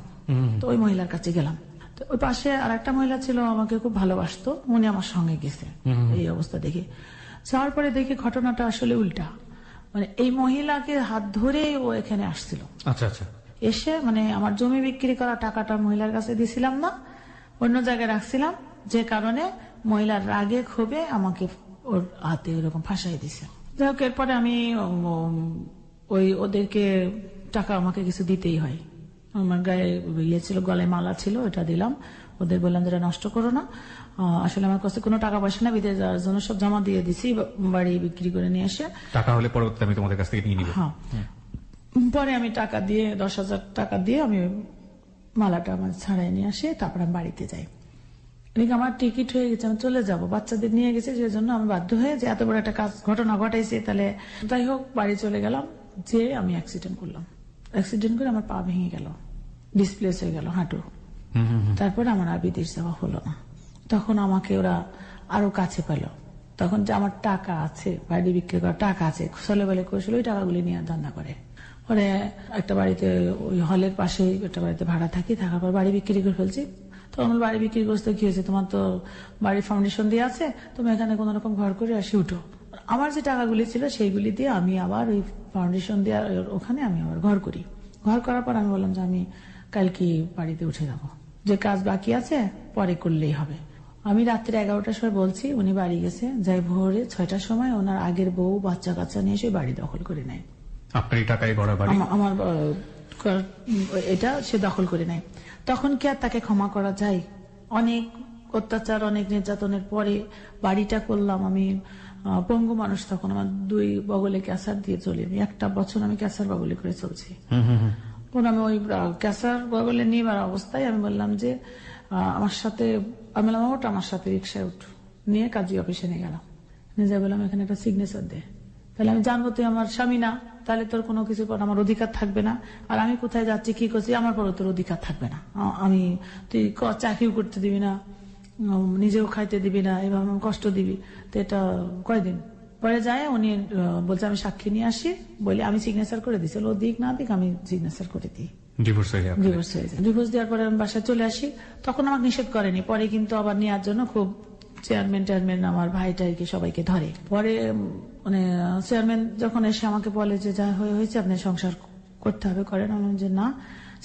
তো ওই মহিলার কাছে গেলাম। তো ওই পাশে আর একটা মহিলা ছিল, আমাকে খুব ভালোবাসতো, উনি আমার সঙ্গে গেছে। এই অবস্থা দেখে যাওয়ার পরে দেখি ঘটনাটা আসলে উল্টা, মানে এই মহিলাকে হাত ধরে ও এখানে আসছিল। আচ্ছা আচ্ছা। এসে মানে আমার জমি বিক্রি করা টাকাটা মহিলার কাছে দিছিলাম না, অন্য জায়গায় রাখছিলাম, যে কারণে মহিলার রাগে ক্ষোভে আমাকে ওর হাতে ওরকম ফাঁসাই দিছে। যাই হোক, এরপরে আমি ওদেরকে টাকা আমাকে কিছু দিতেই হয়। আমার গায়ে ইয়ে ছিল, গলায় মালা ছিল, এটা দিলাম। ওদের বললাম যেটা নষ্ট করো না, আসলে আমার কাছে কোনো টাকা পয়সা না, বিদেশ যাওয়ার জন্য সব জমা দিয়ে দিছি, বাড়ি বিক্রি করে নিয়ে এসে টাকা হলে পরবর্তীতে আমি তোমাদের কাছ থেকে নিয়ে নিব। হ্যাঁ, পরে আমি টাকা দিয়ে 10,000 টাকা দিয়ে আমি মালাটা আমার ছাড়াই নিয়ে আসি, তারপর আমি বাড়িতে যাই। আমার টিকিট হয়ে গেছে, আমি চলে যাব, বাচ্চাদের নিয়ে গেছে, সেই জন্য আমি বাধ্য হয়ে যে এত বড় একটা ঘটনা ঘটাইছে, তাহলে যাই হোক বাড়ি চলে গেলাম। যে আমি অ্যাক্সিডেন্ট করলাম, অ্যাক্সিডেন্ট করে আমার পা ভেঙে গেল, ডিসপ্লেস হয়ে গেল হাঁটু। তারপরে আমার আর বিদেশ যাওয়া হলো না। তখন আমাকে ওরা আরো কাছে পেল, তখন যে আমার টাকা আছে, বাড়ি বিক্রি করার টাকা আছে, ছেলে বেলে কৌশল ওই টাকাগুলি নিয়ে ধান্দা করে। পরে একটা বাড়িতে, ওই হলের পাশে একটা বাড়িতে ভাড়া থাকি, থাকার পর বাড়ি বিক্রি করে ফেলছি। তখন বাড়ি বিক্রি করতে কি হয়েছে, তোমার তো বাড়ির ফাউন্ডেশন দিয়ে আছে, তুমি এখানে কোন রকম ঘর করে আসি উঠো। আমার যে টাকাগুলি ছিল সেইগুলি দিয়ে আমি আবার ওই ফাউন্ডেশন দিয়ে ওখানে আমি আবার ঘর করি। ঘর করার পর আমি বললাম যে আমি কালকে বাড়িতে উঠে যাব, যে কাজ বাকি আছে পরে করলেই হবে। আমি রাত্রে 11টার সময় বলছি, উনি বাড়ি গেছে, যাই ভোরে 6টার সময় ওনার আগের বউ বাচ্চা কাচ্চা নিয়ে এসে বাড়ি দখল করে নেয়। আপনার টাকায় গড়া বাড়ি, আমার এটা সে দখল করে নেয়। তখন কি আর তাকে ক্ষমা করা যায়? অনেক অত্যাচার, অনেক নির্যাতনের পরে বাড়িটা করলাম আমি, পঙ্গু মানুষ, তখন আমার 2 বগলে ক্যান্সার দিয়ে চলি, আমি 1 বছর আমি ক্যান্সার বগলে করে চলছি। তখন আমি ওই ক্যান্সার বগলে নিবার অবস্থায় আমি বললাম যে আমার সাথে, আমি বললাম ওটা আমার সাথে রিক্সায় উঠ, নিয়ে কাজী অফিসে নিয়ে গেলাম, নিয়ে যাই বললাম এখানে একটা সিগনেচার দে, তাহলে আমি জানবো তুই আমার স্বামী না, তাহলে তোর কোনো কিছু পর আমার অধিকার থাকবে না, আর আমি কোথায় যাচ্ছি কি করছি আমার পরও তোর অধিকার থাকবে না, আমি তুই চাকরিও করতে দিবি না, নিজেও খাইতে দিবি না, এভাবে আমার কষ্ট দিবি, তো এটা কয়দিন পরে যায় উনি বলছে আমি সাক্ষী নিয়ে আসি, বলে আমি সিগনেচার করে দিচ্ছি, ও দিক না দিক আমি সিগনেচার করে দিই, ডিভোর্স হয়ে যায়। ডিভোর্স দেওয়ার পরে আমি বাসায় চলে আসি, তখন আমাকে নিষেধ করেনি, পরে কিন্তু আবার নেওয়ার জন্য খুব চেয়ারম্যান আমার ভাইটাইকে সবাইকে ধরে, পরে মানে চেয়ারম্যান যখন এসে আমাকে বলে যে যা হয়েছে আপনি সংসার করতে হবে করেন, আমি যে না,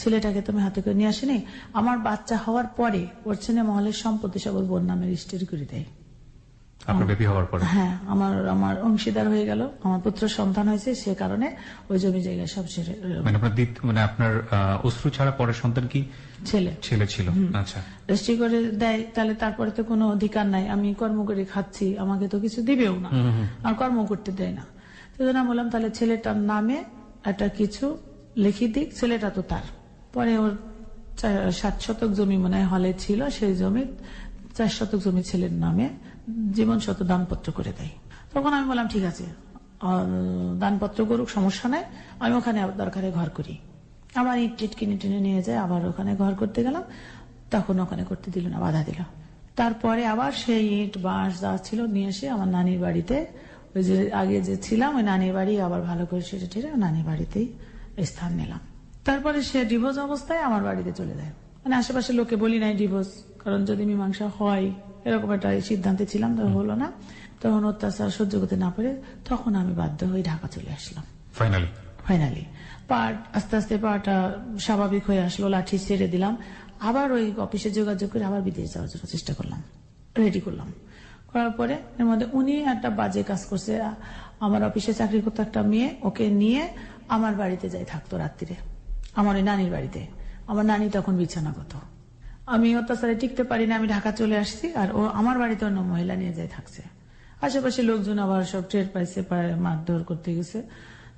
ছেলেটাকে তুমি হাতে করে নিয়ে আসেনি, আমার বাচ্চা হওয়ার পরে ওর ছেলে মহলের সম্পত্তি সব ওর বোন নামে রেজিস্ট্রি করে দেয়। আপনার বেবি হওয়ার পরে? হ্যাঁ, আমার অংশীদার হয়ে গেল, আমার পুত্র সন্তান হয়েছে, সে কারণে ওই জমি জায়গা সব ছেড়ে, মানে আপনার অশ্রু ছাড়া পরের সন্তান কি ছেলে ছিল? আচ্ছা, রেজিস্ট্রি করে দেয়, তাহলে তারপরে তো কোনো অধিকার নাই, আমি কর্ম করে খাচ্ছি, আমাকে তো কিছু দিবেও না, আর কর্ম করতে দেয় না, সেজন্য বললাম তাহলে ছেলেটার নামে একটা কিছু লিখি দিক, ছেলেটা তো তার। পরে ওর 60 শতক জমি মনে হয় হলে ছিল, সেই জমি 4 শতক জমি ছেলের নামে জীবন শত দানপত্র করে দেয়। তখন আমি বললাম ঠিক আছে, দানপত্র করুক, সমস্যা নাই, আমি ওখানে দরকারে ঘর করি, আবার ইট টিট কিনে টিনে নিয়ে যায়, আবার ওখানে ঘর করতে গেলাম, তখন ওখানে করতে দিল না, বাধা দিল। তারপরে আবার সেই ইট বাঁশ যা ছিল নিয়ে এসে আমার নানির বাড়িতে, ওই যে আগে যে ছিলাম ওই নানির বাড়ি আবার ভালো করে সেটা টেরে নানির বাড়িতেই স্থান নিলাম। তারপরে সে ডিভোর্স অবস্থায় আমার বাড়িতে চলে যায়, মানে আশেপাশে লোকে বলি নাই ডিভোর্স, কারণ যদি মীমাংসা হয় এরকম একটা সিদ্ধান্তে ছিলাম, তো হলো না, তখন অত্যাচার সহ্য করতে না পারে তখন আমি বাধ্য হয়ে ঢাকা চলে আসলাম। ফাইনালি আস্তে আস্তে পাটা স্বাভাবিক হয়ে আসলো, লাঠি ছেড়ে দিলাম, আবার ওই অফিসে যোগাযোগ করে আবার বিদেশ যাওয়ার জন্য চেষ্টা করলাম, রেডি করলাম, করার পরে এর মধ্যে উনি একটা বাজে কাজ করছে, আমার অফিসে চাকরি করতো একটা মেয়ে, ওকে নিয়ে আমার বাড়িতে যাই থাকতো রাত্রিরে, আমার ওই নানির বাড়িতে, আমার নানি তখন বিছানাগত, আমি অত্যাচারে টিকতে পারি না, আমি ঢাকা চলে আসছি, আর ও আমার বাড়িতে অন্য মহিলা নিয়ে যাই থাকছে, আশেপাশে লোকজন আবার সব টের পাইছে, মারধর করতে গেছে।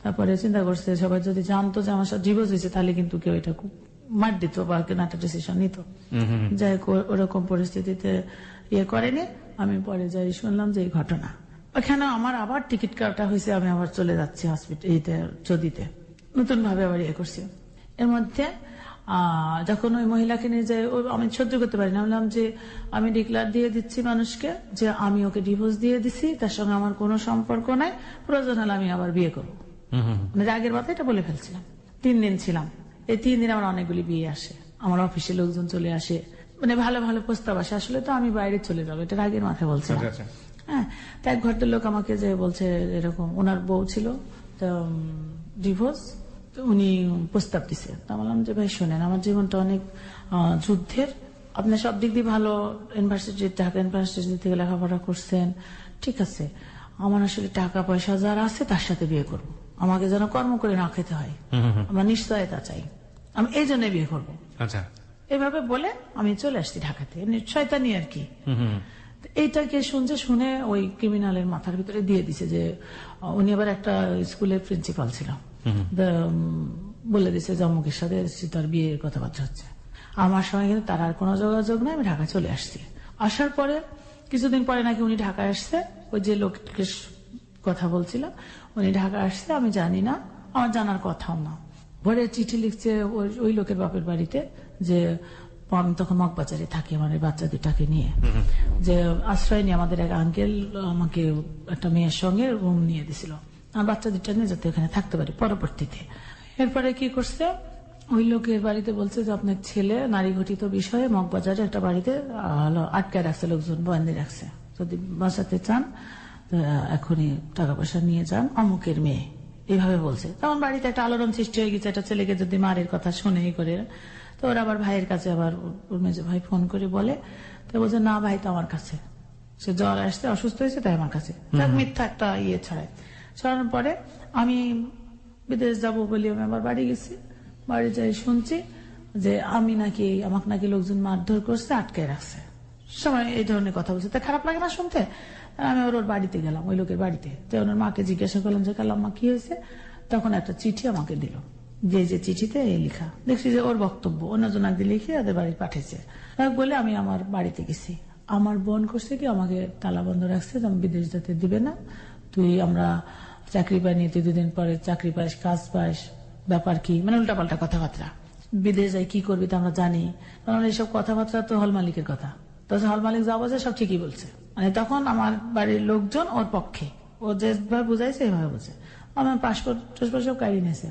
তারপরে চিন্তা করছে সবাই যদি জানতো যে আমার সাথে ডিভোর্স হয়েছে তাহলে কিন্তু কেউ এটা মার দিত বা কেউ একটা ডিসিশন নিত, যাই হোক ওরকম পরিস্থিতিতে ইয়ে করেনি। আমি পরে যাই শুনলাম যে এই ঘটনা, ওখানে আমার আবার টিকিট কাটা হয়েছে, আমি আবার চলে যাচ্ছি হসপিটাল এইতে চদিতে, নতুন ভাবে আবার ইয়ে করছি। এর মধ্যে যখন ওই মহিলাকে নিয়ে যায়, আমি সহ্য করতে পারি না, বললাম যে আমি ডিক্লার দিয়ে দিচ্ছি মানুষকে যে আমি ওকে ডিভোর্স দিয়ে দিচ্ছি, তার সঙ্গে আমার কোনো সম্পর্ক নাই, প্রয়োজন হলে আমি আবার বিয়ে করবো, মানে আগের কথা এটা বলে ফেলছিলাম। 3 দিন ছিলাম, এই 3 দিন আমার অনেকগুলি বিয়ে আসে, আমার অফিসে লোকজন চলে আসে, মানে ভালো ভালো প্রস্তাব আসে, আসলে তো আমি বাইরে চলে যাবো, এটা আগের মাথায় বলছিলাম। হ্যাঁ, তো এক ঘরটার লোক আমাকে যে বলছে এরকম, ওনার বউ ছিল তো ডিভোর্স, উনি প্রস্তাব দিছে, তা বললাম যে ভাই শোনেন, আমার জীবনটা অনেক যুদ্ধের, আপনি সব দিক দিয়ে ভালো, ইউনিভার্সিটি ঢাকা ইউনিভার্সিটি থেকে লেখাপড়া করছেন, ঠিক আছে, আমার আসলে টাকা পয়সা যারা আছে তার সাথে বিয়ে করবো, আমাকে যেন কর্ম করে না খেতে হয়, আমার নিশ্চয়তা চাই, আমি এই জন্য বিয়ে করবো। আচ্ছা, এইভাবে বলে আমি চলে আসছি ঢাকাতে, শয়তানি আর কি। এইটাকে শুনে ওই ক্রিমিনালের মাথার ভিতরে দিয়ে দিছে যে উনি আবার একটা স্কুলের প্রিন্সিপাল ছিল, বলে দিছে যে অমুকের সাথে তার বিয়ের কথাবার্তা হচ্ছে, আমার সঙ্গে কিন্তু তার আর কোনো যোগাযোগ নেই, আমি ঢাকা চলে আসছি। আসার পরে কিছুদিন পরে নাকি উনি ঢাকায় আসছে, ওই যে লোককে কথা বলছিল উনি ঢাকা আসছে, আমি জানি না, আমার জানার কথাও না। পরে চিঠি লিখছে ওই লোকের বাপের বাড়িতে যে আমি তখন মগবাজারে থাকি আমার বাচ্চা দুটাকে নিয়ে, যে আশ্রয় নিয়ে আমাদের এক আঙ্কেল আমাকে একটা মেয়ের সঙ্গে রুম নিয়ে দিছিল, আমার বাচ্চা দুটা নিয়ে যাতে ওখানে থাকতে পারি পরবর্তীতে। এরপরে কি করছে, ওই লোকের বাড়িতে বলছে যে আপনার ছেলে নারী ঘটিত বিষয়ে মগবাজারে একটা বাড়িতে আটকায় রাখছে, লোকজন বন্দি রাখছে, যদি বাঁচাতে চান এখনই টাকা পয়সা নিয়ে যান, অমুকের মেয়ে, এইভাবে বলছে। তখন বাড়িতে একটা আলোড়ন সৃষ্টি হয়ে গেছে, একটা ছেলেকে যদি মারের কথা শুনে করে, তো ওর আবার ভাইয়ের কাছে আবার ওর মেজো ভাই ফোন করে বলে, তো বলছে না ভাই তো আমার কাছে, সে জ্বর আসছে অসুস্থ হয়েছে তাই আমার কাছে, মিথ্যা একটা ইয়ে ছড়ানোর পরে আমি বিদেশ যাবো বলে আমি আবার বাড়ি গেছি, বাড়ি যাই শুনছি যে আমাকে নাকি লোকজন মারধর করছে, আটকে রাখছে, সময় এই ধরনের কথা বলছে, তা খারাপ লাগে না শুনতে। আর আমি ওর বাড়িতে গেলাম, ওই লোকের বাড়িতে। তো ওনার মাকে জিজ্ঞাসা করলাম যে কালাম্মা কি হয়েছে? তখন একটা চিঠি আমাকে দিল, যে চিঠিতে এই লেখা। দেখছি যে ওর বক্তব্য অন্যজন একদিন লিখে ওদের বাড়ি পাঠিয়েছে। বলে আমি আমার বাড়িতে গেছি। আমার বোন করছে কি, আমাকে তালা বন্ধ রাখছে, আমি বিদেশ যেতে দিবে না, তুই আমরা চাকরি পাইনি, তুই 2 দিন পরে চাকরি পাইস, কাজ পাইস, ব্যাপার কি, মানে উল্টাপাল্টা কথাবার্তা। বিদেশ যাই কি করবি তা আমরা জানি, কারণ এইসব কথাবার্তা তো হল মালিকের কথা। তাছাড়া হল মালিক যা বলছে সব ঠিকই বলছে, মানে তখন আমার বাড়ির লোকজন ওর পক্ষে, ও যেভাবে বুঝাইছে এইভাবে বলছে। আমার পাসপোর্ট সব কাড়ি নিয়েছে,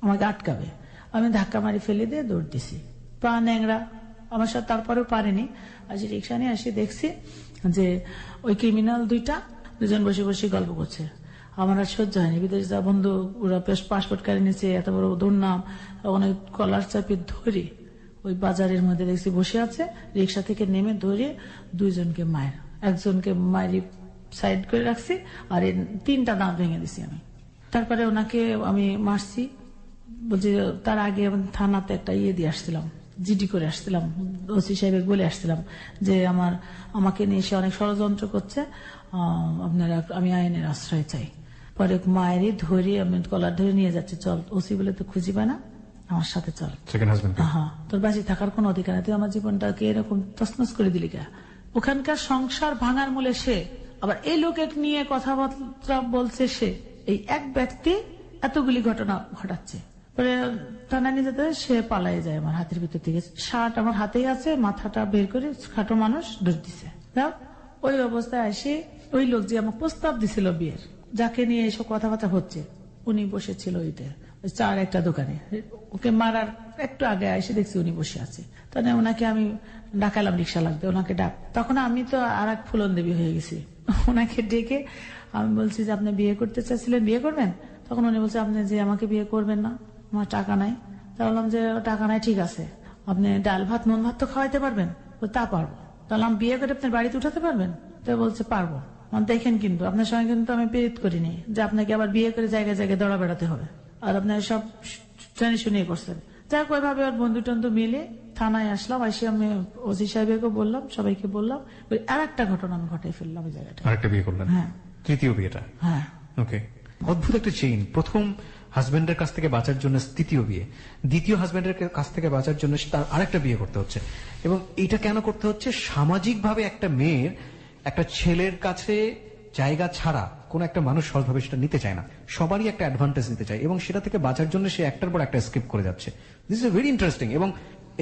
আমাকে আটকাবে। আমি ধাক্কা মারি ফেলে দিয়ে দৌড় দিছি, পা ন্যাংরা আমার সাথে। তারপরেও পারেনি, আসি রিক্সা নিয়ে আসি, দেখছি যে ওই ক্রিমিনাল দুজন বসে বসে গল্প করছে। আমার আর সহ্য হয়নি, বিদেশ যা বন্ধু, ওরা পাসপোর্ট কাড়ি নিয়েছে, এত বড় দুর্নাম। অনেক কলার চাপে ধরে ওই বাজারের মধ্যে দেখছি বসে আছে, রিক্সা থেকে নেমে ধরে 2জনকে মায়ের, একজনকে মায়ের সাইড করে রাখছি, আর 3টা দাঁত ভেঙে দিছি আমি। তারপরে ওনাকে আমি মারছি। বলছি তার আগে থানাতে একটা দিয়ে আসছিলাম, জিডি করে আসছিলাম, ওসি সাহেব বলে আসছিলাম যে আমাকে নিয়ে এসে অনেক ষড়যন্ত্র করছে, আপনারা, আমি আইনের আশ্রয় চাই। পরে মায়েরই ধরে আমি কলার ধরে নিয়ে যাচ্ছি, চল। ওসি বলে তো খুঁজি পায় না, আমার সাথে চল। হ্যাঁ, তোর বাঁচি থাকার কোন অধিকার নেই, তুই আমার জীবনটাকে এরকম তছনছ করে দিলি কে? ওখানকার সংসার ভাঙার মূলে সে, আবার এই লোকের নিয়ে কথাবার্তা বলছে সে। এই এক ব্যক্তি এতগুলি ঘটনা ঘটাচ্ছে। পরে থানায় নিয়ে যেতে সে পালাই যায় আমার হাতের ভিতর থেকে। শার্ট আমার হাতেই আছে, মাথাটা বের করে খাটো মানুষ ধরে দিছে। ওই অবস্থায় আসে ওই লোক যে আমাকে প্রস্তাব দিছিল বিয়ের, যাকে নিয়ে এসব কথাবার্তা হচ্ছে, উনি বসেছিল ওইটা চার একটা দোকানে। ওকে মারার একটু আগে এসে দেখছি উনি বসে আছে। তাহলে ওনাকে আমি ডাকালাম, রিক্সা লাগবে, ওনাকে ডাক। তখন আমি তো আর এক ফুলন দেবী হয়ে গেছি। ওনাকে ডেকে আমি বলছি যে আপনি বিয়ে করতে চাইছিলেন, বিয়ে করবেন? তখন উনি বলছে আপনি যে আমাকে বিয়ে করবেন না, আমার টাকা নাই। তা বললাম যে টাকা নাই, ঠিক আছে, আপনি ডাল ভাত নুন ভাত তো খাওয়াইতে পারবেন? তা পারবো। তাহলে আমি বিয়ে করে আপনার বাড়িতে উঠাতে পারবেন? তো বলছে পারবো। দেখেন কিন্তু আপনার সঙ্গে কিন্তু আমি প্রেরিত করিনি যে আপনাকে আবার বিয়ে করে জায়গায় জায়গায় দৌড়া বেড়াতে হবে, আর আপনার সব জানি শুনিয়ে করছেন। যাক, ওইভাবে ওর বন্ধু টন্ধু মিলে থানায় আসলাম। আসি আমি ওসি সাহেবকে বললাম, সবাইকে বললাম। আর একটা ঘটনা আমি ঘটাই ফেললাম ওই জায়গাটা। আরেকটা বিয়ে করলেন? হ্যাঁ, তৃতীয় বিয়েটা। হ্যাঁ, ওকে। অদ্ভুত একটা চেইন। প্রথম হাজবেন্ডের কাছ থেকে বাঁচার জন্য তৃতীয় বিয়ে, দ্বিতীয় হাজবেন্ডের কাছ থেকে বাঁচার জন্য তার আরেকটা বিয়ে করতে হচ্ছে। এবং এটা কেন করতে হচ্ছে? সামাজিক ভাবে একটা মেয়ের একটা ছেলের কাছে জায়গা ছাড়া কোন একটা মানুষ সহজভাবে সেটা নিতে চায় না, সবারই একটা অ্যাডভান্টেজ নিতে চায়, এবং সেটা থেকে বাঁচার জন্য সে একটার পর একটা স্কিপ করে যাচ্ছে। This is very interesting. এবং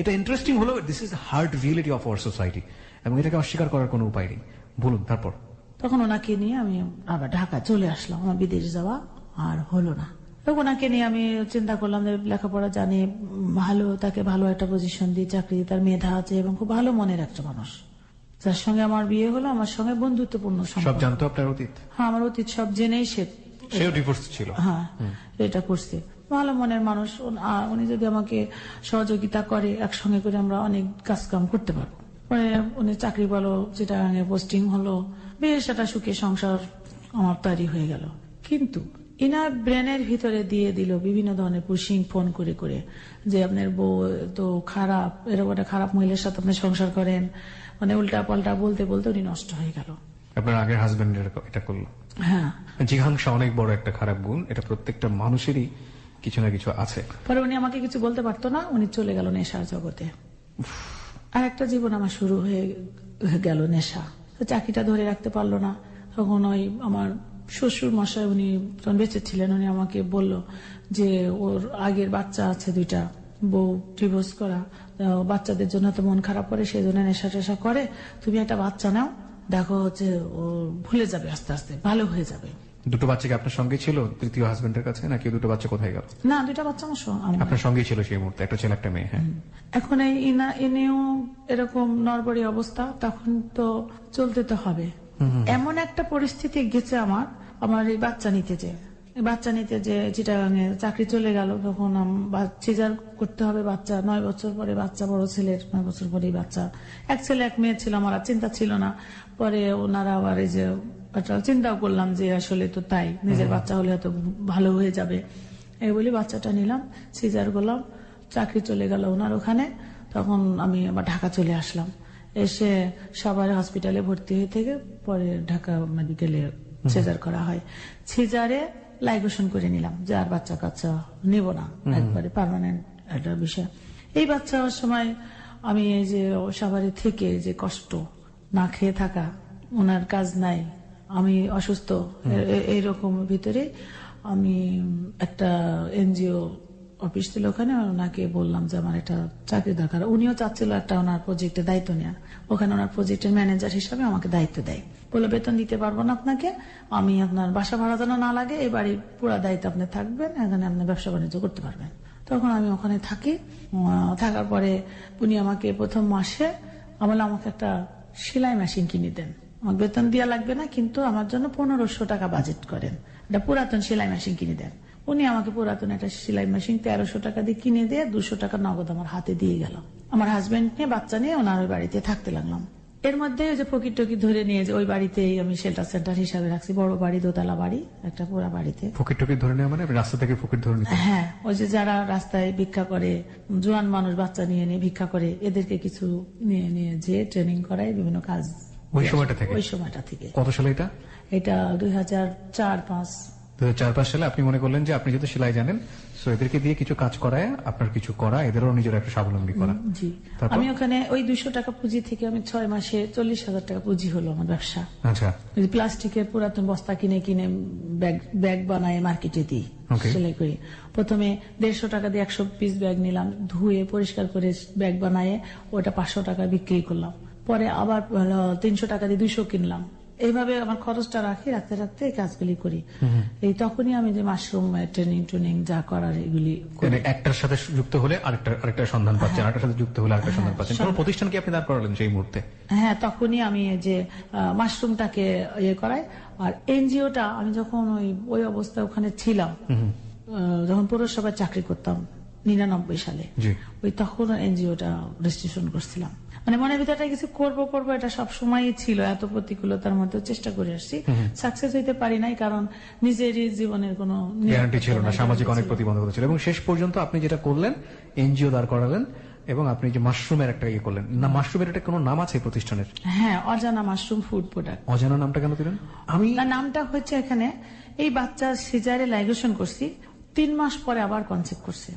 এটা ইন্টারেস্টিং হলো, this is hard reality of our society, এবং এটাকে অস্বীকার করার কোনো উপায় নেই। বলুন তারপর। তখন ওনাকে নিয়ে আমি আবার ঢাকা চলে আসলাম, আমার বিদেশ যাওয়া আর হলো না। ওনাকে নিয়ে আমি চিন্তা করলাম যে লেখাপড়া জানি ভালো, তাকে ভালো একটা পজিশন দিয়ে চাকরি, তার মেধা আছে এবং খুব ভালো মনের একটা মানুষ, যার সঙ্গে আমার বিয়ে হলো, আমার সঙ্গে বন্ধুত্বপূর্ণ সব জানতো আপনার অতীত? হ্যাঁ, আমার অতীত সব জেনেই সেও ডিভোর্স ছিল। হ্যাঁ, এটা করছে। ভালো মনের মানুষ, উনি যদি আমাকে সহযোগিতা করে, একসঙ্গে করে আমরা অনেক কাজ কাম করতে পারবো। পরে উনি চাকরি পেলো, যেটা পোস্টিং হলো, বেশ একটা সুখে সংসার আমার তৈরি হয়ে গেল। কিন্তু ইনার ব্রেনের ভিতরে দিয়ে দিল বিভিন্ন ধরনের পুশিং, ফোন করে করে, যে আপনার বউ তো খারাপ, এরকম একটা খারাপ মহিলার সাথে আপনি সংসার করেন, মানে উল্টা পাল্টা বলতে বলতে উনি নষ্ট হয়ে গেল। আপনার আগের হাজবেন্ড এটা করলো? হ্যাঁ। জিঘাংসা অনেক বড় একটা খারাপ গুণ, এটা প্রত্যেকটা মানুষেরই কিছু না কিছু আছে। পরে উনি আমাকে কিছু বলতে পারতো না, উনি চলে গেল নেশার জগতে। আর একটা জীবন আমার শুরু হয়ে গেল নেশা। চাকরিটা ধরে রাখতে পারলো না। তখন ওই আমার শ্বশুর মশাই, উনি তখন বেঁচে ছিলেন, উনি আমাকে বলল যে ওর আগের বাচ্চা আছে 2টা, বউ ডিভোর্স করা, বাচ্চাদের জন্য তো মন খারাপ করে, সেই জন্য নেশা টেশা করে, তুমি একটা বাচ্চা নাও, দেখো হচ্ছে ও ভুলে যাবে, আস্তে আস্তে ভালো হয়ে যাবে। 2টো বাচ্চা কি আপনার সঙ্গে ছিল তৃতীয় হাজবেন্ডের কাছে, নাকি 2টো বাচ্চা কোথায় গেল? না, 2টা বাচ্চা আমার আপনার সঙ্গেই ছিল সেই মুহূর্তে, একটা ছেলে একটা মেয়ে। হ্যাঁ। এখন এই এনেও এরকম নরবরি অবস্থা, তখন তো চলতে তো হবে। এমন একটা পরিস্থিতি গেছে আমার এই বাচ্চা নিতে যে চিটাগাঙে চাকরি চলে গেল। তখন সিজার করতে হবে, বাচ্চা 9 বছর পরে, বাচ্চা বড় ছেলের 9 বছর পরে বাচ্চা, এক ছেলে এক মেয়ে ছিল। আমার চিন্তা ছিল না। পরে ওনারা আবার এই যে চিন্তাও করলাম যে আসলে তো তাই, নিজের বাচ্চা হলে হয়তো ভালো হয়ে যাবে, এই বলি বাচ্চাটা নিলাম, সিজার করলাম, চাকরি চলে গেল ওনার ওখানে। তখন আমি আবার ঢাকা চলে আসলাম। এসে সবার হসপিটালে ভর্তি হয়ে থেকে পরে ঢাকা মেডিকেলে সিজার করা হয়। সিজারে লাইগেশন করে নিলাম যে আর বাচ্চা কাচ্চা নিব না, একবারে পার্মানেন্ট একটা বিষয়। এই বাচ্চা হওয়ার সময় আমি এই যে সবারই থেকে যে কষ্ট, না খেয়ে থাকা, ওনার কাজ নাই, আমি অসুস্থ, এইরকম ভিতরে আমি একটা এনজিও অফিস ছিল ওখানে, ওনাকে বললাম যে আমার একটা চাকরি দরকার। উনিও চাচ্ছিল একটা ওনার প্রজেক্টের দায়িত্ব নেওয়া। ওখানে ওনার প্রজেক্টের ম্যানেজার হিসাবে আমাকে দায়িত্ব দেয়, বলে বেতন দিতে পারবো না আপনাকে, আমি আপনার বাসা ভাড়া যেন না লাগে, এই বাড়ির পুরো দায়িত্ব আপনি থাকবেন, এখানে আপনি ব্যবসা বাণিজ্য করতে পারবেন। তখন আমি ওখানে থাকি। থাকার পরে উনি আমাকে প্রথম মাসে আমাকে একটা সেলাই মেশিন কিনে দেন। আমার বেতন দেওয়া লাগবে না, কিন্তু আমার জন্য 1500 টাকা বাজেট করেন, একটা পুরাতন সেলাই মেশিন কিনে দেন। উনি আমাকে পুরাতন একটা সেলাই মেশিন 1300 টাকা দিয়ে কিনে দিয়ে 200 টাকা নগদ আমার হাতে দিয়ে গেল। আমার হাজবেন্ড নিয়ে বাচ্চা নিয়ে ওনার ওই বাড়িতে থাকতে লাগলাম। এর মধ্যে ওই যে ফকির টকির ধরে নিয়ে যে ওই বাড়িতেই আমি শেল্টার সেন্টার হিসাবে রাখছি, বড় বাড়ি, দোতলা বাড়ি, একটা পুরা বাড়িতে। ফকির টকির ধরে নেওয়া মানে রাস্তা থেকে ফকির ধরে নিতে? হ্যাঁ, ওই যে যারা রাস্তায় ভিক্ষা করে, জোয়ান মানুষ বাচ্চা নিয়ে নিয়ে ভিক্ষা করে, এদেরকে কিছু নিয়ে নিয়ে যে ট্রেনিং করায় বিভিন্ন কাজ। ওই সময়টা থেকে? ওই সময়টা থেকে। কত সালে এটা? এটা 2004-05। 2004-05 সালে আপনি মনে করলেন যে আপনি যেহেতু সেলাই জানেন, সো এদেরকে দিয়ে কিছু কাজ করায় আপনার কিছু করা, এদেরও নিজের একটা স্বাবলম্বী করা। জি। তারপর? আমি ওখানে ওই 200 টাকা পুঁজি থেকে আমি 6 মাসে 40,000 টাকা পুঁজি হলো আমার ব্যবসা। আচ্ছা। প্লাস্টিকের পুরাতন বস্তা কিনে কিনে ব্যাগ বানায় মার্কেটে দিই, সেলাই করি। প্রথমে 150 টাকা দিয়ে 100 পিস ব্যাগ নিলাম, ধুয়ে পরিষ্কার করে ব্যাগ বানায় ওটা 500 টাকা বিক্রি করলাম। পরে আবার 300 টাকা দিয়ে 200 কিনলাম। এইভাবে আমার খরচটা রাখতে রাখতে এই কাজগুলি করি। এই তখনই আমি যে মাশরুম ট্রেনিং যা করার এগুলি একটার সাথে যুক্ত হলে আরেকটা সন্ধান পাচ্ছেন, আরেকটার সাথে যুক্ত হলে আরেকটা সন্ধান পাচ্ছেন। কোন প্রতিষ্ঠান কি আপনি দাঁড় করালেন সেই মুহূর্তে? হ্যাঁ, তখনই আমি যে মাশরুমটাকে ইয়ে করাই। আর এনজিওটা আমি যখন ওই অবস্থায় ওখানে ছিলাম, যখন পৌরসভায় চাকরি করতাম 99 সালে, ওই তখন এনজিওটা রেজিস্ট্রেশন করছিলাম। মানে মনের ভিতরে কিছু করবো এটা সব সময়ই ছিল, এত প্রতিকূলতার মধ্যে চেষ্টা করে আসছি, সাকসেস হইতে পারি নাই, কারণ নিজেরই জীবনের কোনো গ্যারান্টি ছিল না, সামাজিক অনেক প্রতিবন্ধকতা ছিল। এবং শেষ পর্যন্ত আপনি যেটা করলেন, এনজিও দাঁড় করালেন এবং আপনি যে মাশরুমের একটা ইয়ে করলেন। না, মাশরুমের একটা কোনো নাম আছে প্রতিষ্ঠানের? হ্যাঁ, অজানা মাশরুম ফুড প্রোডাক্ট। অজানা নামটা কেন দিলেন? আমি নামটা হচ্ছে এখানে এই বাচ্চা সিজারে লাইগেশন করছি, 3 মাস পরে আবার কনসেপ্ট করছে।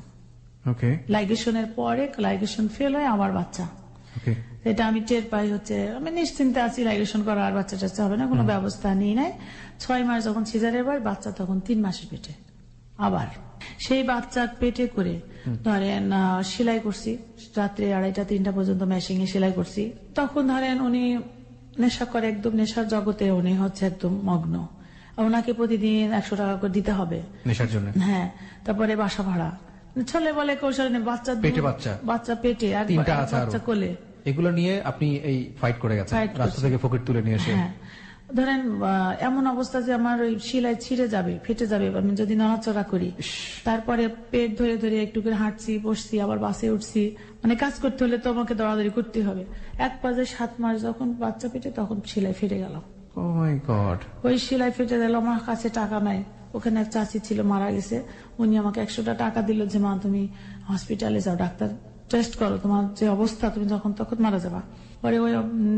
ওকে। লাইগেশনের পরে লাইগেশন ফেল হয় আবার বাচ্চা। এটা আমি টের পাই, হচ্ছে আমি নিশ্চিন্তে আছি, লাইগেশন করা আর বাচ্চা টাচ্চা হবে না, কোনো ব্যবস্থা নিয়ে নাই। 6 মাস যখন সিজারের পর বাচ্চা, তখন 3 মাসের পেটে আবার সেই বাচ্চা পেটে করে ধরেন সেলাই করছি, রাত্রে 2:30-3টা পর্যন্ত মেশিনে সেলাই করছি। তখন ধরেন উনি নেশা করে, একদম নেশার জগতে উনি হচ্ছে একদম মগ্ন। ওনাকে প্রতিদিন 100 টাকা করে দিতে হবে নেশার জন্য। হ্যাঁ, তারপরে বাসা ভাড়া, ছেলে বলে কৌশল নেই, বাচ্চা পেটে আর বাচ্চা কোলে, এগুলো নিয়ে আপনি এই ফাইট করে গেছেন, রাস্তা থেকে ফকির তুলে নিয়ে এসে। ধরেন এমন অবস্থা যে আমার ওই সেলাই ছিঁড়ে যাবে, ফেটে যাবে আমি যদি নড়াচড়া করি। তারপরে পেট ধরে ধরে একটু করে হাঁটছি, বসছি, আবার বাসে উঠছি। মানে কাজ করতে হলে তো আমাকে দৌড়াদৌড়ি করতে হবে। এক পর্যায়ে 7 মাস যখন বাচ্চা পেটে, তখন সেলাই ফেটে গেল। ও মাই গড। ওই সেলাই ফেটে গেল, আমার কাছে টাকা নাই। ওখানে এক চাচি ছিল, মারা গেছে, উনি আমাকে 100 টাকা দিল যে মা তুমি হসপিটালে যাও, ডাক্তার টেস্ট করো, তোমার যে অবস্থা তুমি যখন তখন মারা যাবা। পরে ওই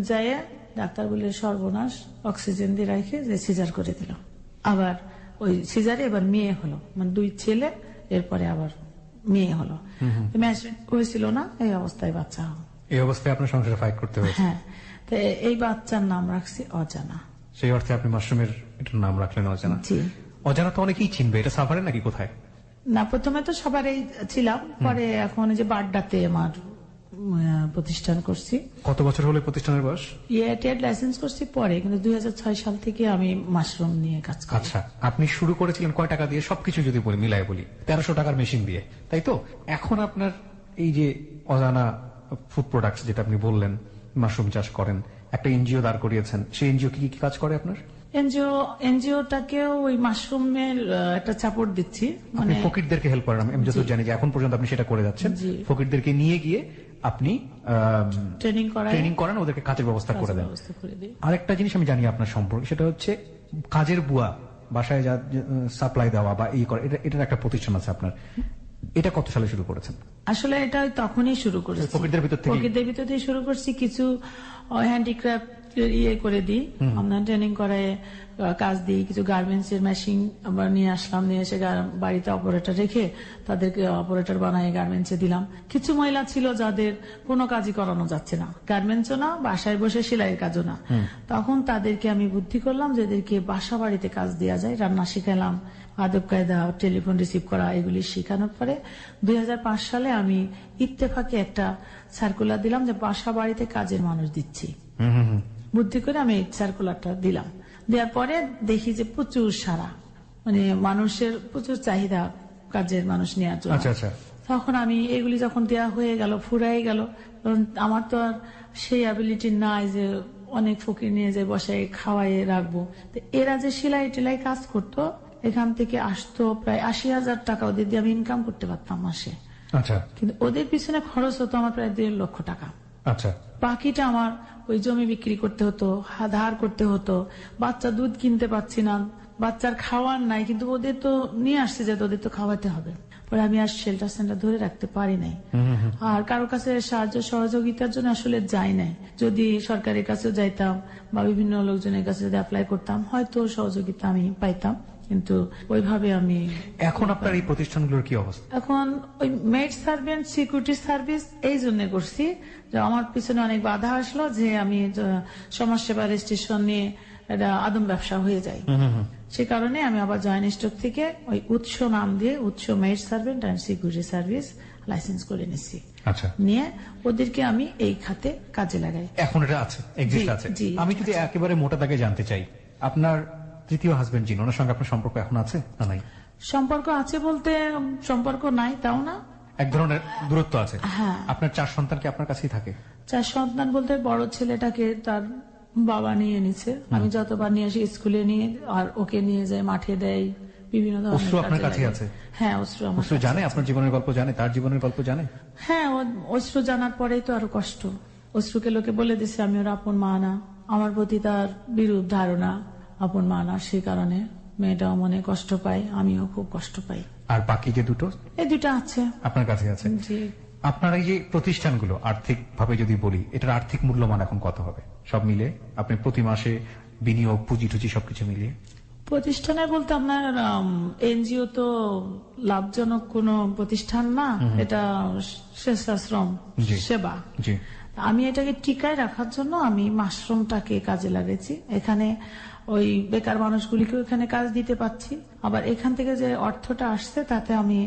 যায় ডাক্তার বলে সর্বনাশ, অক্সিজেন দিয়ে রাখে যে সিজার করে দিল। আবার ওই সিজারে এবার মেয়ে হলো, মানে 2 ছেলে, এরপরে আবার মেয়ে হলো। ম্যাচ হয়েছিল না, এই অবস্থায় বাচ্চা হলো। এই অবস্থায় আপনার সংসারে ফাইট করতে হয়েছে। হ্যাঁ, তো এই বাচ্চার নাম রাখছি অজানা। সেই অর্থে আপনি মাশরুমের এটার নাম রাখলেন অজানা। জি। অজানা তো অনেকেই চিনবে, এটা সাফারে নাকি কোথায়? না, প্রথমে তো সবারই ছিলাম, পরে এখন যে বাড্ডাতে আমার প্রতিষ্ঠান করছি। কত বছর হলো প্রতিষ্ঠানের বয়স? ট্রেড লাইসেন্স করছি পরে, কিন্তু 2006 সাল থেকে আমি মাশরুম নিয়ে কাজ করি। আচ্ছা, আপনি শুরু করেছিলেন কয় টাকা দিয়ে? সবকিছু যদি বলি মিলাই বলি 1300 টাকার মেশিন দিয়ে, তাই তো? এখন আপনার এই যে অজানা ফুড প্রোডাক্টস, যেটা আপনি বললেন মাশরুম চাষ করেন, একটা এনজিও দাঁড় করিয়েছেন, সেই এনজিও কি কি কাজ করে আপনার? এনজিওটাকেও ওই মাশরুমের একটা সাপোর্ট দিচ্ছি, মানে ফকিরদেরকে হেল্প করেন। আমি যত জানি যে এখন পর্যন্ত আপনি সেটা করে যাচ্ছেন, ফকিরদেরকে নিয়ে গিয়ে আপনি ট্রেনিং করান, ওদেরকে কাজের ব্যবস্থা করে দেন। আরেকটা জিনিস আমি জানি আপনার সম্পর্কে, সেটা হচ্ছে কাজের বুয়া, বাসায় যা সাপ্লাই দেওয়া বা এই করে, এটার একটা প্রতিষ্ঠান আছে আপনার। এটা কত সালে শুরু করেছেন? আসলে এটা তখনই শুরু করেছি, ফকিরদের ভিতর থেকে ফকিরদের ভিতর থেকে শুরু করছি। কিছু হ্যান্ডিক্রাফট ইয়ে করে দিই, আমরা ট্রেনিং করায় কাজ দিই। কিছু গার্মেন্টস এর মেশিন আবার নিয়ে আসলাম, নিয়ে এসে বাড়িতে অপারেটর রেখে তাদেরকে অপারেটর বানায় গার্মেন্টসে দিলাম। কিছু মহিলা ছিল যাদের কোনো কাজই করানো যাচ্ছে না, গার্মেন্টসও না, বাসায় বসে সেলাইয়ের কাজও না। তখন তাদেরকে আমি বুদ্ধি করলাম যে এদেরকে বাসা বাড়িতে কাজ দেওয়া যায়। রান্না শিখালাম, আদব কায়দা, টেলিফোন রিসিভ করা, এগুলি শেখানোর পরে 2005 সালে আমি ইত্তেফাকে একটা সার্কুলার দিলাম যে বাসা বাড়িতে কাজের মানুষ দিচ্ছি। বুদ্ধি করে আমি এই সার্কুলারটা দিলাম। দেওয়ার পরে দেখি যে প্রচুর সারা, মানে মানুষের প্রচুর চাহিদা কাজের মানুষ নেওয়ার জন্য। তখন আমি এগুলি যখন দেওয়া হয়ে গেল, ফুরাই গেল, আমার তো আর সেই অ্যাবিলিটি নাই যে অনেক ফকির নিয়ে যে বসায় খাওয়াই রাখবো। তো এরা যে সেলাই টেলাই কাজ করতো, এখান থেকে আসতো প্রায় 80,000 টাকা ওদের দিয়ে আমি ইনকাম করতে পারতাম মাসে। আচ্ছা। কিন্তু ওদের পিছনে খরচ হতো আমার প্রায় 1.5 লক্ষ টাকা। আচ্ছা। বাকিটা আমার ওই জমি বিক্রি করতে হতো, ধার করতে হতো, বাচ্চা দুধ কিনতে পারছি না, বাচ্চার খাওয়ার নাই, কিন্তু ওদের তো নিয়ে আসছে যে ওদের তো খাওয়াতে হবে। পরে আমি আর শেল্টার সেন্টার ধরে রাখতে পারি নাই, আর কারোর কাছে সাহায্য সহযোগিতার জন্য আসলে যাই নাই। যদি সরকারের কাছেও যাইতাম বা বিভিন্ন লোকজনের কাছে যদি অ্যাপ্লাই করতাম, হয়তো সহযোগিতা আমি পাইতাম, কিন্তু ওইভাবে আমি। এখন আপনার এই প্রতিষ্ঠানগুলোর কি অবস্থা? এখন ওই মেড সার্ভেন্ট সিকিউরিটি সার্ভিস এই জন্য করছি যে আমার পিছনে অনেক বাধা আসলো যে আমি সমাজসেবা রেজিস্ট্রেশন নিয়ে এটা আদম ব্যবসা হয়ে যায়। সে কারণে আমি আবার জয়েন্ট স্টক থেকে ওই উৎস নাম দিয়ে উৎস maid servant and security service licence করে নিচ্ছি। আচ্ছা। নিয়ে ওদেরকে আমি এই খাতে কাজে লাগাই। এখন এটা আছে, এক্সিস্ট আছে। আমি যদি একেবারে মোটা দাগে জানতে চাই, আপনার তৃতীয় হাজবেন্ড যিনি, ওনার সঙ্গে আপনার সম্পর্ক এখন আছে না নাই? সম্পর্ক আছে বলতে সম্পর্ক নাই তাও না, এক ধরনের দূরত্ব আছে। হ্যাঁ। আপনার 4 সন্তান কি আপনার কাছেই থাকে? 4 সন্তান বলতে বড় ছেলেটাকে তার বাবা নিয়ে নিচ্ছে, আমি যতবার নিয়ে আসি স্কুলে নিয়ে, আর ওকে নিয়ে যায় মাঠে দেয়, বিভিন্ন ধরনের। অশ্রু আপনার কাছে আছে? হ্যাঁ, অশ্রু আমার অশ্রু জানে আপনার জীবনের গল্প, জানে তার জীবনের গল্প জানে? হ্যাঁ, অশ্রু জানার পরেই তো আরো কষ্ট। অশ্রুকে লোকে বলে দিচ্ছে আমি ওর আপন মা না, আমার প্রতি তার বিরূপ ধারণা, আপন মা না, সেই কারণে মেয়েটাও মনে কষ্ট পায়, আমিও খুব কষ্ট পাই। আর বাকি যে দুটো? এই দুটো আছে আপনার কাছে আছে। জি। আপনার এই যে প্রতিষ্ঠানগুলো আর্থিক ভাবে যদি বলি, এটার আর্থিক মূল্যমান এখন কত হবে সব মিলে, আপনি প্রতি মাসে বিনিয়োগ পুঁজি টুজি সবকিছু মিলিয়ে? প্রতিষ্ঠানে বলতে আপনার এনজিও তো লাভজনক কোন প্রতিষ্ঠান না, এটা স্বেচ্ছাশ্রম সেবা। জি। আমি এটাকে টিকায় রাখার জন্য আমি মাশরুমটাকে কাজে লাগিয়েছি। এখানে ওই বেকার মানুষগুলিকে এখানে কাজ দিতে পারছি, আবার এখান থেকে যে অর্থটা আসছে তাতে আমি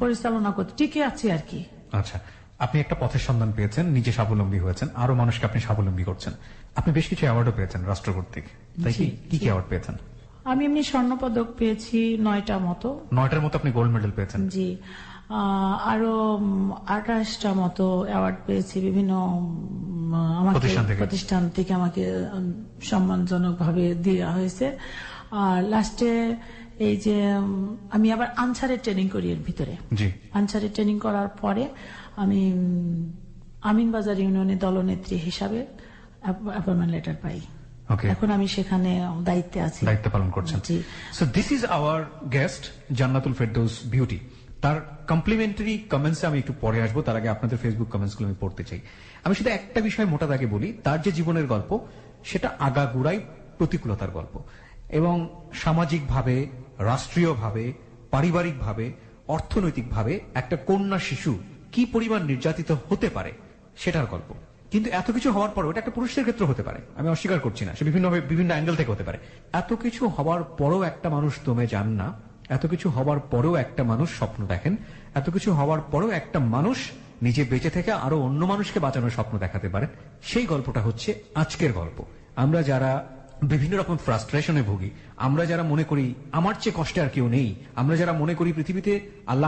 পরিচালনা করতে টিকে আছি আর কি। আচ্ছা, আপনি একটা পথের সন্ধান পেয়েছেন, নিজে স্বাবলম্বী হয়েছেন, আরো মানুষকে আপনি স্বাবলম্বী করছেন। আপনি বেশ কিছু অ্যাওয়ার্ডও পেয়েছেন রাষ্ট্র কর্তৃক, তাই কি? কি কি অ্যাওয়ার্ড পেয়েছেন? আমি এমনি স্বর্ণপদক পেয়েছি 9টা মতো। 9টার মতো আপনি গোল্ড মেডেল পেয়েছেন? জি। আরো 28টা মতো অ্যাওয়ার্ড পেয়েছি বিভিন্ন প্রতিষ্ঠান থেকে আমাকে সম্মানজনক ভাবে দেওয়া হয়েছে। আর লাস্টে এই যে আমি আবার আনসারের ট্রেনিং করি এর ভিতরে। আনসারের ট্রেনিং করার পরে আমি আমিনবাজার ইউনিয়নের দলনেত্রী হিসাবে অ্যাপয়েন্টমেন্ট লেটার পাই। এখন আমি সেখানে দায়িত্বে আছি, দায়িত্ব পালন করছেন। So this is our guest Jannatul Ferdous beauty. তার কমপ্লিমেন্টারি কমেন্টসে আমি একটু পরে আসবো, তার আগে আপনাদের ফেসবুক কমেন্টস গুলো আমি পড়তে চাই। আমি শুধু একটা বিষয় মোটা দাগে বলি, তার যে জীবনের গল্প সেটা আগাগোড়াই প্রতিকূলতার গল্প, এবং সামাজিকভাবে, রাষ্ট্রীয়ভাবে, পারিবারিকভাবে, অর্থনৈতিকভাবে একটা কন্যা শিশু কি পরিমাণ নির্যাতিত হতে পারে সেটার গল্প। কিন্তু এত কিছু হওয়ার পরও, এটা একটা পুরুষের ক্ষেত্রে হতে পারে, আমি অস্বীকার করছি না, সে বিভিন্ন অ্যাঙ্গেল থেকে হতে পারে। এত কিছু হওয়ার পরও একটা মানুষ দমে যান না, এত কিছু হওয়ার পরেও একটা মানুষ স্বপ্ন দেখেন, এত কিছু হওয়ার পরেও একটা মানুষ নিজে বেঁচে থেকে আরো অন্য মানুষকে বাঁচানোর স্বপ্ন দেখাতে পারেন। সেই গল্পটা হচ্ছে আজকের গল্প। আমরা যারা বিভিন্ন রকম ফ্রাস্ট্রেশনে ভুগি, আমরা যারা মনে করি আমার চেয়ে কষ্টে আর কেউ নেই, আমরা যারা মনে করি পৃথিবীতে আল্লাহ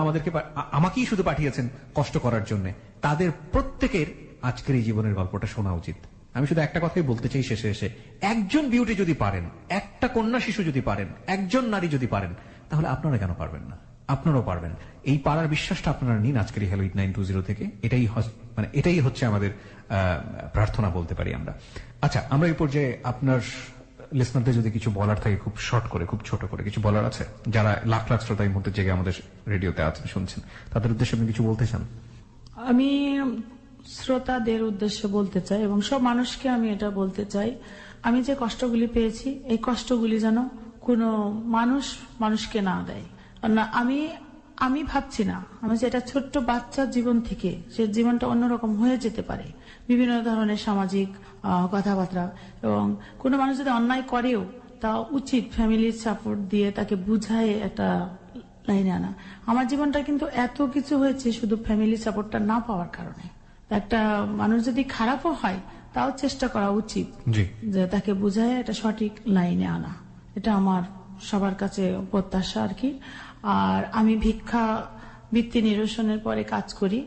আমাকেই শুধু পাঠিয়েছেন কষ্ট করার জন্য, তাদের প্রত্যেকের আজকের এই জীবনের গল্পটা শোনা উচিত। আমি শুধু একটা কথাই বলতে চাই শেষে এসে, একজন বিউটি যদি পারেন, একটা কন্যা শিশু যদি পারেন, একজন নারী যদি পারেন, তাহলে আপনারা কেন পারবেন না? আপনারাও পারবেন। এই পারার বিশ্বাসটা আপনারা নিন আজকের এই হ্যালো 8920 থেকে। এটাই হচ্ছে আমাদের প্রার্থনা বলতে পারি আমরা। আচ্ছা, আমরা এই পর্যায়ে আপনার লিসনারদের যদি কিছু বলার থাকে খুব শর্ট করে, খুব ছোট করে কিছু বলার আছে, যারা লাখ লাখ শ্রোতা এই মুহূর্তে জেগে আমাদের রেডিওতে আছেন, শুনছেন, তাদের উদ্দেশ্যে আপনি কিছু বলতে চান? আমি শ্রোতাদের উদ্দেশ্যে বলতে চাই এবং সব মানুষকে আমি এটা বলতে চাই, আমি যে কষ্টগুলি পেয়েছি এই কষ্টগুলি যেন কোনো মানুষকে না দেয়। না, আমি ভাবছি না আমি যে এটা ছোট্ট বাচ্চার জীবন থেকে সে জীবনটা অন্যরকম হয়ে যেতে পারে, বিভিন্ন ধরনের সামাজিক কথাবার্তা, এবং কোনো মানুষ যদি অন্যায় করেও তা উচিত ফ্যামিলির সাপোর্ট দিয়ে তাকে বুঝায় একটা লাইনে আনা। আমার জীবনটা কিন্তু এত কিছু হয়েছে শুধু ফ্যামিলি সাপোর্টটা না পাওয়ার কারণে। একটা মানুষ যদি খারাপও হয় তাও চেষ্টা করা উচিত যে তাকে বুঝায় এটা সঠিক লাইনে আনা। এটা আমার সবার কাছে প্রত্যাশা আর কি। আর আমি ভিক্ষা বৃত্তি নিরসনের পরে কাজ করি,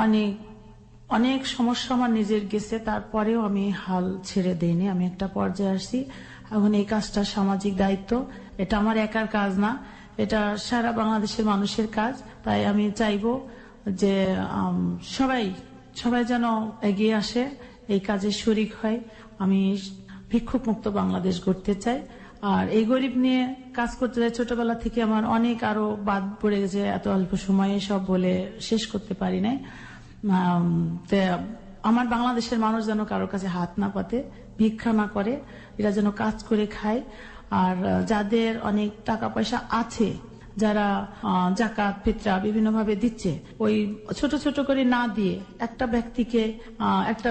অনেক অনেক সমস্যা আমার নিজের গেছে, তারপরেও আমি হাল ছেড়ে দেইনি। আমি একটা পর্যায়ে আসছি, এখন এই কাজটা সামাজিক দায়িত্ব, এটা আমার একার কাজ না, এটা সারা বাংলাদেশের মানুষের কাজ। তাই আমি চাইবো যে সবাই যেন এগিয়ে আসে, এই কাজে শরিক হয়। আমি ভিক্ষুক মুক্ত বাংলাদেশ গড়তে চাই। আর এই গরিব নিয়ে কাজ করতে চাই। ছোটবেলা থেকে আমার অনেক আরো বাদ পড়ে গেছে, এত অল্প সময়ে সব বলে শেষ করতে পারি নাই। আমার বাংলাদেশের মানুষ যেন কারোর কাছে হাত না পাতে, ভিক্ষা না করে, এরা যেন কাজ করে খায়। আর যাদের অনেক টাকা পয়সা আছে, যারা জাকাত ফিতরা বিভিন্ন ভাবে দিচ্ছে, ওই ছোট ছোট করে না দিয়ে একটা ব্যক্তিকে একটা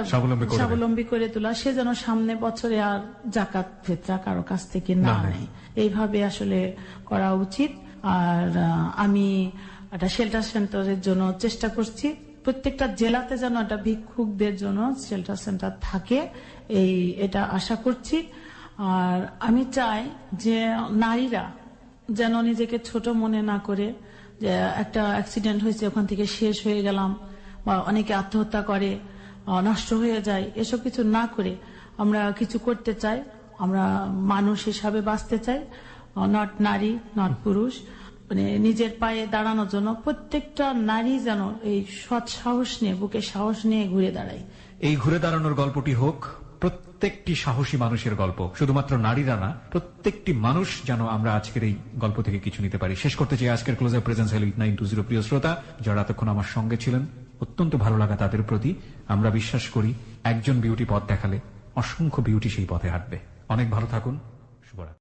স্বাবলম্বী করে তোলা, সে যেন সামনে বছরে আর জাকাত ফিতরা কারো কাছ থেকে না নেয়, এইভাবে আসলে করা উচিত। আর আমি একটা শেল্টার সেন্টারের জন্য চেষ্টা করছি, প্রত্যেকটা জেলাতে যেন একটা ভিক্ষুকদের জন্য শেল্টার সেন্টার থাকে, এটা আশা করছি। আর আমি চাই যে নারীরা যেন নিজেকে ছোট মনে না করে, যে একটা অ্যাক্সিডেন্ট হয়েছে ওখান থেকে শেষ হয়ে গেলাম, বা অনেকে আত্মহত্যা করে, নষ্ট হয়ে যায়, এসব কিছু না করে আমরা কিছু করতে চাই। আমরা মানুষ হিসাবে বাঁচতে চাই, নট নারী নট পুরুষ। মানে নিজের পায়ে দাঁড়ানোর জন্য প্রত্যেকটা নারী যেন এই সৎ সাহস নিয়ে, বুকে সাহস নিয়ে ঘুরে দাঁড়ায়। এই ঘুরে দাঁড়ানোর গল্পটি হোক প্রত্যেকটি সাহসী মানুষের গল্প, শুধুমাত্র নারীরা না, প্রত্যেকটি মানুষ যেন আমরা আজকের এই গল্প থেকে কিছু নিতে পারি। শেষ করতে চাই আজকের ক্লোজার প্রেজেন্স হেল 920 প্রিয় শ্রোতা, যারা এতক্ষণ আমার সঙ্গে ছিলেন, অত্যন্ত ভালো লাগা তাদের প্রতি। আমরা বিশ্বাস করি একজন বিউটি পথ দেখালে অসংখ্য বিউটি সেই পথে হাঁটবে। অনেক ভালো থাকুন, শুভরাত্রি।